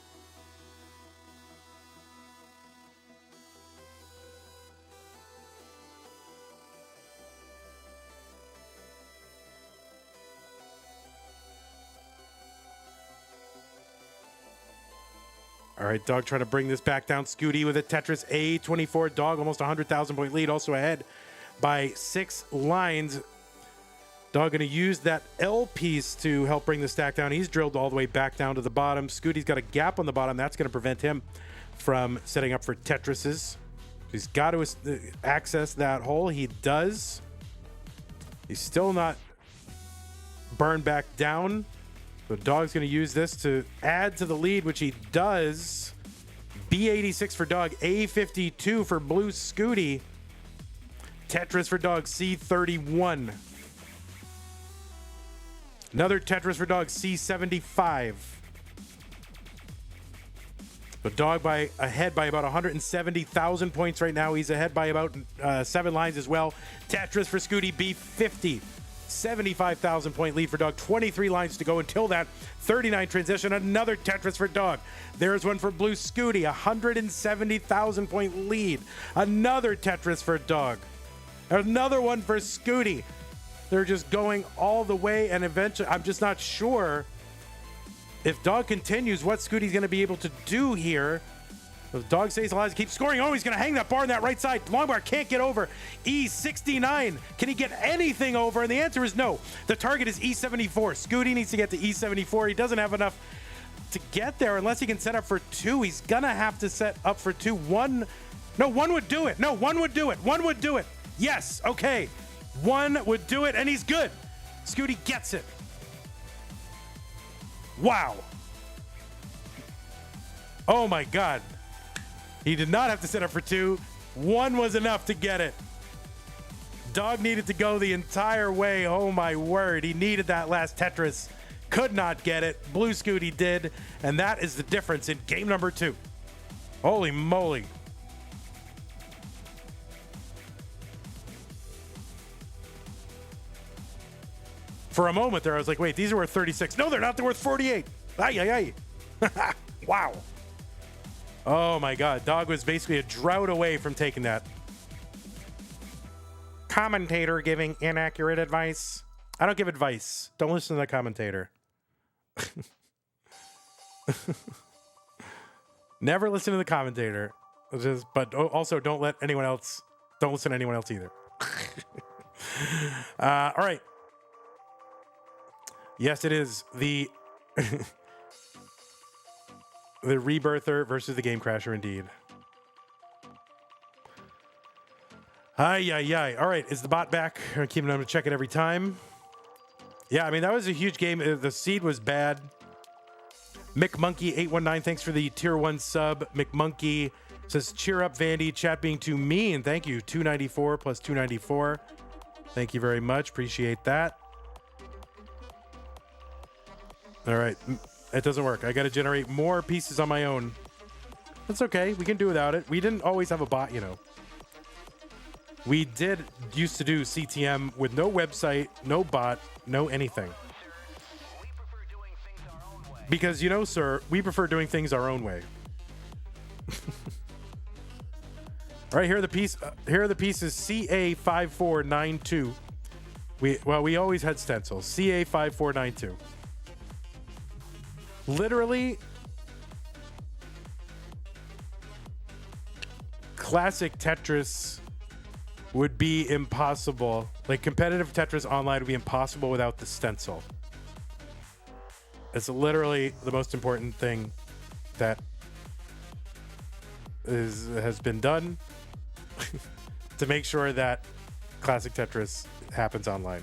All right, Dog trying to bring this back down. Scooty with a Tetris A24. Dog almost 100,000 point lead, also ahead by 6 lines. Dog going to use that L piece to help bring the stack down. He's drilled all the way back down to the bottom. Scooty's got a gap on the bottom. That's going to prevent him from setting up for Tetrises. He's got to access that hole. He does. He's still not burned back down. So Dog's going to use this to add to the lead, which he does. B86 for Dog, A52 for Blue Scooty. Tetris for Dog, C31. Another Tetris for Dog, C75. So Dog ahead by about 170,000 points right now. He's ahead by about 7 lines as well. Tetris for Scooty, B50. 75,000 point lead for Dog. 23 lines to go until that 39 transition. Another Tetris for Dog. There's one for Blue Scooty. 170,000 point lead. Another Tetris for Dog. Another one for Scooty. They're just going all the way, and eventually, I'm just not sure if Dog continues what Scooty's going to be able to do here. If Dog stays alive, keeps scoring. Oh, he's going to hang that bar on that right side. Long bar can't get over. E69. Can he get anything over? And the answer is no. The target is E74. Scooty needs to get to E74. He doesn't have enough to get there unless he can set up for 2. He's going to have to set up for 2. One would do it. No, one would do it. One would do it. Yes, okay. One would do it, and he's good. Scooty gets it. Wow. Oh, my God. He did not have to set up for 2. 1 was enough to get it. Dog needed to go the entire way. Oh, my word. He needed that last Tetris. Could not get it. Blue Scooty did, and that is the difference in game number 2. Holy moly. For a moment there, I was like, wait, these are worth 36. No, they're not. They're worth 48. Ay, ay, ay. Wow. Oh, my God. Dog was basically a drought away from taking that. Commentator giving inaccurate advice. I don't give advice. Don't listen to the commentator. Never listen to the commentator. But also don't listen to anyone else either. All right. Yes, it is the the Rebirther versus the Game Crasher, indeed. Ay, ay, ay. All right, is the bot back? I'm keeping them to check it every time. Yeah, I mean, that was a huge game. The seed was bad. McMonkey819, thanks for the tier 1 sub. McMonkey says, cheer up, Vandy. Chat being too mean. Thank you. 294 plus 294. Thank you very much. Appreciate that. All right. It doesn't work. I got to generate more pieces on my own. That's okay. We can do without it. We didn't always have a bot, you know. We used to do CTM with no website, no bot, no anything. Because, you know, sir, we prefer doing things our own way. All right, here are the pieces. CA5492. We always had stencils. CA5492. Literally, classic Tetris would be impossible. Like, competitive Tetris online would be impossible without the stencil. It's literally the most important thing that has been done to make sure that classic Tetris happens online.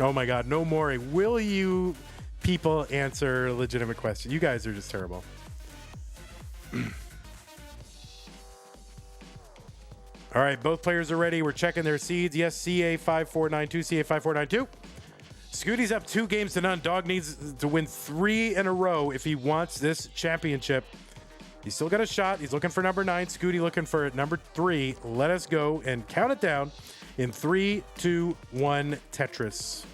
Oh my God, no more. Will you people answer a legitimate question? You guys are just terrible. All right, both players are ready. We're checking their seeds. Yes, CA5492, CA5492. Scooty's up 2 games to none. Dog needs to win 3 in a row if he wants this championship. He's still got a shot. He's looking for number 9. Scooty looking for number 3. Let us go and count it down in 3, 2, 1, Tetris.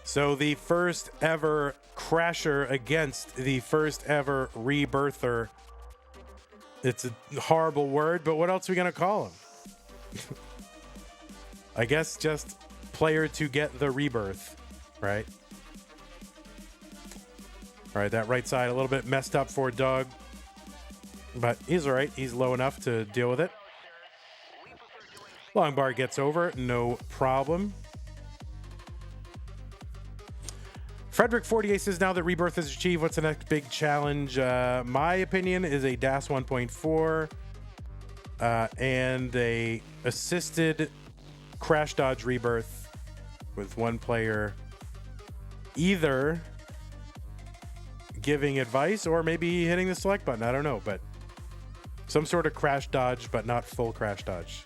So the first ever crasher against the first ever rebirther. It's a horrible word, but what else are we going to call him? I guess just player to get the rebirth, right? All right, that right side a little bit messed up for Doug, but he's all right. He's low enough to deal with it. Long bar gets over, no problem. Frederick 48 says, now that rebirth is achieved, what's the next big challenge? My opinion is a DAS 1.4 and a assisted crash dodge rebirth with one player either giving advice or maybe hitting the select button. I don't know, but some sort of crash dodge, but not full crash dodge.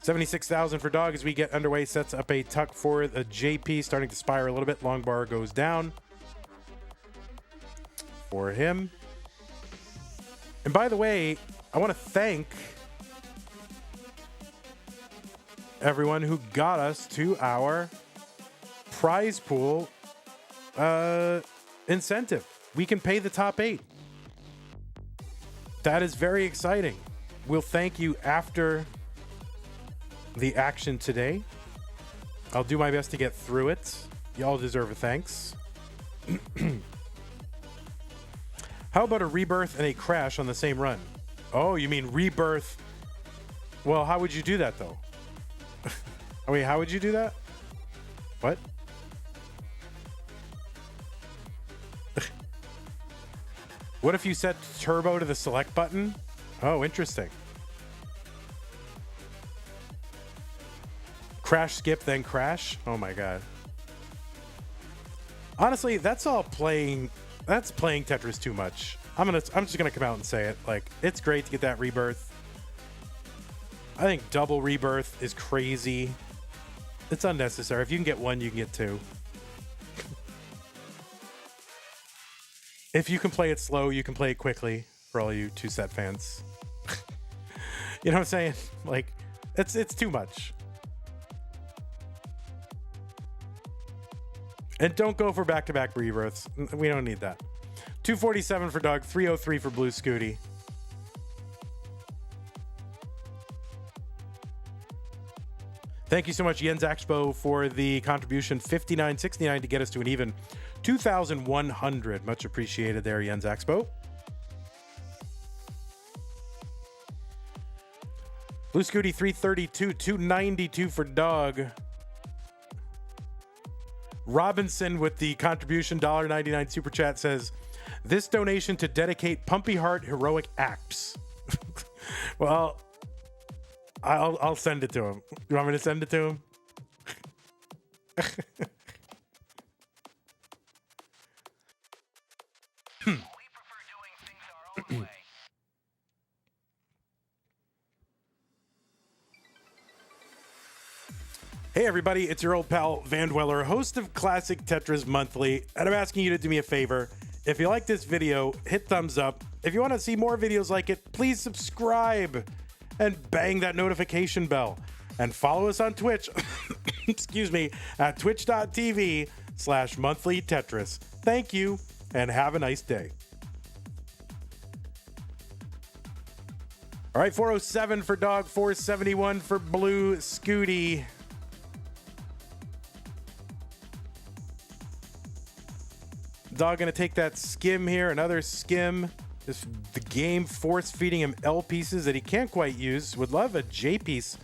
$76,000 for Dog as we get underway. Sets up a tuck for the JP, starting to spiral a little bit. Long bar goes down for him. And by the way, I want to thank everyone who got us to our prize pool incentive. We can pay the top 8. That is very exciting. We'll thank you after the action today. I'll do my best to get through it. Y'all deserve a thanks. How about a rebirth and a crash on the same run? Oh, you mean rebirth? Well, how would you do that though? Wait, how would you do that? What? What if you set turbo to the select button? Oh, interesting. Crash, skip, then crash. Oh my God. Honestly, that's playing Tetris too much. I'm just gonna come out and say it. Like, it's great to get that rebirth. I think double rebirth is crazy. It's unnecessary. If you can get 1, you can get 2. If you can play it slow, you can play it quickly. For all you 2-set fans, you know what I'm saying? Like, it's too much. And don't go for back-to-back rebirths. We don't need that. 247 for Doug, 303 for Blue Scooty. Thank you so much, Jens Expo, for the contribution. $59.69 to get us to an even 2,100. Much appreciated there, Jens Expo. Blue Scooty, 332, 292 for Doug. Robinson with the contribution, $1.99 super chat says, this donation to dedicate Pumpy Heart heroic acts. Well, I'll send it to him. You want me to send it to him? Hey everybody, it's your old pal Van Dweller, host of Classic Tetris Monthly, and I'm asking you to do me a favor. If you like this video, hit thumbs up. If you want to see more videos like it, please subscribe and bang that notification bell. And follow us on Twitch, excuse me, at twitch.tv/monthlytetris. Thank you, and have a nice day. All right, 407 for Dog, 471 for Blue Scooty. Dog gonna take that skim here, another skim. The game force feeding him L pieces that he can't quite use. Would love a J piece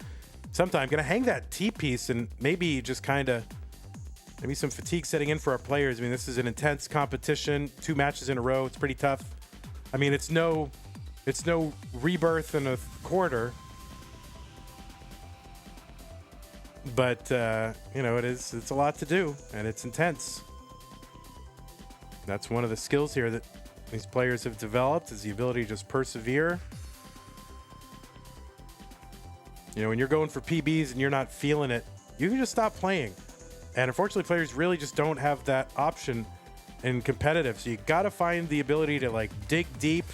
sometime. Gonna hang that T piece and maybe just kind of maybe some fatigue setting in for our players. I mean, this is an intense competition, 2 matches in a row. It's pretty tough. I mean, it's no rebirth in a quarter, but you know, it's a lot to do and it's intense. That's one of the skills here that these players have developed, is the ability to just persevere. You know, when you're going for PBs and you're not feeling it, you can just stop playing. And unfortunately, players really just don't have that option in competitive. So you got to find the ability to like dig deep,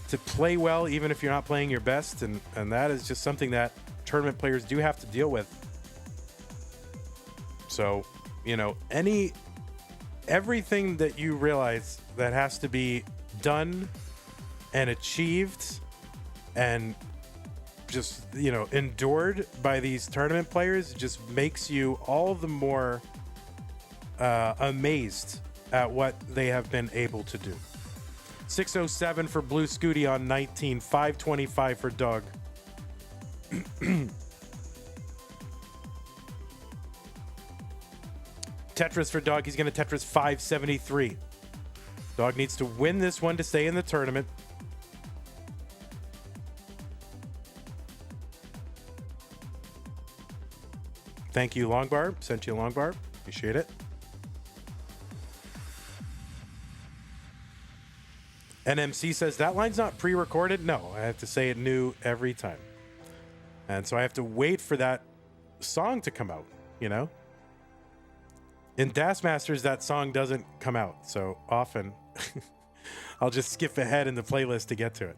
to play well, even if you're not playing your best. And that is just something that tournament players do have to deal with. So, you know, everything that you realize that has to be done and achieved and just, you know, endured by these tournament players just makes you all the more amazed at what they have been able to do. 607 for Blue Scooty on 19, 525 for Doug. Tetris for Dog. He's going to Tetris 573. Dog needs to win this one to stay in the tournament. Thank you, Longbar. Sent you a Longbar. Appreciate it. NMC says, that line's not pre-recorded. No, I have to say it new every time. And so I have to wait for that song to come out, you know? In Das Masters, that song doesn't come out. So often I'll just skip ahead in the playlist to get to it.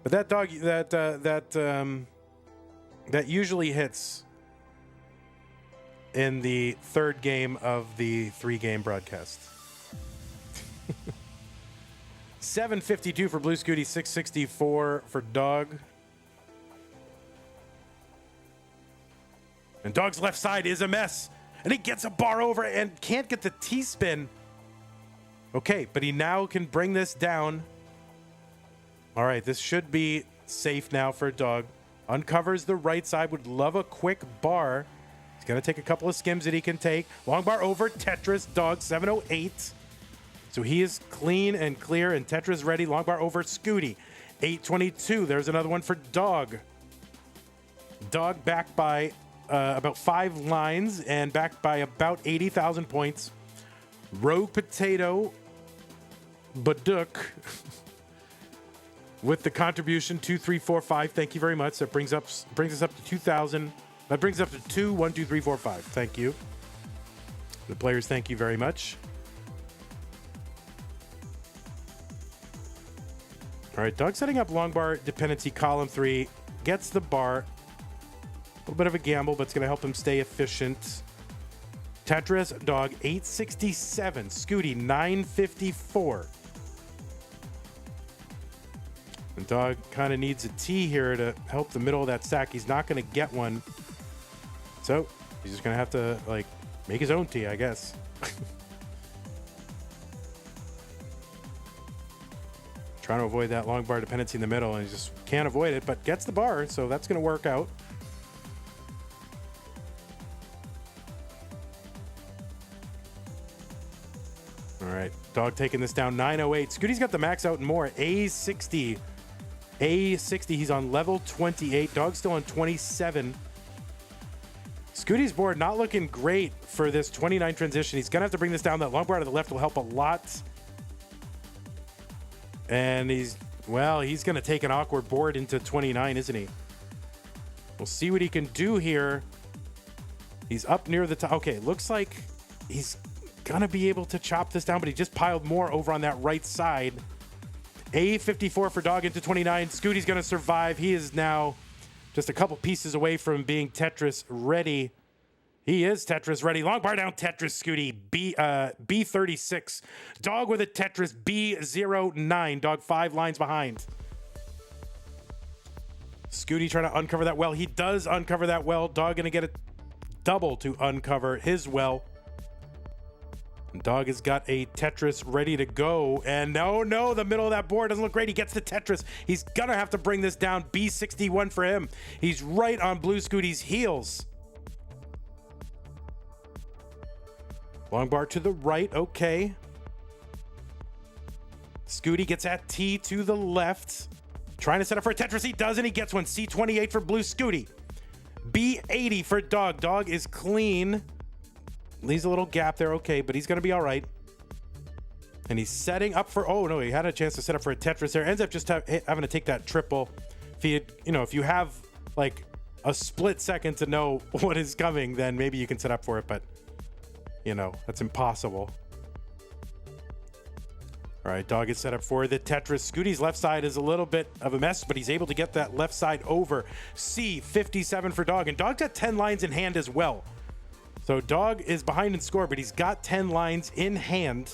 But that dog, that usually hits in the third game of the 3-game broadcast. 752 for Blue Scooty, 664 for Dog. And Dog's left side is a mess. And he gets a bar over and can't get the T-spin. Okay, but he now can bring this down. All right, this should be safe now for Dog. Uncovers the right side. Would love a quick bar. He's going to take a couple of skims that he can take. Long bar over Tetris. Dog 708. So he is clean and clear and Tetris ready. Long bar over Scooty. 822. There's another one for Dog. Dog back by about 5 lines and back by about 80,000 points. Rogue Potato Baduk with the contribution 2, 3, 4, 5. Thank you very much. That brings us up to 2,000. That brings us up to 2, 1, 2, 3, 4, 5. Thank you. The players, thank you very much. All right, Doug setting up long bar dependency column 3. Gets the bar. A little bit of a gamble, but it's going to help him stay efficient. Tetris, Dog 867. Scooty 954. And Dog kind of needs a T here to help the middle of that stack. He's not going to get one. So he's just going to have to like make his own T, I guess. Trying to avoid that long bar dependency in the middle, and he just can't avoid it, but gets the bar, so that's going to work out. All right, Dog taking this down, 908. Scooty's got the max out and more. A60. He's on level 28. Dog's still on 27. Scooty's board not looking great for this 29 transition. He's going to have to bring this down. That long bar to the left will help a lot. And he's going to take an awkward board into 29, isn't he? We'll see what he can do here. He's up near the top. Okay, looks like he's going to be able to chop this down, but he just piled more over on that right side. A54 for Dog into 29. Scooty's going to survive. He is now just a couple pieces away from being Tetris ready. He is Tetris ready. Long bar down Tetris, Scooty. B36. Dog with a Tetris, B09. Dog 5 lines behind. Scooty trying to uncover that well. He does uncover that well. Dog going to get a double to uncover his well. Dog has got a Tetris ready to go. And no, the middle of that board doesn't look great. He gets the Tetris. He's going to have to bring this down. B61 for him. He's right on Blue Scooty's heels. Long bar to the right. Okay. Scooty gets at T to the left. Trying to set up for a Tetris. He does, and he gets one. C28 for Blue Scooty. B80 for Dog. Dog is clean. Leaves a little gap there. Okay, but he's going to be all right. And he's setting up for... Oh, no, he had a chance to set up for a Tetris there. Ends up just having to take that triple. If you have, like, a split second to know what is coming, then maybe you can set up for it. But, that's impossible. All right, Dog is set up for the Tetris. Scooty's left side is a little bit of a mess, but he's able to get that left side over. C57 for Dog. And Dog's got 10 lines in hand as well. So Dog is behind in score, but he's got 10 lines in hand.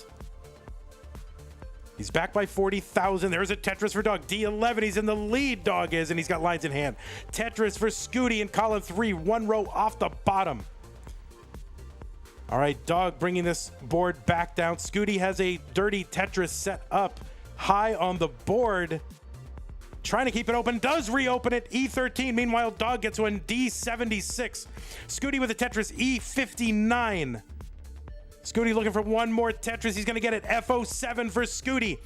He's back by 40,000. There's a Tetris for Dog. D11, he's in the lead, Dog is, and he's got lines in hand. Tetris for Scooty in column 3, one row off the bottom. All right, Dog bringing this board back down. Scooty has a dirty Tetris set up high on the board. Trying to keep it open, does reopen it. E13. Meanwhile, Dog gets one. D76. Scooty with a Tetris. E59. Scooty looking for one more Tetris. He's going to get it. FO7 for Scooty.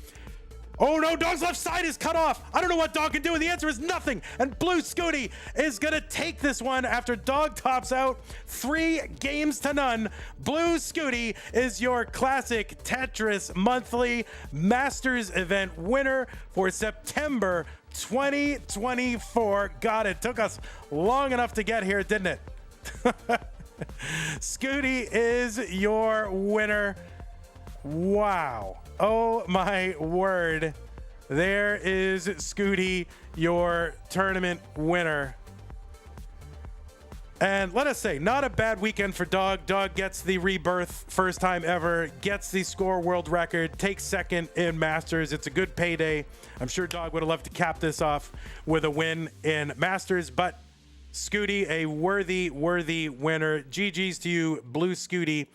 Oh no, Dog's left side is cut off. I don't know what Dog can do. The answer is nothing. And Blue Scooty is going to take this one after Dog tops out 3-0. Blue Scooty is your classic Tetris monthly Masters event winner for September 2024. God, it took us long enough to get here, didn't it? Scooty is your winner. Wow. Oh my word. There is Scooty, your tournament winner. And let us say, not a bad weekend for Dog. Dog gets the rebirth, first time ever, gets the score world record, takes second in Masters. It's a good payday. I'm sure Dog would have loved to cap this off with a win in Masters, but Scooty, a worthy winner. GG's to you, Blue Scooty.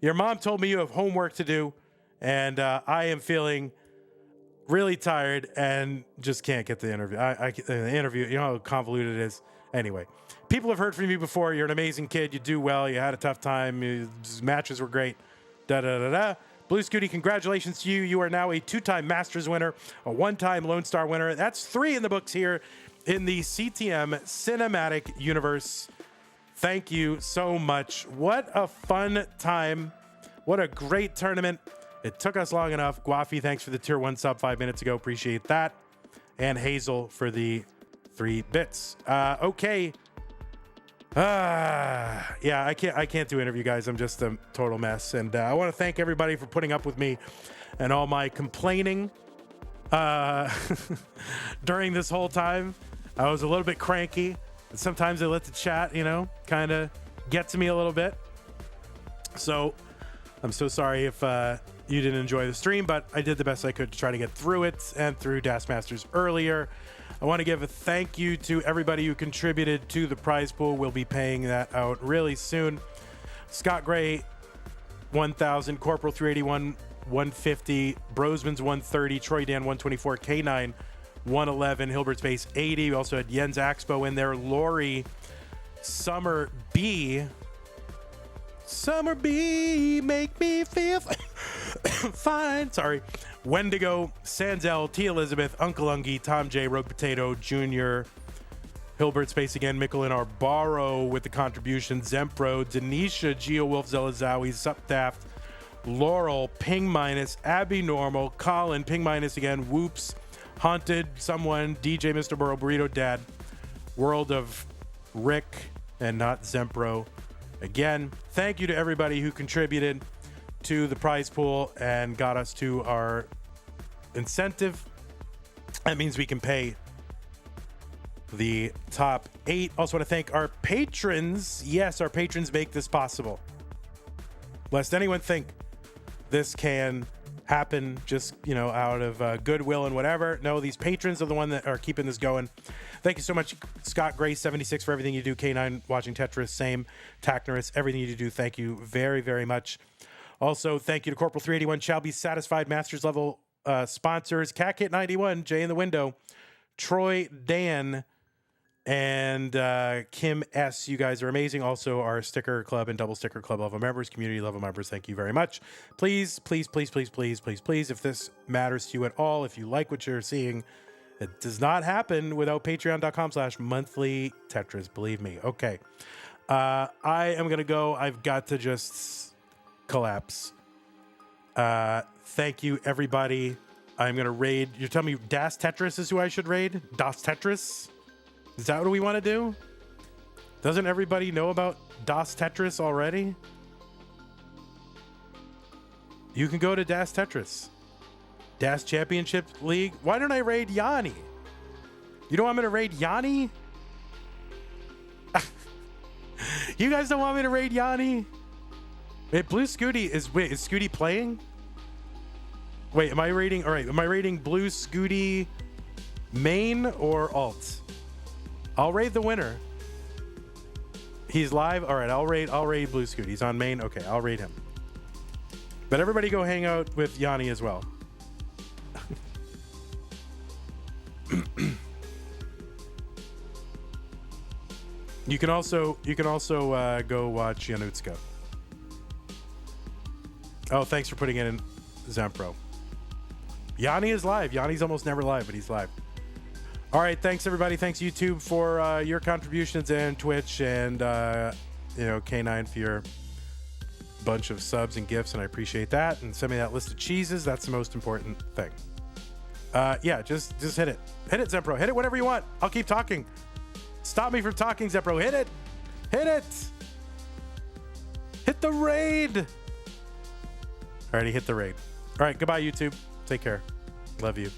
Your mom told me you have homework to do, and I am feeling really tired and just can't get the interview. The interview, you know how convoluted it is. Anyway, people have heard from you before. You're an amazing kid. You do well. You had a tough time. Matches were great. Blue Scooty, congratulations to you. You are now a 2-time Masters winner, a 1-time Lone Star winner. That's 3 in the books here in the CTM Cinematic Universe. Thank you so much. What a fun time. What a great tournament. It took us long enough. Guafi, thanks for the tier 1 sub 5 minutes ago. Appreciate that. And Hazel for the 3 bits. Okay. Yeah, I can't do interview, guys. I'm just a total mess. And I want to thank everybody for putting up with me and all my complaining during this whole time. I was a little bit cranky. Sometimes I let the chat, kind of get to me a little bit. So I'm so sorry if you didn't enjoy the stream, but I did the best I could to try to get through it and through Dash Masters earlier. I want to give a thank you to everybody who contributed to the prize pool. We'll be paying that out really soon. Scott Gray, 1,000. Corporal 381, 150. Brosman's 130. Troy Dan 124. K9 111. Hilbert Space 80. We also had Jens Axpo in there. Lori Summer B, make me feel fine. Sorry. Wendigo, Sanzel, T. Elizabeth, Uncle Ungie, Tom J, Rogue Potato, Junior, Hilbert Space again, Mikkel Arbaro with the contribution, Zempro, Denisha, Geo Wolf, Zelazawi, Suptaft, Laurel, Ping Minus, Abby Normal, Colin, Ping Minus again, Whoops, Haunted, Someone, DJ Mr. Burrow, Burrito Dad, World of Rick, and not Zempro. Again, thank you to everybody who contributed to the prize pool and got us to our incentive. That means we can pay the top 8. Also want to thank our patrons. Yes, our patrons make this possible. Lest anyone think this can happen just, out of goodwill and whatever. No, these patrons are the one that are keeping this going. Thank you so much, Scott Gray 76, for everything you do. K9 watching Tetris, same. Tacnerus, everything you do. Thank you very, very much. Also, thank you to Corporal 381, Shall Be Satisfied, Masters Level sponsors, CatKit 91, Jay in the Window, Troy, Dan, and Kim S. You guys are amazing. Also, our sticker club and double sticker club level members, community level members, thank you very much. Please, please, please, please, please, please, please, if this matters to you at all, if you like what you're seeing, it does not happen without patreon.com/monthly Tetris. Believe me. Okay. I am going to go. I've got to just collapse. Thank you, everybody. I'm going to raid. You're telling me Das Tetris is who I should raid? Das Tetris? Is that what we want to do? Doesn't everybody know about Das Tetris already? You can go to Das Tetris. Das Championship League. Why don't I raid Yanni? You don't want me to raid Yanni? You guys don't want me to raid Yanni? Wait, Blue Scooty is... Wait, is Scooty playing? Wait, am I raiding... All right, am I raiding Blue Scooty main or alt? I'll raid the winner. He's live? All right, I'll raid Blue Scooty. He's on main? Okay, I'll raid him. But everybody go hang out with Yanni as well. You can also go watch Janutska. Oh, thanks for putting it in Zempro. Yanni is live. Yanni's almost never live, but he's live. All right, thanks everybody. Thanks YouTube for your contributions, and Twitch, and K9 for your bunch of subs and gifts, and I appreciate that. And send me that list of cheeses. That's the most important thing. Yeah, just hit it. Hit it, Zempro. Hit it whatever you want. I'll keep talking. Stop me from talking, Zempro. Hit it. Hit it. Hit the raid. Alrighty, hit the raid. All right, goodbye, YouTube. Take care. Love you.